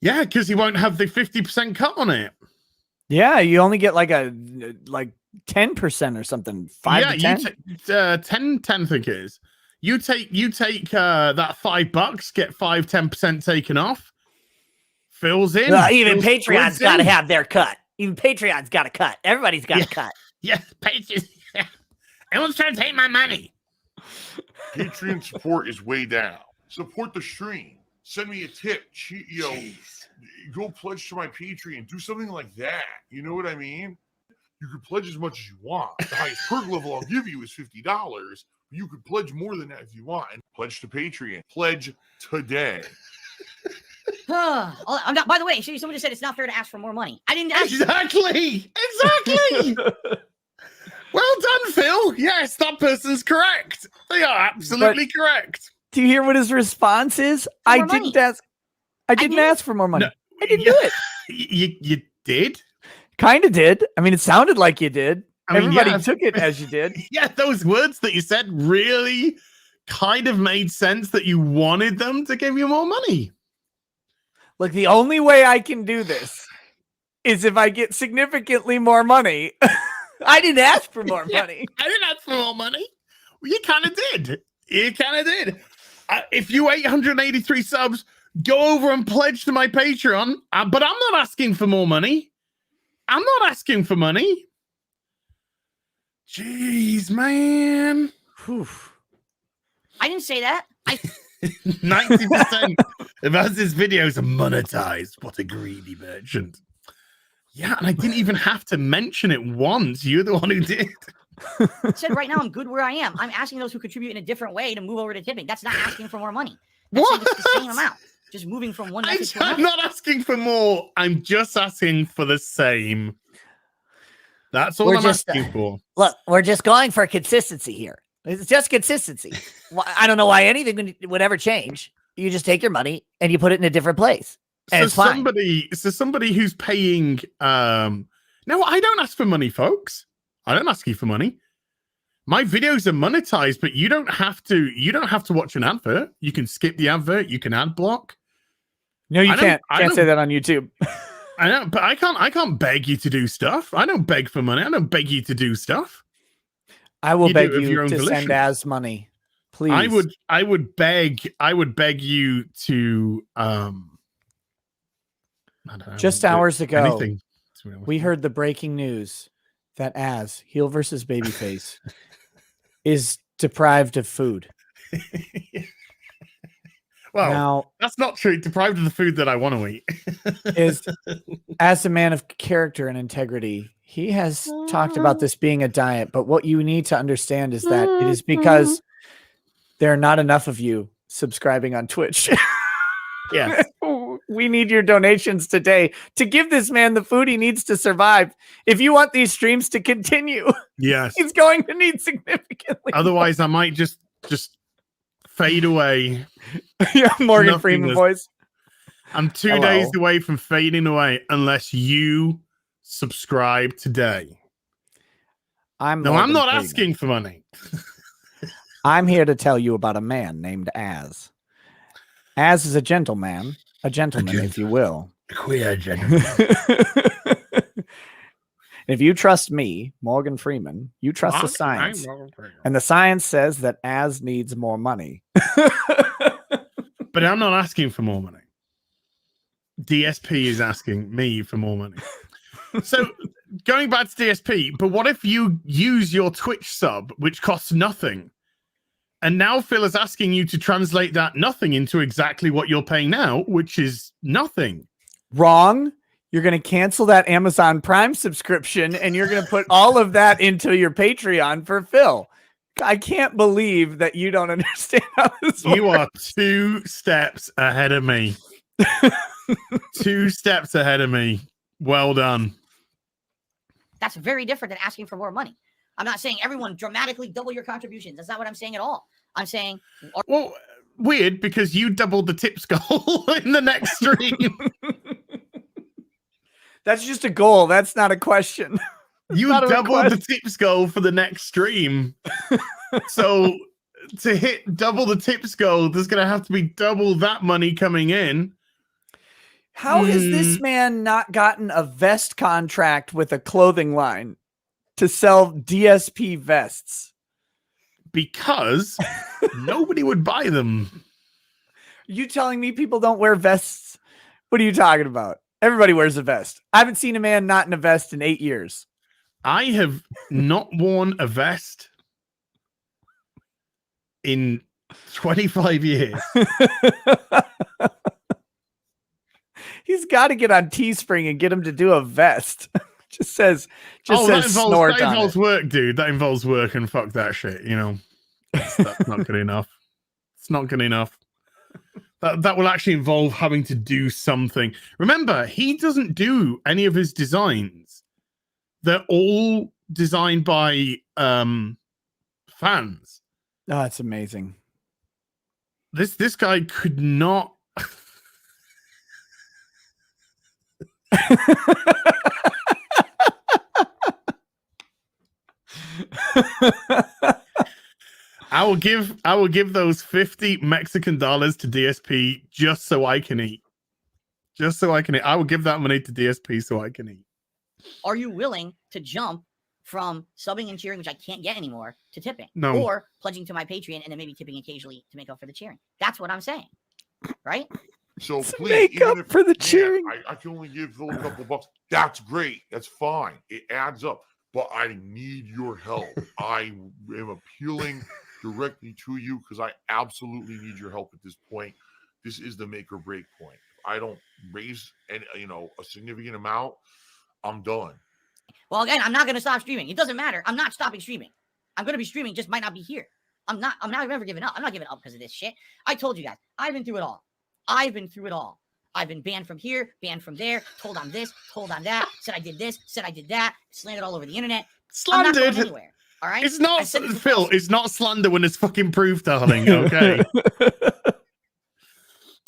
Yeah, because he won't have the 50% cut on it. Yeah, you only get like 10% or something. 5 to 10. 10, I think it is. You take that $5, get 5-10% taken off. Fills in. Even fills Patreon's in. got to have their cut. Even Patreon's got a cut. Everybody's got a cut. Yeah, Patreon. Everyone's trying to take my money. Patreon support is way down. Support the stream. Send me a tip. Go pledge to my Patreon. Do something like that. You know what I mean? You could pledge as much as you want. The highest perk level I'll give you is $50. You could pledge more than that if you want. And pledge to Patreon. Pledge today. I'm not. By the way, someone just said it's not fair to ask for more money. I didn't ask. Exactly. Well done, Phil. Yes, that person's correct. They are absolutely correct. Do you hear what his response is? I didn't ask. I didn't ask for more money. No, I didn't do it. You did? Kind of did. I mean, it sounded like you did. Everybody yeah. took it as you did. Yeah, those words that you said really kind of made sense that you wanted them to give you more money. Look, the only way I can do this is if I get significantly more money. I didn't ask for more money. I didn't ask for more money. Well, you kind of did. You kind of did. If you 883 subs, go over and pledge to my Patreon. But I'm not asking for more money. I'm not asking for money. Jeez, man. Whew. I didn't say that. 90% of Az's videos are monetized. What a greedy merchant. Yeah, and I didn't even have to mention it once. You're the one who did. I said right now I'm good where I am. I'm asking those who contribute in a different way to move over to tipping. That's not asking for more money. That's saying it's the same amount. Just moving from one method to another. I'm not asking for more. I'm just asking for the same. That's all I'm asking for. Look, we're just going for consistency here. It's just consistency. I don't know why anything would ever change. You just take your money and you put it in a different place. And it's fine. Somebody who's paying. No, I don't ask for money, folks. I don't ask you for money. My videos are monetized, but you don't have to. You don't have to watch an advert. You can skip the advert. You can ad block. No, you can't. Can't say that on YouTube. I know, but I can't beg you to do stuff. I don't beg for money. I don't beg you to do stuff. I will beg you to send Az money, please. I would beg you to I don't know, just hours ago anything. We heard the breaking news that Az HeelvsBabyface is deprived of food. Well, now, that's not true. Deprived of the food that I want to eat. Is as a man of character and integrity, he has talked about this being a diet, but what you need to understand is that it is because there are not enough of you subscribing on Twitch. Yes. We need your donations today to give this man the food he needs to survive. If you want these streams to continue, yes, he's going to need significantly. Otherwise, I might just fade away. Yeah, Morgan Freeman voice. I'm 2 days away from fading away unless you subscribe today. I'm not asking for money. I'm here to tell you about a man named Az. Az is a gentleman, if you will. A queer gentleman. If you trust me, Morgan Freeman, you trust the science. And the science says that Az needs more money. But I'm not asking for more money. DSP is asking me for more money. So going back to DSP, but what if you use your Twitch sub, which costs nothing, And now Phil is asking you to translate that nothing into exactly what you're paying now, which is nothing. Wrong. You're going to cancel that Amazon Prime subscription and you're going to put all of that into your Patreon for Phil. I can't believe that you don't understand how this works. You are 2 steps ahead of me. 2 steps ahead of me. Well done. That's very different than asking for more money. I'm not saying everyone dramatically double your contributions. That's not what I'm saying at all. I'm saying... Well, weird, because you doubled the tips goal in the next stream. That's just a goal. That's not a question. You doubled the tips goal for the next stream. So to hit double the tips goal, there's going to have to be double that money coming in. How has this man not gotten a vest contract with a clothing line to sell DSP vests? Because nobody would buy them. You telling me people don't wear vests? What are you talking about? Everybody wears a vest. I haven't seen a man not in a vest in 8 years. I have not worn a vest in 25 years. He's got to get on Teespring and get him to do a vest. Just says snort. That involves work, dude. That involves work, and fuck that shit. You know, that's not good enough. It's not good enough. That will actually involve having to do something. Remember, he doesn't do any of his designs. They're all designed by fans. Oh, that's amazing. This guy could not. I will give those 50 Mexican dollars to DSP just so I can eat. Just so I can eat. I will give that money to DSP so I can eat. Are you willing to jump from subbing and cheering, which I can't get anymore, to tipping? No. Or pledging to my Patreon and then maybe tipping occasionally to make up for the cheering? That's what I'm saying. Right? So please, make up for the cheering. I can only give Phil a couple bucks. That's great. That's fine. It adds up. But I need your help. I am appealing directly to you because I absolutely need your help at this point. This is the make or break point. If I don't raise a significant amount, I'm done. Well, again, I'm not going to stop streaming. It doesn't matter. I'm not stopping streaming. I'm going to be streaming, just might not be here. I'm not ever giving up. I'm not giving up because of this shit. I told you guys, I've been through it all. I've been banned from here, banned from there, told I'm this, told I'm that, said I did this, said I did that, slandered all over the internet. Slandered? I'm not going anywhere. All right? It's not, Phil, it's not slander when it's fucking proof, darling, okay?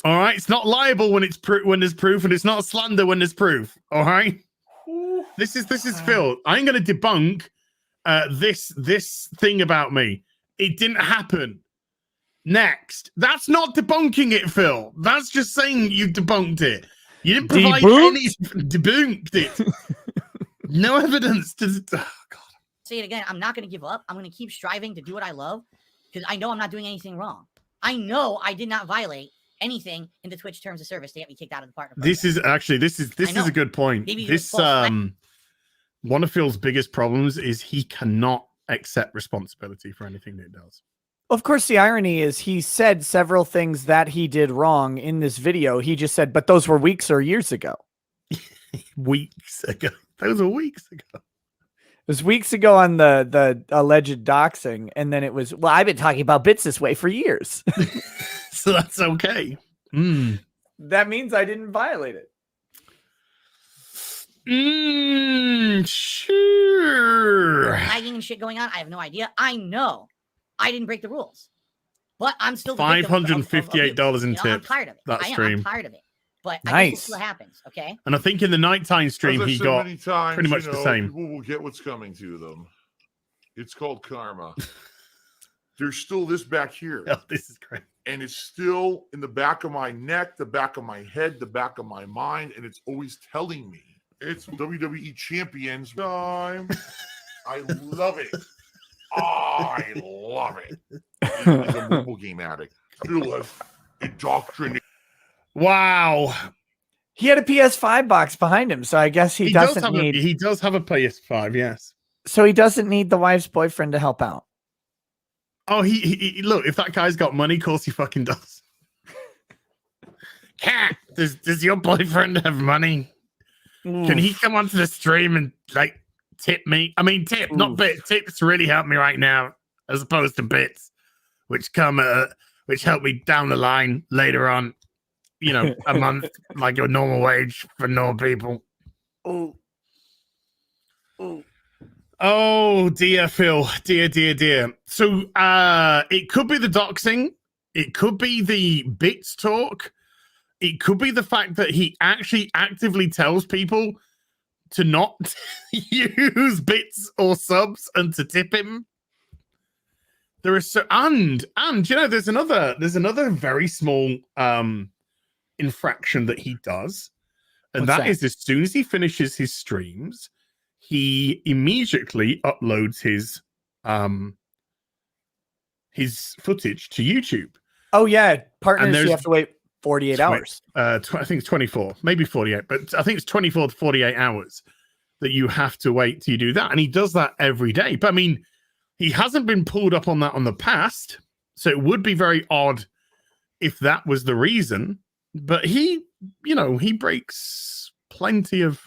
All right? It's not liable when when there's proof, and it's not slander when there's proof, all right? This is Phil. I'm going to debunk this thing about me. It didn't happen. Next. That's not debunking it, Phil. That's just saying you debunked it. You didn't provide any... Debunked it. No evidence to... Oh, God. Say it again. I'm not going to give up. I'm going to keep striving to do what I love because I know I'm not doing anything wrong. I know I did not violate anything in the Twitch terms of service to get me kicked out of the partner program. This is a good point. Maybe this one of Phil's biggest problems is he cannot accept responsibility for anything that he does. Of course, the irony is he said several things that he did wrong in this video. He just said, but those were weeks or years ago. Weeks ago. Those were weeks ago. It was weeks ago on the alleged doxing. And then it was, well, I've been talking about bits this way for years. So that's okay. That means I didn't violate it. Sure. Lagging and shit going on. I have no idea. I know I didn't break the rules, but I'm still $558 in tips. I'm tired of it. I'm tired of it. But nice. I guess this happens, okay? And I think in the nighttime stream he got pretty much the same. People will get what's coming to them. It's called karma. There's still this back here. Oh, this is great. And it's still in the back of my neck, the back of my head, the back of my mind, and it's always telling me it's WWE Champions time. I love it. I love it. He's a mobile game addict. Still has indoctrinated. Wow. He had a PS5 box behind him, so I guess he doesn't need... He does have a PS5, yes. So he doesn't need the wife's boyfriend to help out. Oh, he look, if that guy's got money, of course he fucking does. Cat, does your boyfriend have money? Can he come onto the stream and like tip me? I mean, tip, not bit. Tips really help me right now, as opposed to bits, which help me down the line later on. You know, a month, like your normal wage for normal people. Oh dear, Phil, dear. So, it could be the doxing, it could be the bits talk. It could be the fact that he actually actively tells people to not use bits or subs and to tip him. There is and you know, there's another very small infraction that he does, and that is as soon as he finishes his streams, he immediately uploads his footage to YouTube. Oh yeah, partners, you have to wait 48 hours. I think it's 24, maybe 48, but I think it's 24 to 48 hours that you have to wait till you do that. And he does that every day. But I mean, he hasn't been pulled up on that on the past. So it would be very odd if that was the reason. But he, you know, he breaks plenty of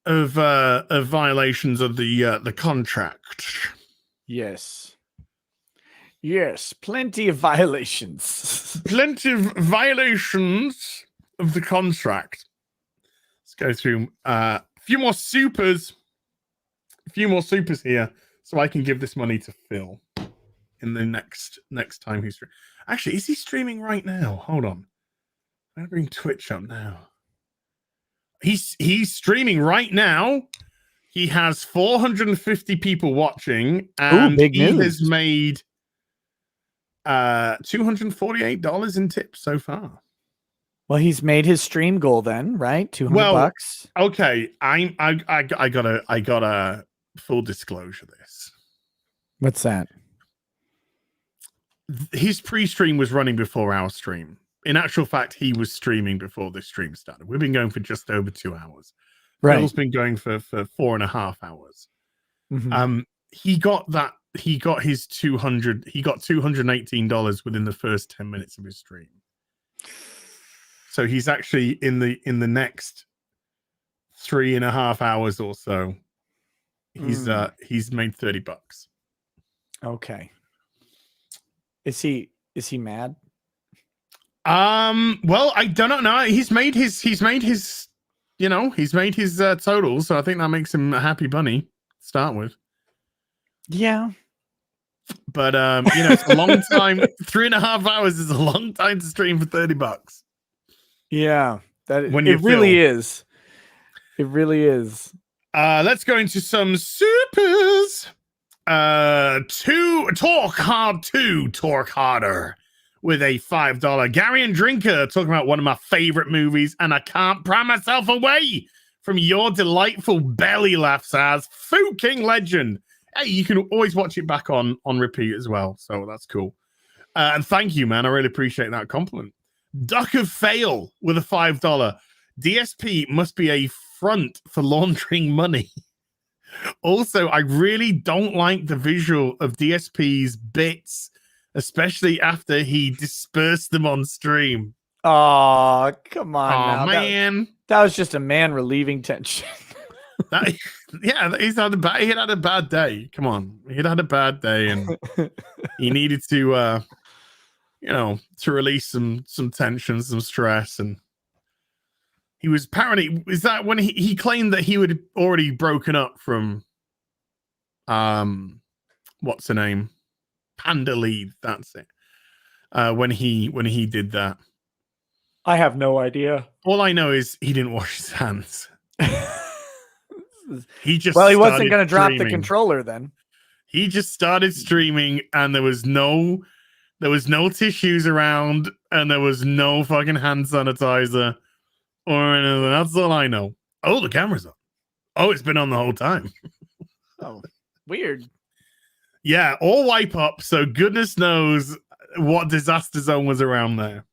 violations of the contract. Yes, plenty of violations. Plenty of violations of the contract. Let's go through a few more supers here, so I can give this money to Phil in the next time he's streaming. Actually, is he streaming right now? Hold on. I'm gonna bring Twitch up now. He's streaming right now. He has 450 people watching, and big news. He has made $248 in tips so far. Well, he's made his stream goal then, right? $200. Okay, I gotta full disclosure this. What's that? His pre-stream was running before our stream. In actual fact, he was streaming before this stream started. We've been going for just over 2 hours. Right. Phil's been going for 4.5 hours. Mm-hmm. He got his $218 within the first 10 minutes of his stream. So he's actually in the next 3.5 hours or so. He's made $30. Okay. Is he mad? Well, I don't know. He's made his total, so I think that makes him a happy bunny to start with. Yeah. But it's a long time. 3.5 hours is a long time to stream for $30. Yeah. It really is. It really is. Let's go into some supers. Torque Harder with a $5. Gary and Drinker talking about one of my favorite movies, and I can't pry myself away from your delightful belly laughs as Fu King Legend. Hey, you can always watch it back on repeat as well, so that's cool. And thank you, man. I really appreciate that compliment. Duck of Fail with a $5. DSP must be a front for laundering money. Also, I really don't like the visual of DSP's bits, especially after he dispersed them on stream. Oh, come on. Oh, man. That was just a man relieving tension. He had a bad day. Come on. He'd had a bad day, and he needed to to release some tension, some stress. And he was apparently, is that when he claimed that he would already broken up from what's her name? Panda Lead, that's it. When he did that. I have no idea. All I know is he didn't wash his hands. He wasn't going to drop the controller then. He just started streaming, and there was no tissues around, and there was no fucking hand sanitizer or anything. That's all I know. Oh, the camera's on. Oh, it's been on the whole time. Oh, weird. Yeah, all wipe up, so goodness knows what disaster zone was around there.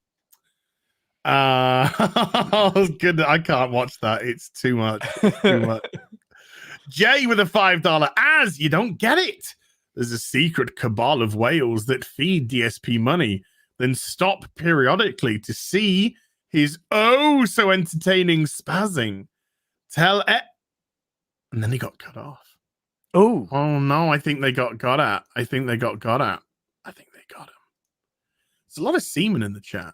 Good. I can't watch that. It's too much. Jay with a $5. As you don't get it. there's a secret cabal of whales that feed DSP money, then stop periodically to see his oh so entertaining spazzing. And then he got cut off. Oh no, I think they got at. I think they got at. I think they got him. There's a lot of semen in the chat.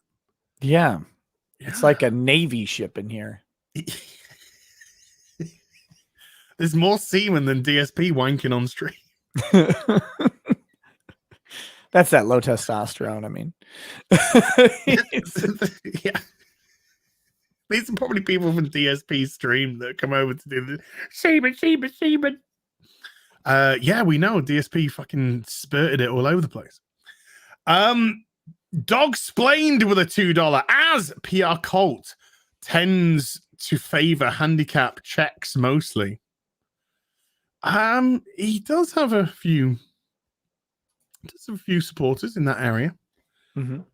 yeah. It's like a Navy ship in here. There's more semen than DSP wanking on stream. That's that low testosterone. I mean, yeah. These are probably people from DSP stream that come over to do the semen. Yeah, we know DSP fucking spurted it all over the place. Dog splained with a $2 as PR Colt tends to favor handicap checks mostly. He does have a few supporters in that area,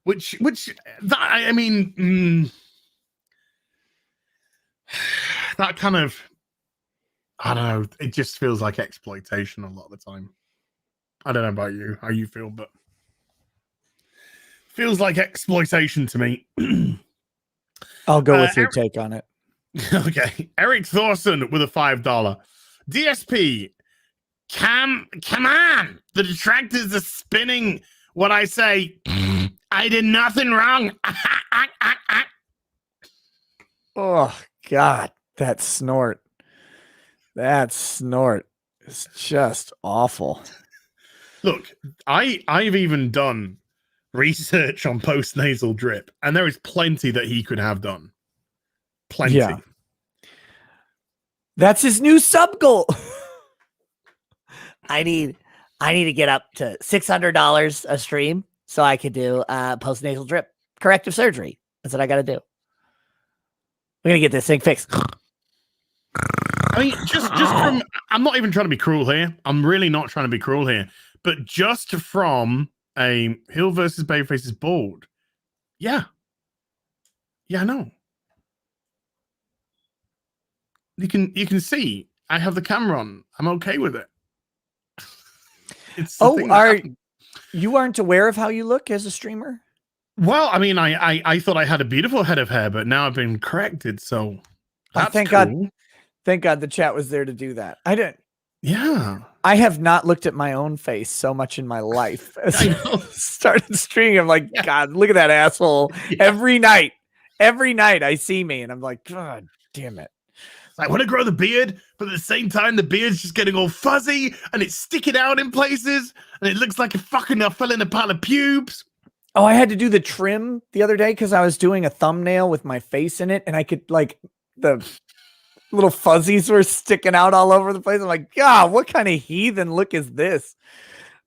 which that I mean, that kind of, I don't know. It just feels like exploitation a lot of the time. I don't know about you, how you feel, but feels like exploitation to me. I'll go with your take on it. Okay. Eric Thorson with a $5. DSP, come on. The detractors are spinning what I say. I did nothing wrong. Oh, God. That snort. That snort is just awful. Look, I've even done research on post-nasal drip, and there is plenty that he could have done. Plenty. Yeah. That's his new sub goal. I need to get up to $600 a stream so I could do post-nasal drip corrective surgery. That's what I got to do. We're going to get this thing fixed. I mean, just from, I'm not even trying to be cruel here. I'm really not trying to be cruel here. But just from a Hill versus Babyface is bald. Yeah. Yeah, I know. You can see I have the camera on. I'm okay with it. It's you aren't aware of how you look as a streamer? Well, I mean, I thought I had a beautiful head of hair, but now I've been corrected. So thank God the chat was there to do that. I didn't. Yeah. I have not looked at my own face so much in my life as I started streaming. I'm like, God, look at that asshole. Yeah. Every night I see me and I'm like, God damn it. I want to grow the beard, but at the same time, the beard's just getting all fuzzy and it's sticking out in places and it looks like I fell in a pile of pubes. Oh, I had to do the trim the other day because I was doing a thumbnail with my face in it and I could the little fuzzies were sticking out all over the place. I'm like, God, what kind of heathen look is this?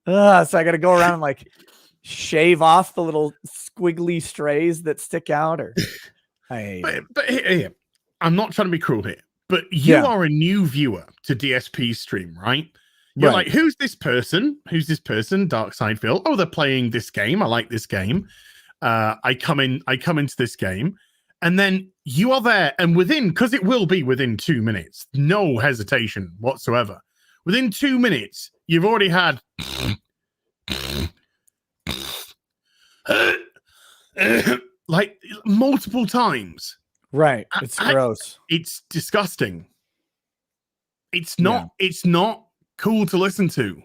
So I got to go around and shave off the little squiggly strays that stick out. Or I hate it. But here, I'm not trying to be cruel here, but you are a new viewer to DSP's stream, right? You're like, who's this person? Who's this person? Dark Side Phil. Oh, they're playing this game. I like this game. I come into this game. And then you are there, and because it will be within 2 minutes, no hesitation whatsoever. Within 2 minutes, you've already had multiple times. Right. It's gross. It's disgusting. It's not cool to listen to.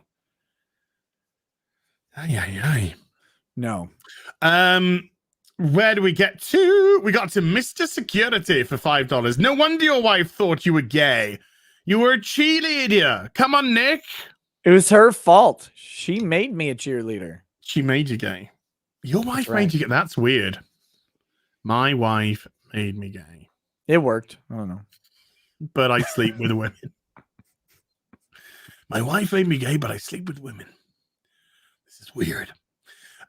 No. Where do we get to? We got to Mr. Security for $5. No wonder your wife thought you were gay. You were a cheerleader. Come on, Nick. It was her fault. She made me a cheerleader. She made you gay. Your wife made you gay. That's weird. My wife made me gay. It worked. I don't know. But I sleep with women. My wife made me gay, but I sleep with women. This is weird.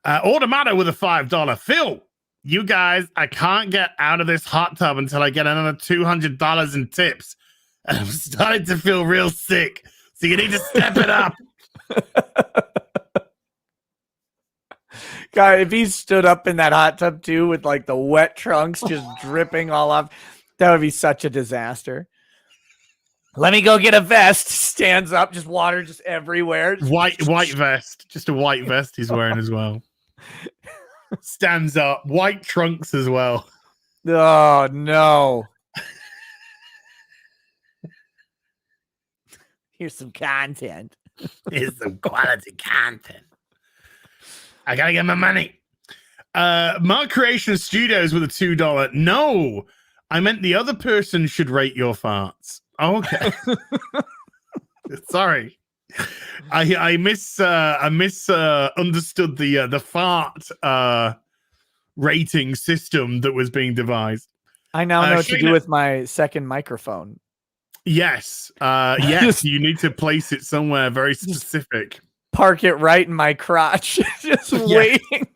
Automato with a $5. Phil, you guys, I can't get out of this hot tub until I get another $200 in tips. And I'm starting to feel real sick. So you need to step it up. God, if he stood up in that hot tub too with the wet trunks just dripping all off, that would be such a disaster. Let me go get a vest. Stands up, just water just everywhere. White vest. Just a white vest he's wearing as well. Stands up. White trunks as well. Oh, no. Here's some content. Here's some quality content. I gotta get my money. Mark Creation Studios with a $2. No, I meant the other person should rate your farts. Oh, okay. Sorry. I understood the fart rating system that was being devised. I now know what to do Shayna- with my second microphone. Yes. Yes, you need to place it somewhere very specific. Park it right in my crotch. Just waiting.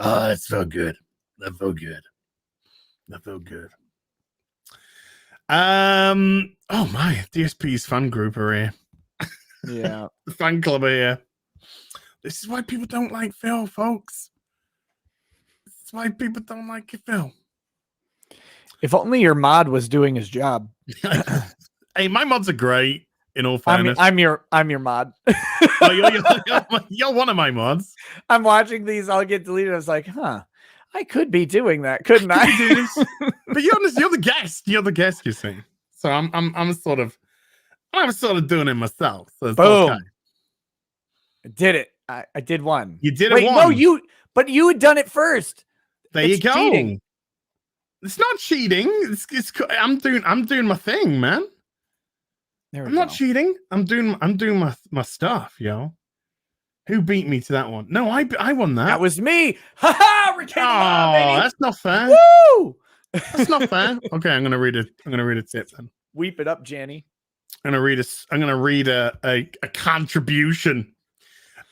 Oh, that felt good. That felt good. That felt good. Oh my, DSP's fan group are here. Yeah. The fan club are here. This is why people don't like Phil, folks. This is why people don't like you, Phil. If only your mod was doing his job. Hey, my mods are great. In all fairness, I'm your mod. oh, you're one of my mods. I'm watching these all get deleted. I was like, huh, I could be doing that, couldn't I? Do this. But you're the guest. You're the guest, you see. So I'm sort of doing it myself. So it's Boom. okay. I did it. I did one. You did Wait, it. no, but you had done it first. There It's you go. cheating. It's not cheating. I'm doing my thing, man. There we I'm go. not cheating. I'm doing my stuff, yo. Who beat me to that one? No, I won that. That was me. Ha ha! Oh, baby. that's not fair. Woo! That's not fair. Okay, I'm gonna read a tip then. Weep it up, Janny. I'm gonna read a contribution.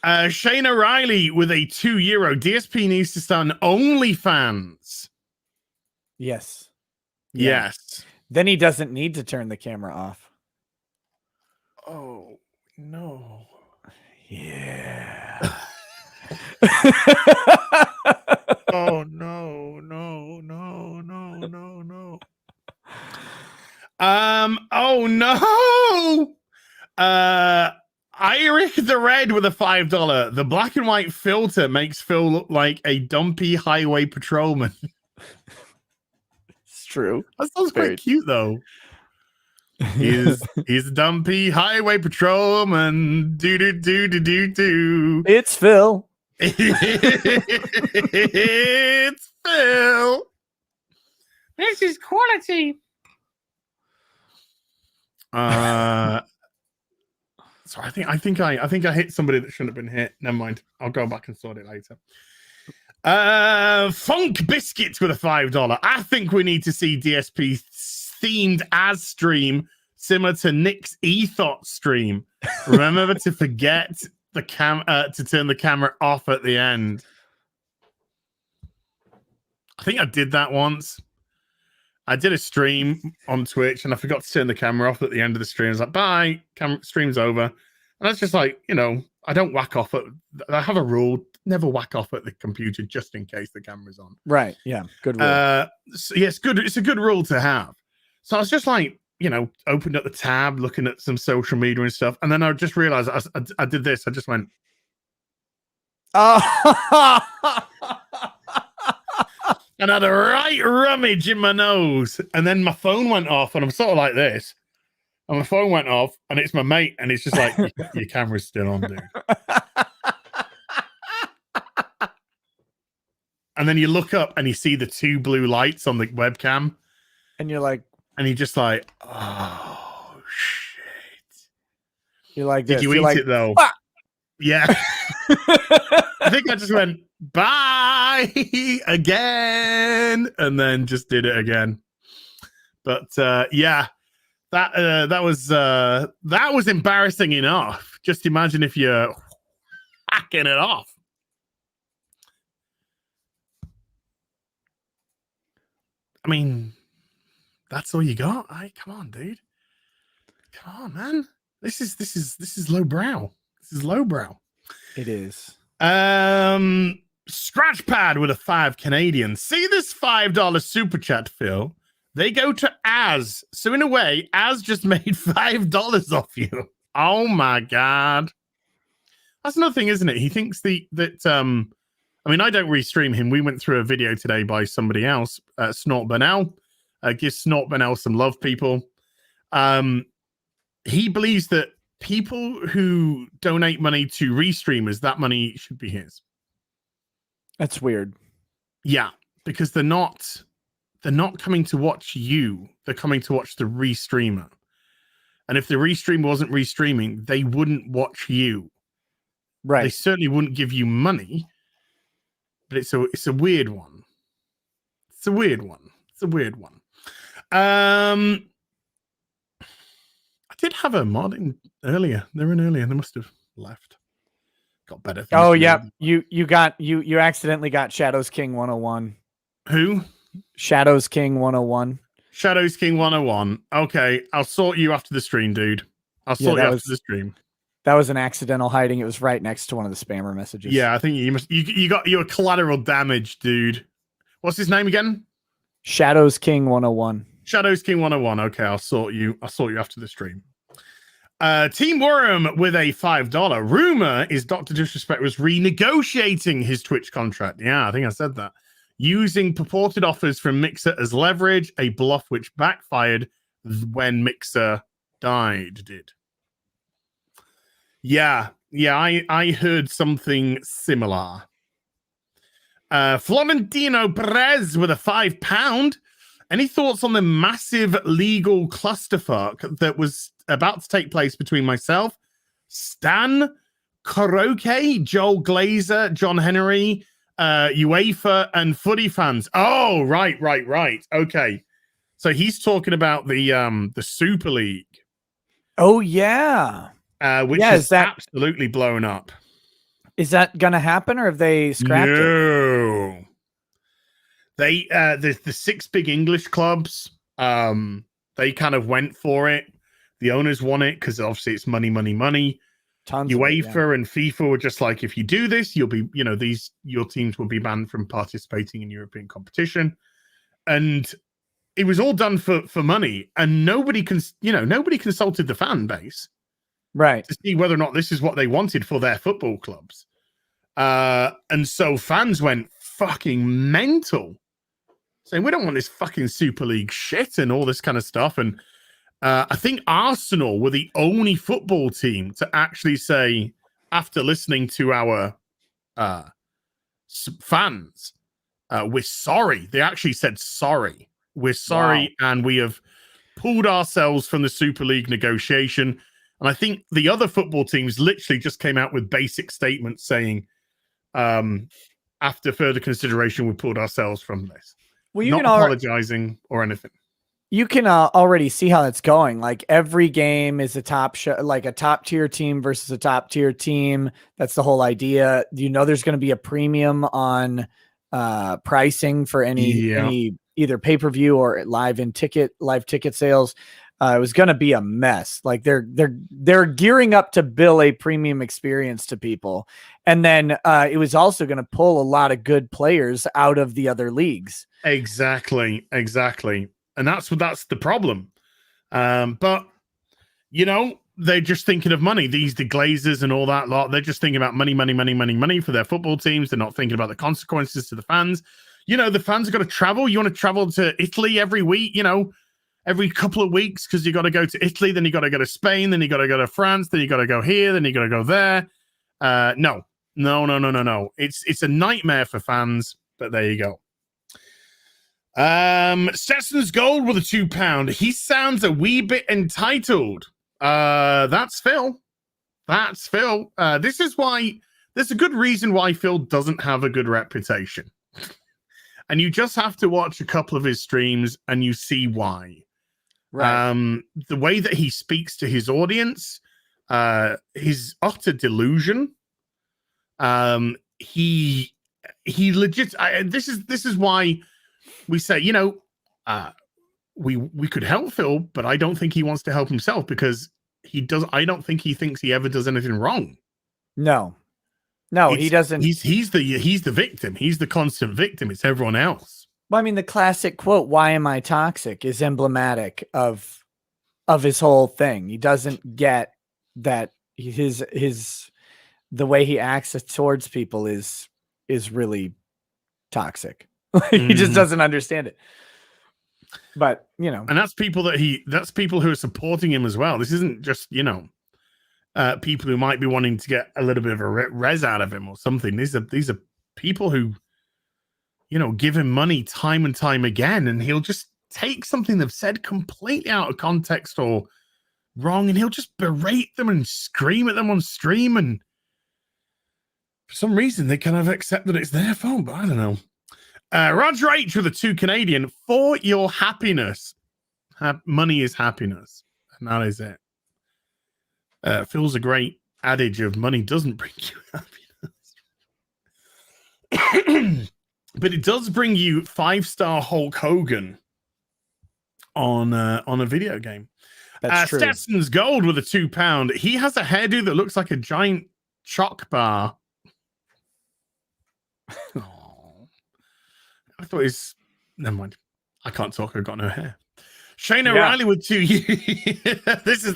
Shayna Riley with a €2. DSP needs to start an OnlyFans. Yes. Yes. Then he doesn't need to turn the camera off. Oh no. Yeah. Oh no. Oh no. Irish the Red with a $5. The black and white filter makes Phil look like a dumpy highway patrolman. It's true. That sounds Very- quite cute though. He's a dumpy highway patrolman. Do. It's Phil. It's Phil. This is quality. So I think I hit somebody that shouldn't have been hit. Never mind. I'll go back and sort it later. Funk Biscuits with a $5. I think we need to see DSP themed as stream similar to Nick's Ethos stream. Remember to forget the to turn the camera off at the end. I think I did that once. I did a stream on Twitch and I forgot to turn the camera off at the end of the stream. I was like, bye, stream's over. And that's just like, I don't whack off I have a rule, never whack off at the computer just in case the camera's on. Right. Yeah. Good rule. So yeah, it's good. It's a good rule to have. So I was just like, opened up the tab, looking at some social media and stuff. And then I just realized I did this. I just went. And I had a right rummage in my nose. And then my phone went off and I'm sort of like this. And my phone went off and it's my mate. And it's just like, your camera's still on, dude. And then you look up and you see the two blue lights on the webcam. And you're like, and you're just like, oh, shit. You're like, did this. you You're eat like, it though? ah! Yeah. I think I just went, bye again. And then just did it again. But yeah, that was embarrassing enough. Just imagine if you're hacking it off. I mean, that's all you got. Come on, dude. Come on, man. This is lowbrow. This is lowbrow. It is. Scratch Pad with a 5 Canadian. See this $5 super chat, Phil? They go to Az. So in a way, Az just made $5 off you. Oh my god. That's another thing, isn't it? He thinks I mean, I don't restream him. We went through a video today by somebody else, Snort Bernal. Give Snort Bernal some love, people. He believes that people who donate money to restreamers, that money should be his. That's weird. Yeah, because they're not coming to watch you. They're coming to watch the restreamer. And if the restreamer wasn't restreaming, they wouldn't watch you. Right. They certainly wouldn't give you money. But it's a weird one. It's a weird one. It's a weird one. I did have a mod in earlier. They were in earlier. They must have left. Got better. Oh yeah, you accidentally got Shadows King 101. Who? Shadows King 101. Shadows King 101. Okay, I'll sort you after the stream, dude. I'll sort you after the stream. That was an accidental hiding. It was right next to one of the spammer messages. Yeah, I think you got your collateral damage, dude. What's his name again? Shadows King 101. Shadows King 101. Okay, I'll sort you after the stream. Team Worm with a $5. Rumor is Dr. Disrespect was renegotiating his Twitch contract. Yeah, I think I said that. Using purported offers from Mixer as leverage, a bluff which backfired when Mixer did. Yeah, I heard something similar. Florentino Perez with a £5. Any thoughts on the massive legal clusterfuck that was about to take place between myself, Stan, Koroke, Joel Glazer, John Henry, UEFA, and footy fans? Oh, right. Okay. So he's talking about the Super League. Oh, yeah. Which is absolutely blown up. Is that going to happen, or have they scrapped it? No. They the 6 big English clubs, they kind of went for it. The owners want it because obviously it's money. Tons UEFA and FIFA were just like, if you do this, you'll be, your teams will be banned from participating in European competition. And it was all done for money, and nobody consulted the fan base, right, to see whether or not this is what they wanted for their football clubs. And so fans went fucking mental, saying we don't want this fucking Super League shit and all this kind of stuff. And I think Arsenal were the only football team to actually say, after listening to our fans, we're sorry. They actually said sorry. We're sorry, and we have pulled ourselves from the Super League negotiation. And I think the other football teams literally just came out with basic statements saying, after further consideration, we pulled ourselves from this. Well, you not can apologizing or anything. You can already see how that's going. Like every game is a top like a top tier team versus a top tier team. That's the whole idea. There's going to be a premium on pricing for any either pay-per-view or live ticket sales. It was going to be a mess. Like they're gearing up to bill a premium experience to people. And then it was also going to pull a lot of good players out of the other leagues. Exactly. And that's the problem. But they're just thinking of money. The Glazers and all that lot, they're just thinking about money for their football teams. They're not thinking about the consequences to the fans. The fans have got to travel. You want to travel to Italy every week, every couple of weeks, because you got to go to Italy, then you got to go to Spain, then you got to go to France, then you got to go here, then you got to go there. No. It's a nightmare for fans, but there you go. Stetson's Gold with a £2. He sounds a wee bit entitled. That's Phil. This is why there's a good reason why Phil doesn't have a good reputation. And you just have to watch a couple of his streams and you see why. Right. The way that he speaks to his audience, his utter delusion. He legit. This is why we say, we could help Phil, but I don't think he wants to help himself because I don't think he thinks he ever does anything wrong. No. No, he doesn't. He's the victim. He's the constant victim. It's everyone else. Well, I mean, the classic quote, "Why am I toxic?" is emblematic of his whole thing. He doesn't get that the way he acts towards people is really toxic. He just doesn't understand it. But, you know, and that's people who are supporting him as well. This isn't just, you know, people who might be wanting to get a little bit of a res out of him or something. These are people who, you know, give him money time and time again, and he'll just take something they've said completely out of context or wrong, and he'll just berate them and scream at them on stream, and for some reason they kind of accept that it's their fault, but I don't know. Roger H with a 2 Canadian. For your happiness, money is happiness, and that is it. Phil's a great adage of money doesn't bring you happiness. But it does bring you 5-star Hulk Hogan on a video game. That's true. Stetson's Gold with a £2. He has a hairdo that looks like a giant chalk bar. I thought he's... Never mind. I can't talk. I've got no hair. Shane O'Reilly with 2 years.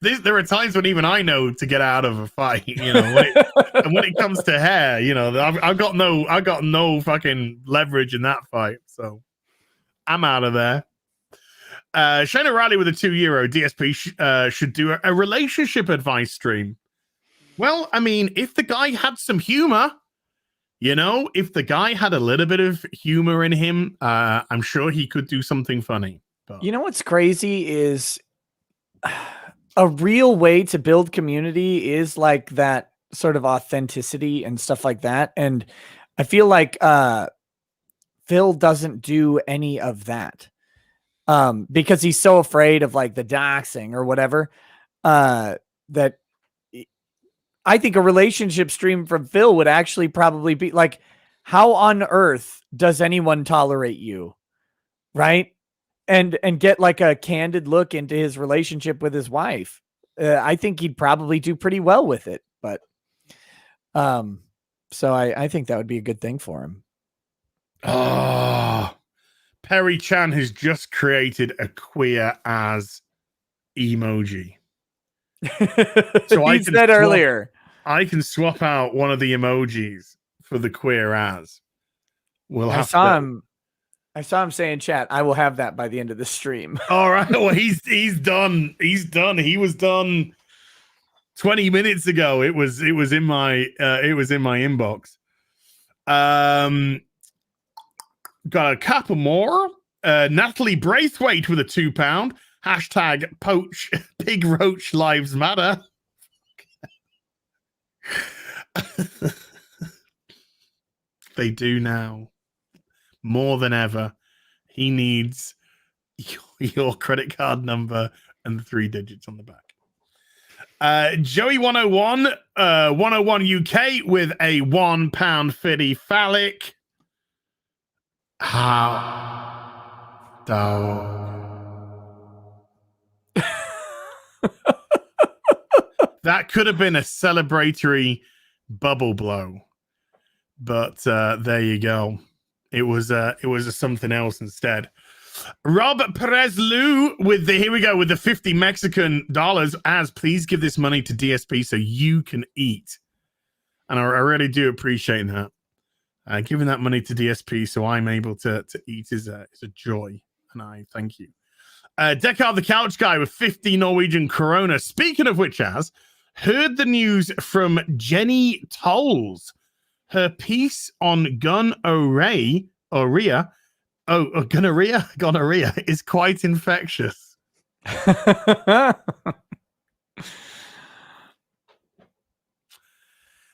There are times when even I know to get out of a fight, you know. And when it comes to hair, you know, I've got no fucking leverage in that fight, so I'm out of there. Shane O'Reilly with a €2. DSP should do a relationship advice stream. Well, I mean, if the guy had some humor, you know, if the guy had a little bit of humor in him, I'm sure he could do something funny. But you know what's crazy is a real way to build community is like that sort of authenticity and stuff like that. And I feel like Phil doesn't do any of that because he's so afraid of like the doxing or whatever that I think a relationship stream from Phil would actually probably be like, how on earth does anyone tolerate you? Right. And get like a candid look into his relationship with his wife. I think he'd probably do pretty well with it, but so I think that would be a good thing for him. Oh, Perry Chan has just created a queer as emoji. So he said earlier, I can swap out one of the emojis for the queer as. I saw him say in chat, I will have that by the end of the stream. All right. Well, he's done. He's done. He was done 20 minutes ago. It was in my inbox. Got a couple more. Natalie Braithwaite with a £2. Hashtag poach pig roach lives matter. They do now. More than ever. He needs your credit card number and the 3 digits on the back. Joey 101, 101 UK with a £1.50 phallic. How dog. That could have been a celebratory bubble blow, but there you go. It was a something else instead. Rob Perez Lou with the 50 Mexican dollars. As please give this money to DSP so you can eat, and I really do appreciate that. Giving that money to DSP so I'm able to eat is a joy, and I thank you. Deckard the Couch Guy with 50 Norwegian Corona. Speaking of which, as heard the news from Jenny Tolles. Her piece on gonorrhea is quite infectious.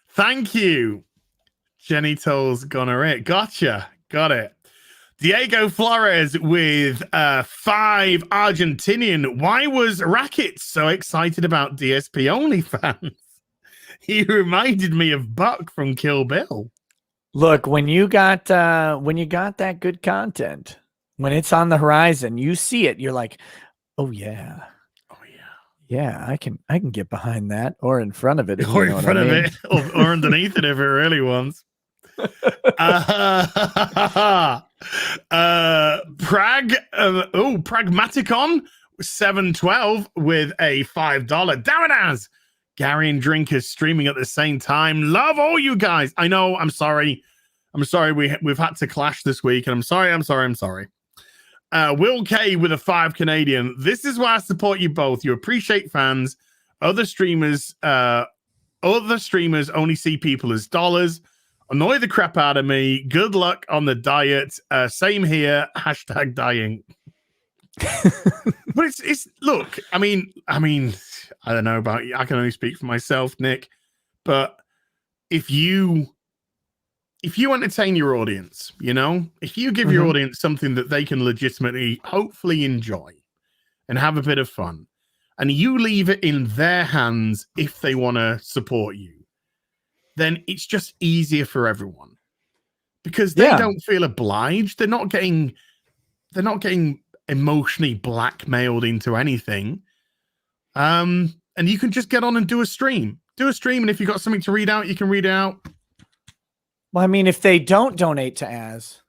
Thank you, Jenny Tolles gonorrhea. Gotcha. Got it. Diego Flores with 5 Argentinian. Why was Rackets so excited about DSP only fans? He reminded me of Buck from Kill Bill. Look, when you got that good content, when it's on the horizon, you see it, you're like, oh yeah. Yeah, I can get behind that or in front of it. If Or you know in what front I of mean. it, or underneath it if it really wants. Pragmaticon 712 with a $5. Damanaz, Gary and Drinkers streaming at the same time. Love all you guys. I know. I'm sorry. We've had to clash this week, and I'm sorry. Will K with a 5 Canadian. This is why I support you both. You appreciate fans. Other streamers only see people as dollars. Annoy the crap out of me. Good luck on the diet. Same here. # dying. But it's look. I mean, I don't know about you. I can only speak for myself, Nick. But if you entertain your audience, if you give your audience something that they can legitimately, hopefully enjoy and have a bit of fun, and you leave it in their hands if they want to support you, then it's just easier for everyone because they don't feel obliged. They're not getting emotionally blackmailed into anything. And you can just get on and do a stream. And if you've got something to read out, you can read it out. Well, I mean, if they don't donate to Az,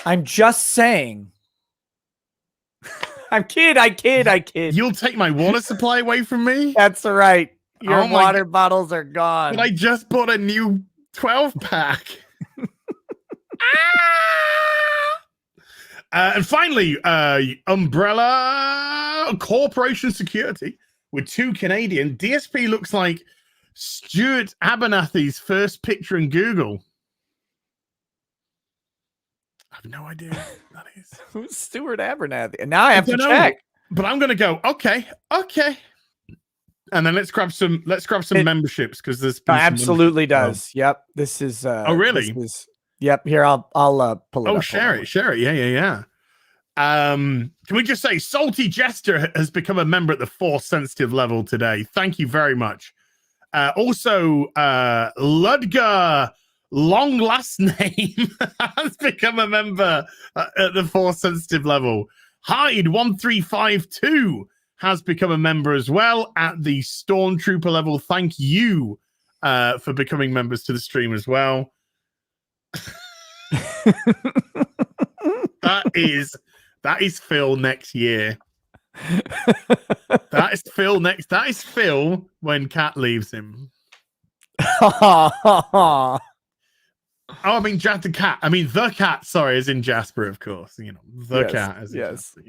I'm just saying. I kid. You'll take my water supply away from me? That's right. Your water bottles are gone. But I just bought a new 12-pack. And finally, Umbrella Corporation Security with 2 Canadian. DSP looks like Stuart Abernathy's first picture in Google. I have no idea who that is. Who's Stuart Abernathy? And now I have to check. But I'm gonna go, okay. And then let's grab some memberships because there's absolutely does. Yep. This is oh really? Yep. Here I'll pull it up. Oh, share it. Yeah. Can we just say Salty Jester has become a member at the Force Sensitive level today? Thank you very much. Also, Ludger, long last name, has become a member at the Force Sensitive level. Hyde 1352 has become a member as well at the Stormtrooper level. Thank you for becoming members to the stream as well. That is Phil next year. That is Phil when Cat leaves him. Oh, I mean the cat. I mean the cat. Sorry, as in Jasper, of course. The cat. As in Jasper,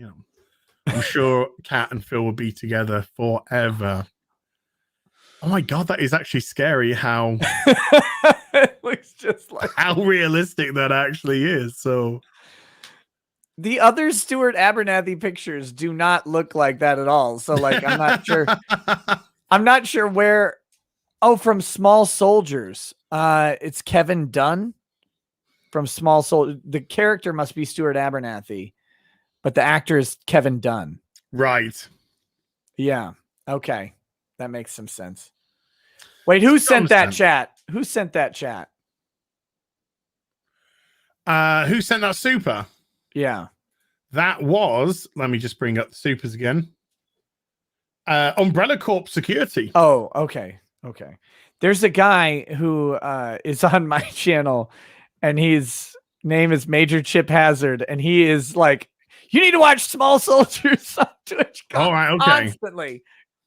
I'm sure Cat and Phil will be together forever. Oh my god, that is actually scary. How it looks just like how realistic that actually is. So the other Stuart Abernathy pictures do not look like that at all. So like, I'm not sure. I'm not sure where. Oh, from Small Soldiers. It's Kevin Dunn from Small Soldiers. The character must be Stuart Abernathy, but the actor is Kevin Dunn. Right. Yeah. Okay. That makes some sense. Wait, who sent that chat? Who sent that chat? Who sent that super? Yeah. That was, let me just bring up the supers again. Umbrella Corp Security. Oh, okay. Okay. There's a guy who is on my channel and his name is Major Chip Hazard. And he is like, you need to watch Small Soldiers on Twitch. All right. Okay.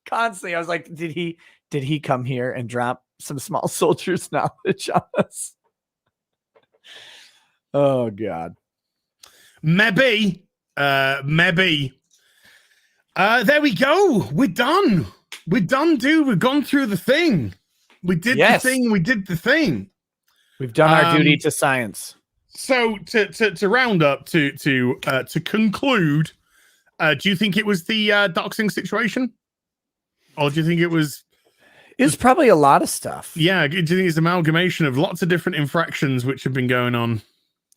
Constantly. I was like, did he come here and drop some Small Soldiers knowledge on us? Oh God. Maybe. There we go. We're done, dude. We've gone through the thing. We did the thing. We've done our duty to science. So to round up, to conclude, do you think it was the doxing situation? Or do you think it was... It's probably a lot of stuff. Yeah, do you think it's an amalgamation of lots of different infractions which have been going on?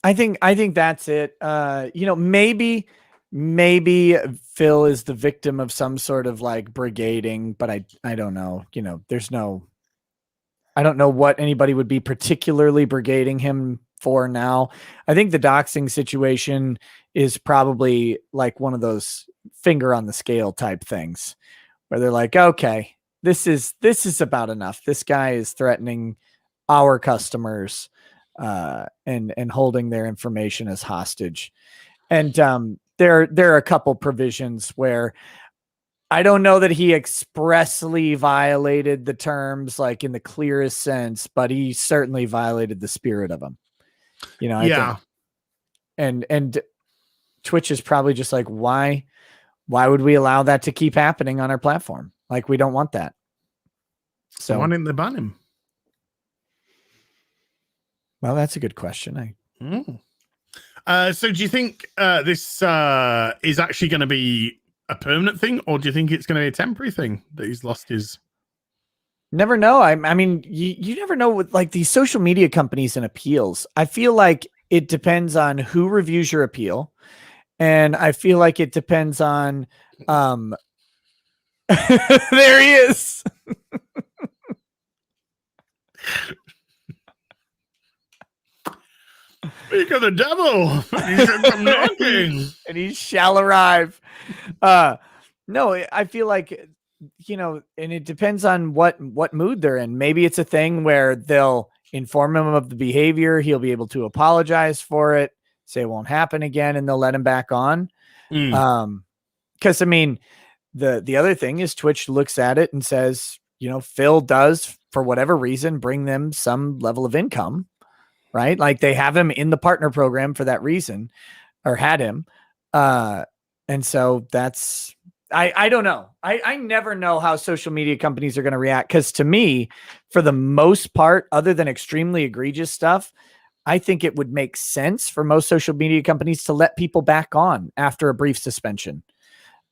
I think that's it. Maybe Phil is the victim of some sort of like brigading, but I don't know. I don't know what anybody would be particularly brigading him for now. I think the doxing situation is probably like one of those finger on the scale type things where they're like, okay, this is about enough. This guy is threatening our customers and holding their information as hostage. And there are a couple provisions where I don't know that he expressly violated the terms like in the clearest sense, but he certainly violated the spirit of them. You know, I think, and Twitch is probably just like, why would we allow that to keep happening on our platform? Like, we don't want that. So why didn't they ban him? Well, that's a good question. So do you think this is actually going to be a permanent thing, or do you think it's going to be a temporary thing that he's lost his? Never know. I mean, you never know with like these social media companies and appeals. I feel like it depends on who reviews your appeal. And I feel like it depends on, there he is. Speak of the devil. He should come knocking. And he shall arrive. No, I feel like, you know, and it depends on what mood they're in. Maybe it's a thing where they'll inform him of the behavior. He'll be able to apologize for it, say it won't happen again, and they'll let him back on. Because I mean, the other thing is Twitch looks at it and says, you know, Phil does, for whatever reason, bring them some level of income, right? Like they have him in the partner program for that reason, or had him. And so that's, I don't know. I never know how social media companies are going to react. Because to me, for the most part, other than extremely egregious stuff, I think it would make sense for most social media companies to let people back on after a brief suspension.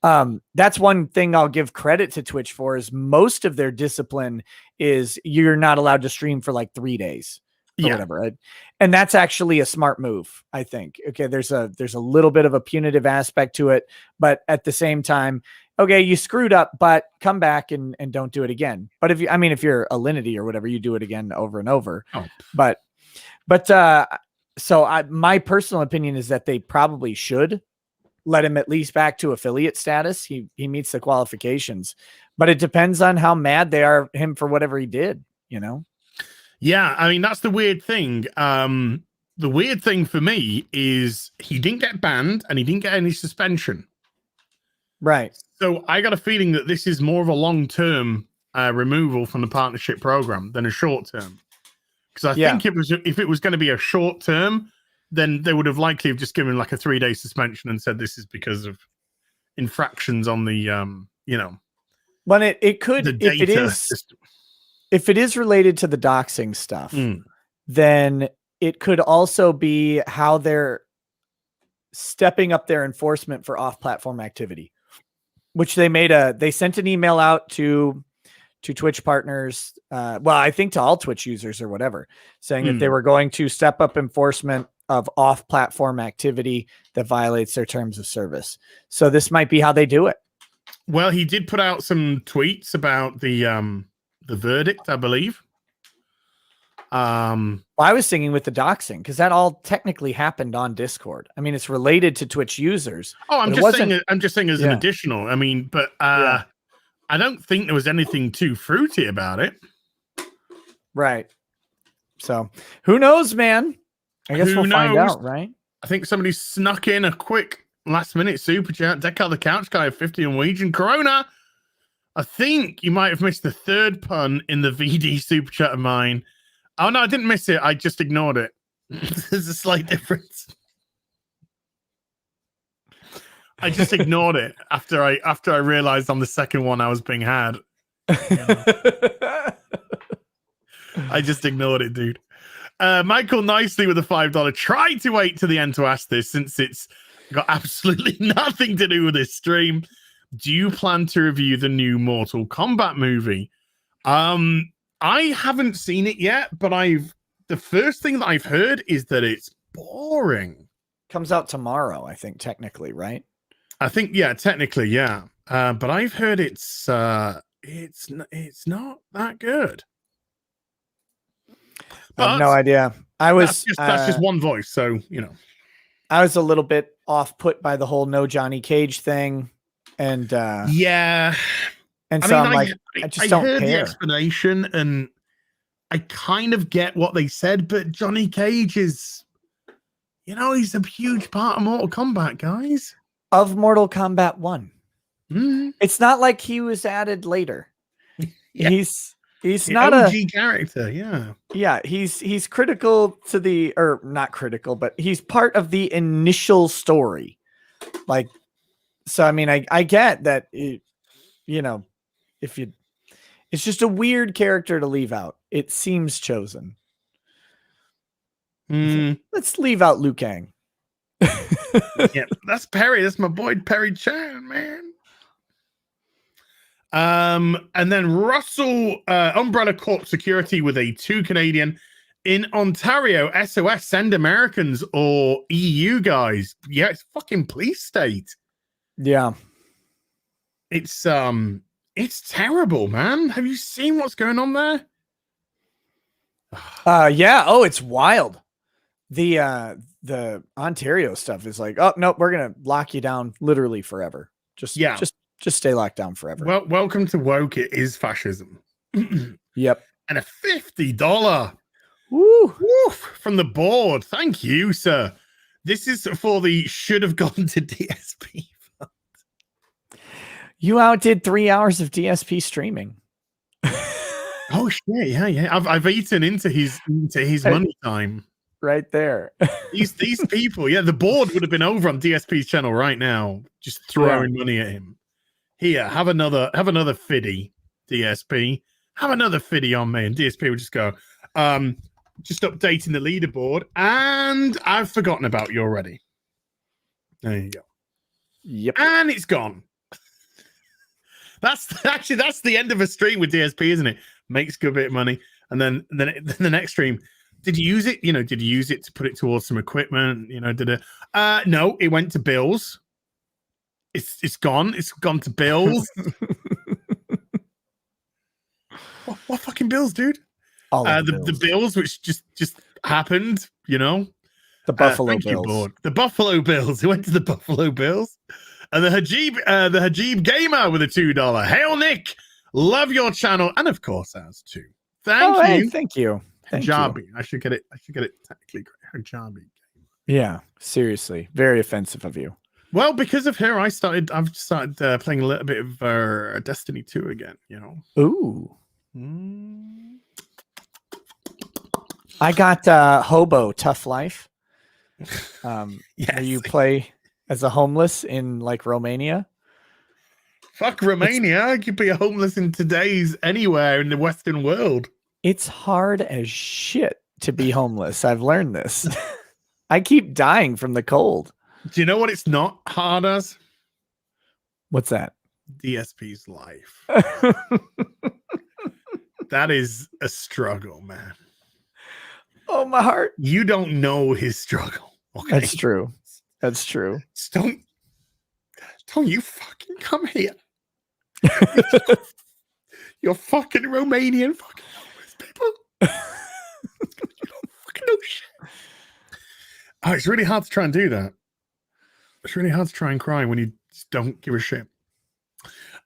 That's one thing I'll give credit to Twitch for, is most of their discipline is you're not allowed to stream for like 3 days. Or whatever, right? And that's actually a smart move, I think. Okay, there's a little bit of a punitive aspect to it, but at the same time, okay, you screwed up, but come back and don't do it again. But if you're Alinity or whatever, you do it again over and over. But my personal opinion is that they probably should let him at least back to affiliate status. He meets the qualifications, but it depends on how mad they are him for whatever he did, you know? Yeah, I mean, that's the weird thing. The weird thing for me is he didn't get banned and he didn't get any suspension. Right. So I got a feeling that this is more of a long-term removal from the partnership program than a short-term. Because I think if it was going to be a short-term, then they would have likely just given like a 3-day suspension and said this is because of infractions on the, Well, it could, the data if it is related to the doxing stuff, then it could also be how they're stepping up their enforcement for off-platform activity, which they sent an email out to Twitch partners. I think to all Twitch users or whatever, saying that they were going to step up enforcement of off-platform activity that violates their terms of service. So this might be how they do it. Well, he did put out some tweets about the verdict, I believe. I was thinking with the doxing, because that all technically happened on Discord. I mean, it's related to Twitch users. Oh, I'm just saying as an additional. I mean, but I don't think there was anything too fruity about it. Right. So who knows, man? I guess we'll find out, right? I think somebody snuck in a quick last-minute super chat. Deck out the couch guy, 50 Norwegian Corona. I think you might have missed the third pun in the VD super chat of mine. Oh, no, I didn't miss it. I just ignored it. There's a slight difference. I just ignored it after I realized on the second one I was being had. I just ignored it, dude. Michael Nicely with a $5. Try to wait to the end to ask this, since it's got absolutely nothing to do with this stream. Do you plan to review the new Mortal Kombat movie? I haven't seen it yet, but the first thing that I've heard is that it's boring. Comes out tomorrow, I think, technically, right? I think, yeah, technically, yeah. But I've heard it's not that good. I have no idea. That's just one voice, so you know. I was a little bit off put by the whole no Johnny Cage thing. And yeah. and I so mean, I'm like, I just don't heard the care. explanation, and I kind of get what they said, but Johnny Cage is, he's a huge part of Mortal Kombat, guys. Of Mortal Kombat 1. Mm. It's not like he was added later. Yeah. He's The not OG a character, yeah. Yeah, he's critical to the, or not critical, but he's part of the initial story. Like, so I mean, I get that, if you, it's just a weird character to leave out. It seems chosen. Let's leave out Liu Kang. Yeah, that's Perry. That's my boy Perry Chan, man. And then Russell, Umbrella Corp Security with a 2 Canadian in Ontario. SOS, send Americans or EU guys. Yeah, it's fucking police state. Yeah, it's terrible, man. Have you seen what's going on there? yeah. Oh, it's wild. The Ontario stuff is like, oh no, we're gonna lock you down literally forever. Just stay locked down forever. Well, welcome to woke. It is fascism. Yep. And a $50 woof from the board. Thank you, sir. This is for the should have gone to DSP. You outdid 3 hours of DSP streaming. Oh shit! Yeah. I've eaten into his money time. Right there. These people, yeah, the board would have been over on DSP's channel right now, just throwing money at him. Here, have another fiddy, DSP. Have another fiddy on me, and DSP would just go, just updating the leaderboard, and I've forgotten about you already. There you go. Yep. And it's gone. That's the end of a stream with DSP, isn't it? Makes a good bit of money, and then the next stream. Did you use it? Did you use it to put it towards some equipment? No, it went to bills. It's gone. It's gone to bills. what fucking bills, dude? The bills, which just happened. The Buffalo Bills. The Buffalo Bills. It went to the Buffalo Bills. And the Hajib Gamer with a $2. Hail Nick, love your channel, and of course ours too. Thank you. Hey, thank you. Hijabi. I should get it technically correct. Hijabi. Yeah, seriously. Very offensive of you. Well, because of her, I've started playing a little bit of Destiny 2 again, Ooh. I got Hobo Tough Life. Yes. Where you play as a homeless in like Romania. Fuck Romania. I could be a homeless in today's anywhere in the Western world. It's hard as shit to be homeless. I've learned this. I keep dying from the cold. Do you know what it's not hard as? What's that? DSP's life. That is a struggle, man. Oh, my heart. You don't know his struggle. Okay? That's true. That's true. Don't you fucking come here. You're fucking Romanian fucking people. You don't fucking know shit. Oh, it's really hard to try and do that. It's really hard to try and cry when you just don't give a shit.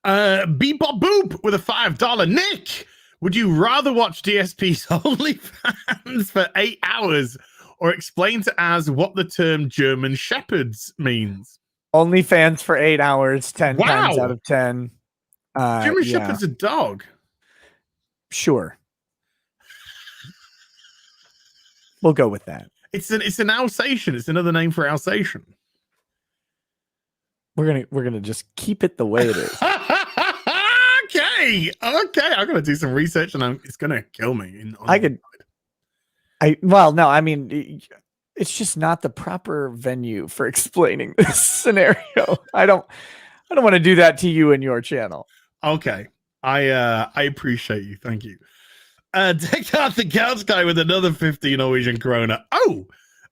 Bebop Boop with a $5. Nick, would you rather watch DSP's OnlyFans for 8 hours or explain to us what the term German Shepherds means? OnlyFans for 8 hours, 10 times out of 10. German Shepherd's a dog. Sure. We'll go with that. It's an Alsatian. It's another name for Alsatian. We're gonna just keep it the way it is. Okay. I'm gonna do some research, and it's gonna kill me. No, I mean, it's just not the proper venue for explaining this scenario. I don't want to do that to you and your channel. Okay. I appreciate you. Thank you. Take out the couch guy with another 50 Norwegian krona. Oh,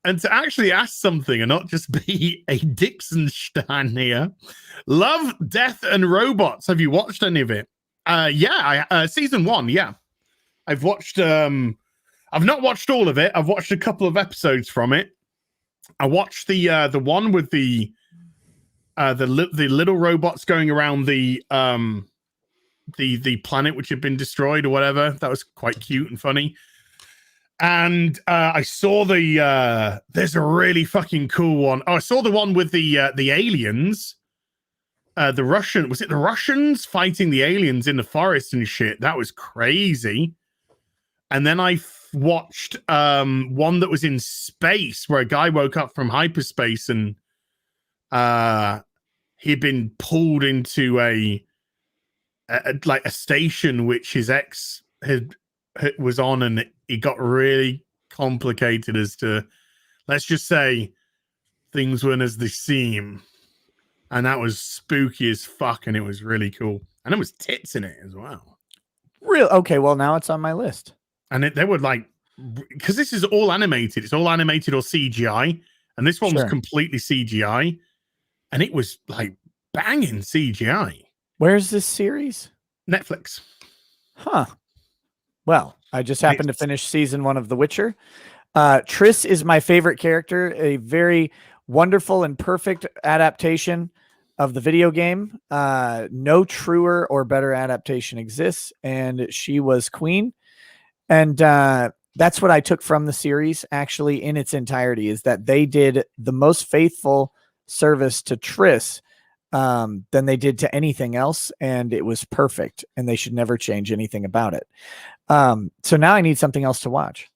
and to actually ask something and not just be a Dixonstein here. Love, Death, and Robots. Have you watched any of it? Season 1. Yeah, I've watched. I've not watched all of it. I've watched a couple of episodes from it. I watched the one with the the little robots going around the planet which had been destroyed or whatever. That was quite cute and funny. And I saw there's a really fucking cool one. Oh, I saw the one with the aliens. Was it the Russians fighting the aliens in the forest and shit? That was crazy. And then I watched one that was in space where a guy woke up from hyperspace and he'd been pulled into a station which his ex was on, and it got really complicated as to, let's just say, things weren't as they seem. And that was spooky as fuck, and it was really cool. And there was tits in it as well. Real okay, well now it's on my list. And they were like, because this is all animated. It's all animated or CGI. And this one was completely CGI. And it was like banging CGI. Where's this series? Netflix. Huh. Well, I just happened to finish season 1 of The Witcher. Triss is my favorite character. A very wonderful and perfect adaptation of the video game. No truer or better adaptation exists. And she was queen. And that's what I took from the series, actually, in its entirety, is that they did the most faithful service to Triss than they did to anything else, and it was perfect, and they should never change anything about it. So now I need something else to watch.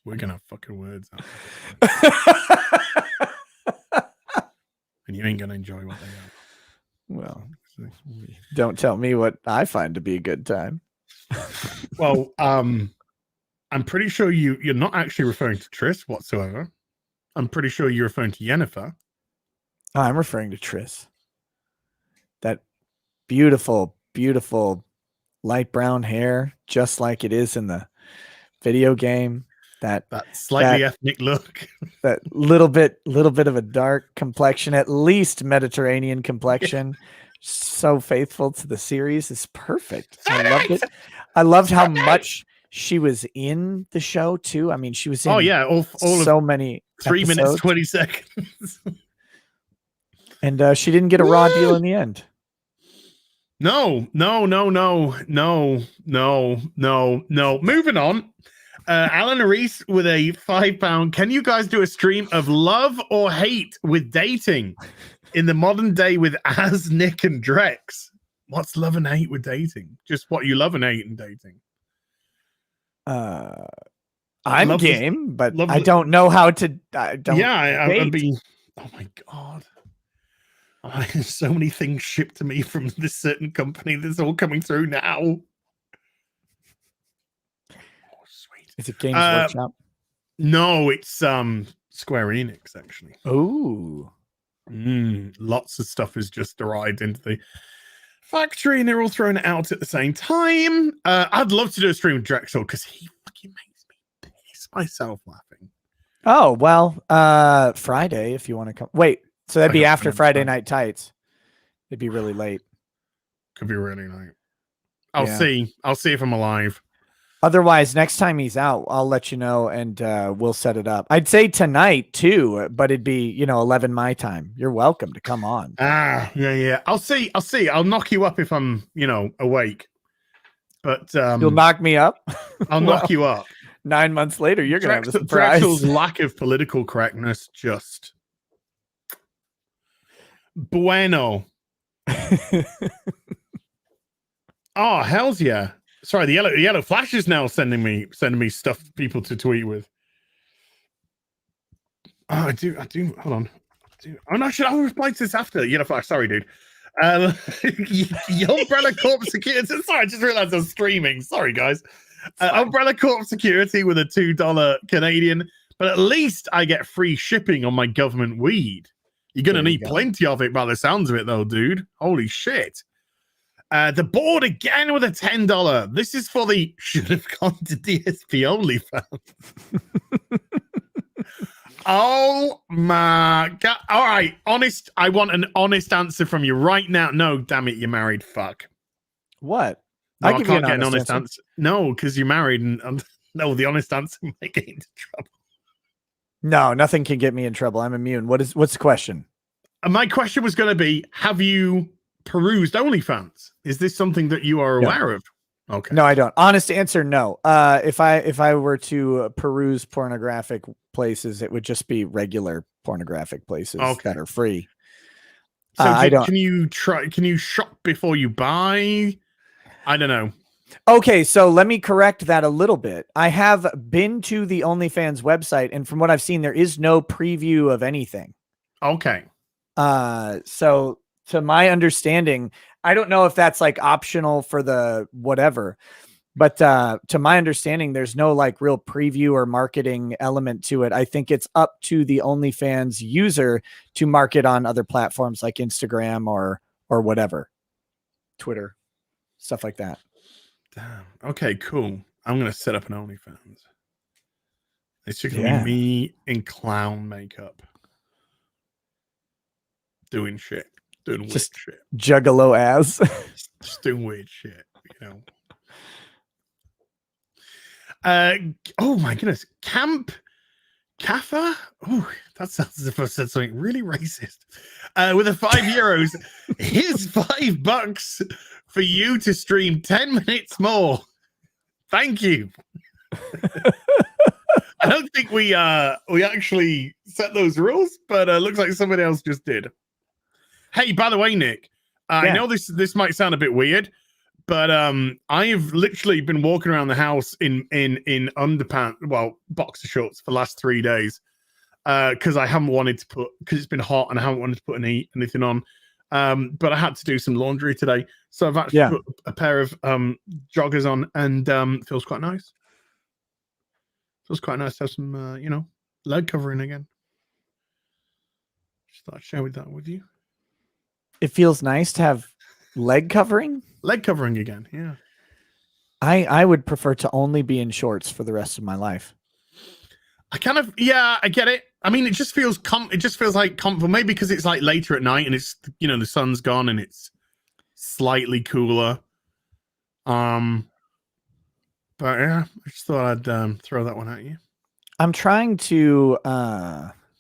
We're gonna have fucking words out. And you ain't gonna enjoy what they are. Well, don't tell me what I find to be a good time. Well, I'm pretty sure you're not actually referring to Triss whatsoever. I'm pretty sure you're referring to Yennefer. Oh, I'm referring to Triss. That beautiful, beautiful light brown hair, just like it is in the video game. That slightly ethnic look. That little bit of a dark complexion, at least Mediterranean complexion. So faithful to the series. Is perfect. I loved it. I loved how much she was in the show too. I mean, she was in all so many 3 episodes. minutes 20 seconds. And she didn't get a raw deal in the end. No. Moving on. Alan Reese with a £5. Can you guys do a stream of love or hate with dating in the modern day with Az, Nick, and Drex? What's love and hate with dating? Just what you love and hate in dating. I'm game, but I don't know how to. I'd be. Oh my god! So many things shipped to me from this certain company. That's all coming through now. Oh, sweet. Is it Games Workshop? No, it's Square Enix actually. Oh, lots of stuff has just arrived into the factory, and they're all thrown out at the same time. I'd love to do a stream with Drexel because he fucking makes me piss myself laughing. Oh well, Friday if you want to come. Wait, so that'd be after Friday Night Tights. It'd be really late. Could be really late. I'll see if I'm alive. Otherwise, next time he's out, I'll let you know, and we'll set it up. I'd say tonight too, but it'd be 11 my time. You're welcome to come on. Yeah. I'll see. I'll knock you up if I'm awake. But you'll knock me up. I'll knock you up. 9 months later, you're gonna have a surprise. Drexel's lack of political correctness just bueno. Oh, hell's yeah. Sorry, the yellow flash is now sending me stuff for people to tweet with. Oh, I do. Hold on. Oh no, I'll reply to this after yellow flash. Sorry, dude. Umbrella Corp Security. Sorry, I just realized I was streaming. Sorry, guys. Umbrella Corp Security with a $2 Canadian, but at least I get free shipping on my government weed. You're gonna need plenty of it by the sounds of it, though, dude. Holy shit. The board again with a $10. This is for the should have gone to DSP only fans. Oh my god. All right. Honest. I want an honest answer from you right now. No, damn it, you married fuck. What? No, I give you can't get an honest answer. answer. No, because you're married, and no, the honest answer might get into trouble. No, nothing can get me in trouble. I'm immune. What's the question? My question was going to be: have you perused OnlyFans? Is this something that you are aware of? Okay. No, I don't. Honest answer, no. If I were to peruse pornographic places, it would just be regular pornographic places that are free. So I don't. Can you shop before you buy? I don't know. Okay, so let me correct that a little bit. I have been to the OnlyFans website, and from what I've seen, there is no preview of anything. Okay. So to my understanding, I don't know if that's like optional for the whatever, but to my understanding, there's no like real preview or marketing element to it. I think it's up to the OnlyFans user to market on other platforms like Instagram or whatever, Twitter, stuff like that. Damn. Okay, cool. I'm gonna set up an OnlyFans. It's just gonna be me in clown makeup, doing shit, doing weird shit, juggalo ass, just doing weird shit. You know. Oh my goodness, Camp Kaffa. Oh, that sounds as if I said something really racist. With a €5, here's $5 for you to stream 10 minutes more. Thank you. I don't think we actually set those rules, but looks like somebody else just did. Hey, by the way, Nick, I know this might sound a bit weird, but I've literally been walking around the house in underpants, well, boxer shorts for the last 3 days because I haven't wanted to put, because it's been hot and I haven't wanted to put anything on. But I had to do some laundry today, so I've actually put a pair of joggers on, and feels quite nice. Feels quite nice to have some, leg covering again. Just thought I'd share that with you. It feels nice to have leg covering. Leg covering again, yeah. I would prefer to only be in shorts for the rest of my life. I kind of, I get it. I mean, it just feels like comfortable. Maybe because it's like later at night and it's, the sun's gone and it's slightly cooler. But yeah, I just thought I'd throw that one at you. I'm trying to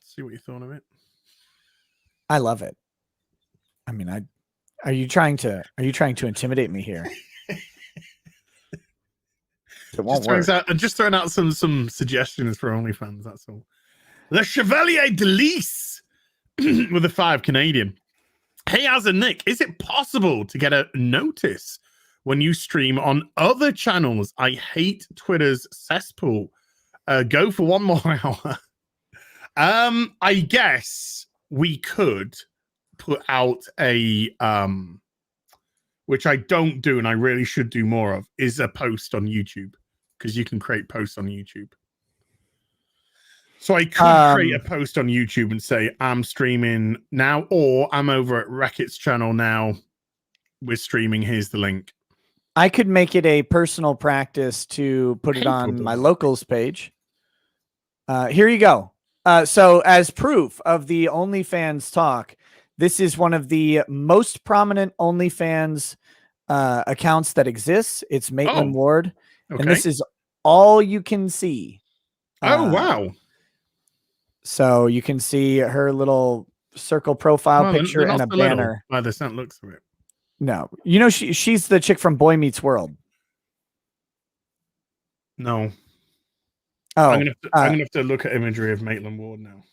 see what you thought of it. I love it. I mean, are you trying to intimidate me here? It won't work. I'm just throwing out some suggestions for OnlyFans. That's all. Le Chevalier de Lys with a 5 Canadian. Hey, as a Nick, is it possible to get a notice when you stream on other channels? I hate Twitter's cesspool. Go for one more hour. I guess we could put out a which I don't do and I really should do more of, is a post on YouTube, because you can create posts on YouTube. So I could create a post on YouTube and say I'm streaming now, or I'm over at Rekieta's channel now. We're streaming. Here's the link. I could make it a personal practice to put it on my locals page. Here you go. So as proof of the OnlyFans talk, this is one of the most prominent OnlyFans accounts that exists. It's Maitland Ward. Okay. And this is all you can see. Oh, wow. So you can see her little circle profile picture and a banner. By the scent looks of it. No. She's the chick from Boy Meets World. No. Oh. I'm gonna have to look at imagery of Maitland Ward now.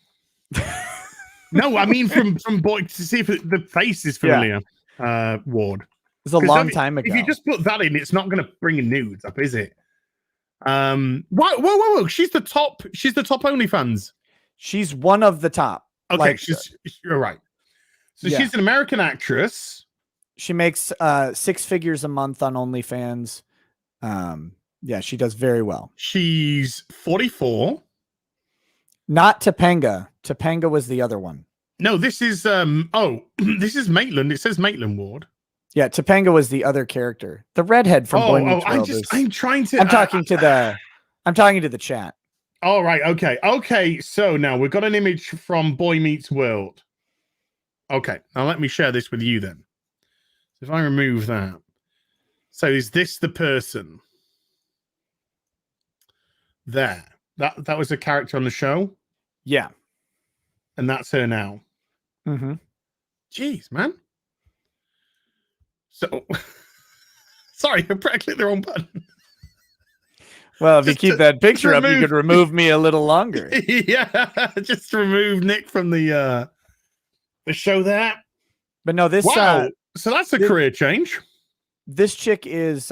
No, I mean from Boy, to see if the face is familiar. Ward. It was a long time ago. If you just put that in, it's not going to bring nudes up, is it? Whoa! She's the top OnlyFans. She's one of the top. Okay, you're right. So she's an American actress. She makes 6 figures a month on OnlyFans. Yeah, she does very well. She's 44. Not Topanga. Topanga was the other one. No, this is this is Maitland. It says Maitland Ward. Yeah, Topanga was the other character. The redhead from Boy Meets World. I'm talking to the chat. All right, okay. So now we've got an image from Boy Meets World. Okay, now let me share this with you then. If I remove that, So is this the person? There. That was a character on the show? Yeah. And that's her now. Mm-hmm. Jeez, man. So, sorry, I clicked the wrong button. Well, if you keep that picture up, you remove- could remove me a little longer. Yeah, just remove Nick from the show there. But no, this Wow. So that's a career change. This chick is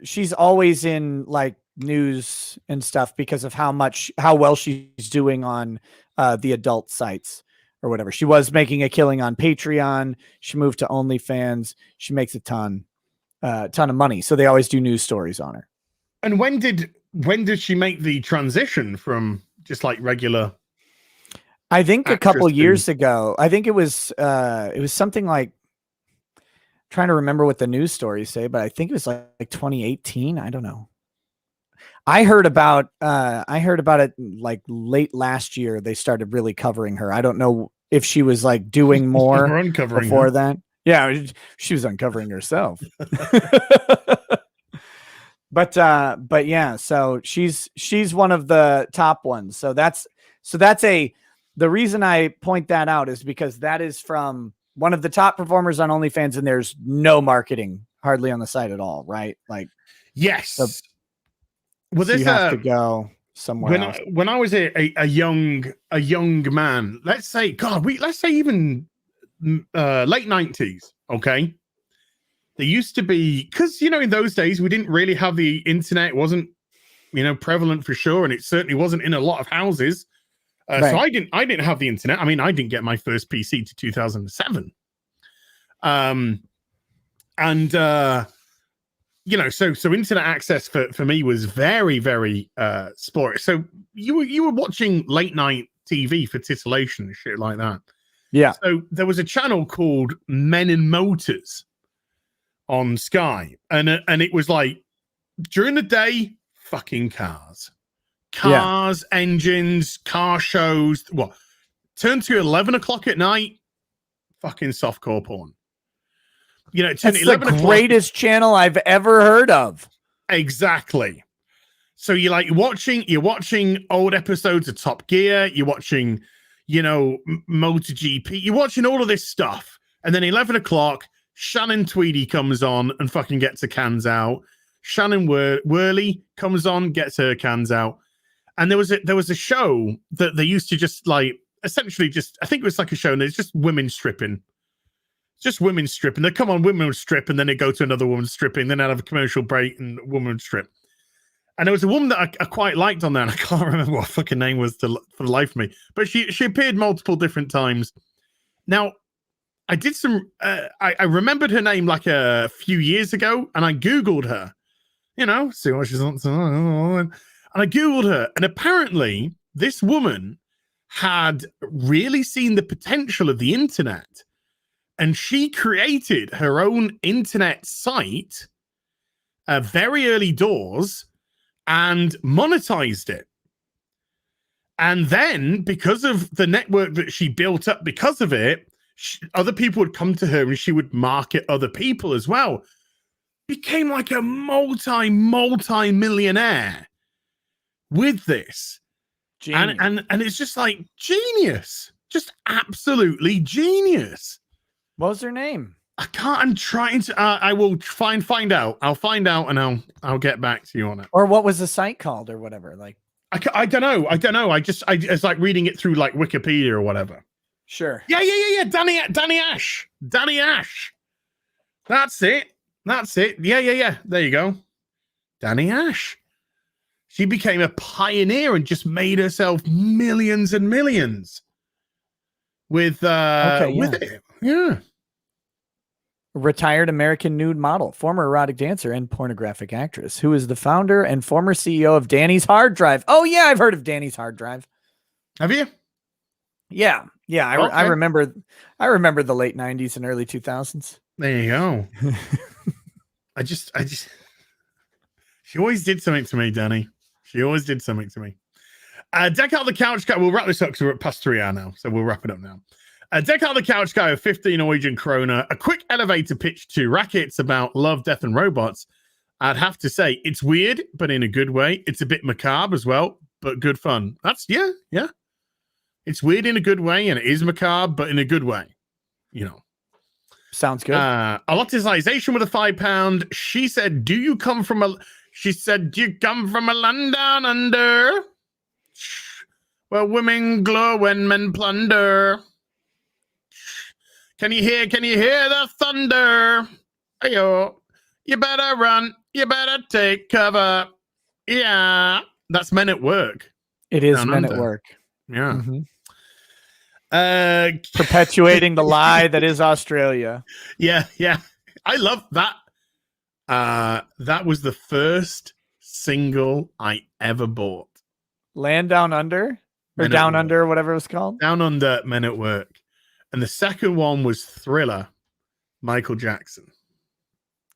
she's always in like news and stuff because of how well she's doing on the adult sites or whatever. She was making a killing on Patreon. She moved to OnlyFans. She makes a ton of money. So they always do news stories on her. And when did she make the transition from just like regular? I think a couple actress years ago. I think it was something like, trying to remember what the news stories say, but I think it was like 2018. I don't know. I heard about it like late last year. They started really covering her. I don't know if she was like doing more uncovering before her. that. Yeah, she was uncovering herself. But yeah, so she's one of the top ones. So that's the reason I point that out is because that is from one of the top performers on OnlyFans, and there's no marketing hardly on the site at all, right? Like, yes. Well, so you have to go somewhere else. When I was a young man, let's say even late 90s, okay? There used to be, because in those days we didn't really have the internet. It wasn't prevalent for sure, and it certainly wasn't in a lot of houses. Right. So I didn't have the internet. I mean, I didn't get my first PC to 2007. So internet access for me was very, very sport. So you were watching late night TV for titillation and shit like that. Yeah. So there was a channel called Men and Motors on Sky, and it was like during the day, fucking cars, engines, car shows. What? Turn to 11 o'clock at night, fucking softcore porn. That's the greatest channel I've ever heard of. Exactly. So you're watching old episodes of Top Gear. You're watching, MotoGP. You're watching all of this stuff, and then 11 o'clock, Shannon Tweedy comes on and fucking gets her cans out. Shannon Worley comes on, gets her cans out. And there was a show that they used to just like essentially just, I think it was like a show, and it's just women stripping. Just women stripping. They come on, women would strip, and then they go to another woman stripping. Then I'd have a commercial break, and a woman would strip. And there was a woman that I quite liked on there, and I can't remember what her fucking name was for the life of me. But she appeared multiple different times. Now, I did some. I remembered her name like a few years ago, and I googled her. See what she's on. And I googled her, and apparently this woman had really seen the potential of the internet. And she created her own internet site very early doors and monetized it. And then, because of the network that she built up because of it, other people would come to her and she would market other people as well. Became like a multi-millionaire with this. And it's just like genius. Just absolutely genius. What was her name? I can't. I'm trying to. I will find out. I'll find out, and I'll get back to you on it. Or what was the site called, or whatever? Like, I don't know. It's like reading it through like Wikipedia or whatever. Sure. Yeah. Danny Ash. That's it. Yeah. There you go. Danny Ash. She became a pioneer and just made herself millions and millions with it. Yeah. Retired American nude model, former erotic dancer, and pornographic actress, who is the founder and former CEO of Danny's Hard Drive. Oh yeah, I've heard of Danny's Hard Drive. Have you? Yeah. Okay. I remember the late 90s and early 2000s. There you go. I just she always did something to me, Danny. She always did something to me. Deck out the couch guy. We'll wrap this up because we're at past 3 hours now, so we'll wrap it up now. Deck out the couch guy of 15 Norwegian kroner. A quick elevator pitch to rackets about love, death, and robots. I'd have to say it's weird, but in a good way. It's a bit macabre as well, but good fun. That's yeah. It's weird in a good way, and it is macabre, but in a good way. You know. Sounds good. Allotization with a £5. She said, "Do you come from a?" She said, "Do you come from a land down under, where women glow when men plunder? Can you hear the thunder? Ayo, you better run. You better take cover. Yeah, that's Men at Work. It is Down Men under. at Work. Yeah." Mhm. Perpetuating the lie that is Australia. Yeah. I love that. That was the first single I ever bought. Land Down Under? Or Men at Down Work. Under, whatever it was called. Down Under, Men at Work. And the second one was Thriller, Michael Jackson.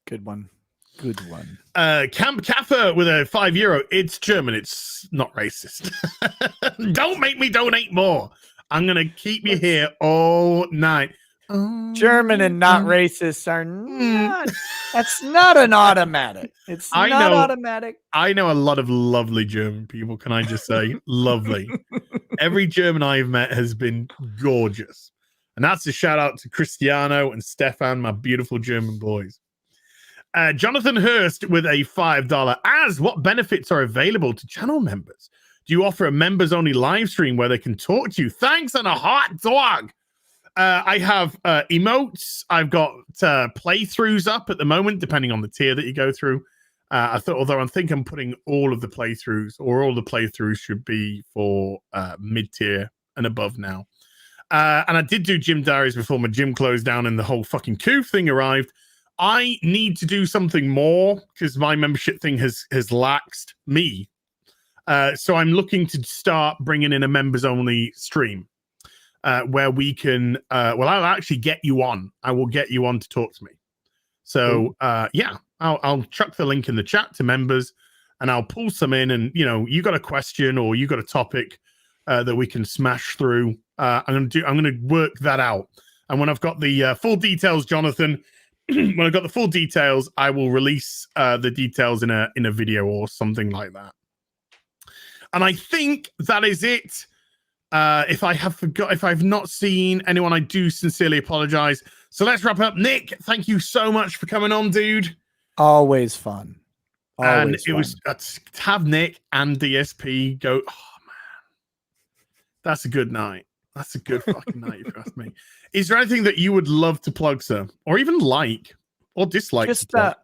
Good one. Good one. Camp Kaffer with a €5. It's German. It's not racist. Don't make me donate more. I'm going to keep you here all night. German and not racist are not. That's not an automatic. It's I not know. automatic. I know a lot of lovely German people. Can I just say, lovely? Every German I've met has been gorgeous. And that's a shout out to Cristiano and Stefan, my beautiful German boys. Jonathan Hurst with a $5. What benefits are available to channel members? Do you offer a members only live stream where they can talk to you? Thanks and a hot dog. I have emotes. I've got playthroughs up at the moment, depending on the tier that you go through. I think I'm putting all of the playthroughs, or all the playthroughs should be for mid tier and above now. And I did do gym diaries before my gym closed down and the whole fucking Coof thing arrived. I need to do something more because my membership thing has laxed me. So I'm looking to start bringing in a members only stream where we can, I'll actually get you on. I will get you on to talk to me. So I'll chuck the link in the chat to members and I'll pull some in, and you got a question or you got a topic that we can smash through. I'm going to work that out. And when I've got the full details, Jonathan, when I've got the full details, I will release the details in a video or something like that. And I think that is it. If I've not seen anyone, I do sincerely apologize. So let's wrap up. Nick, thank you so much for coming on, dude. Always fun. And it was to have Nick and DSP go. Oh man, that's a good night. That's a good fucking night, if you ask me. Is there anything that you would love to plug, sir, or even like or dislike? Just I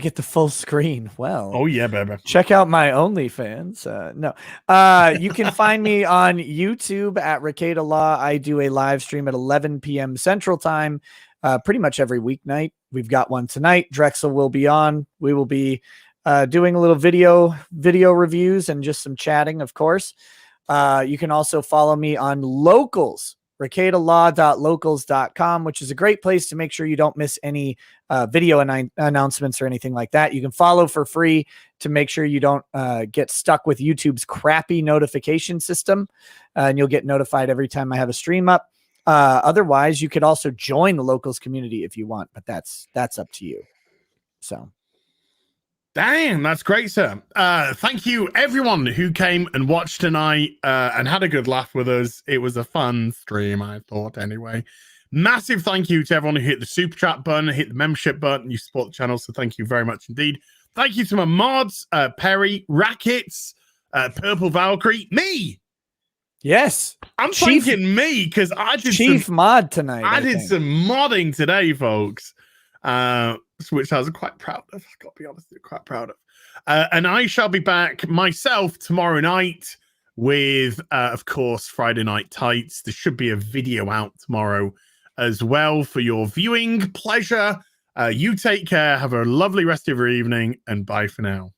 get the full screen. Well, oh yeah, baby. Check out my OnlyFans. You can find me on YouTube at Rekieta Law. I do a live stream at 11 p.m. Central Time, pretty much every weeknight. We've got one tonight. Drexel will be on. We will be doing a little video reviews and just some chatting, of course. You can also follow me on Locals, rekietalaw.locals.com, which is a great place to make sure you don't miss any video announcements or anything like that. You can follow for free to make sure you don't get stuck with YouTube's crappy notification system, and you'll get notified every time I have a stream up. Otherwise, you could also join the Locals community if you want, but that's up to you. So. Damn, that's great, sir. Thank you, everyone who came and watched tonight and had a good laugh with us. It was a fun stream, I thought, anyway. Massive thank you to everyone who hit the super chat button, hit the membership button. You support the channel, so thank you very much indeed. Thank you to my mods, Perry, Rackets, Purple Valkyrie, me. Yes, I'm thanking me because I did Chief mod tonight. I did some modding today, folks. Which I was quite proud of. I've got to be honest, I'm quite proud of. And I shall be back myself tomorrow night with, of course, Friday Night Tights. There should be a video out tomorrow as well for your viewing pleasure. You take care. Have a lovely rest of your evening, and bye for now.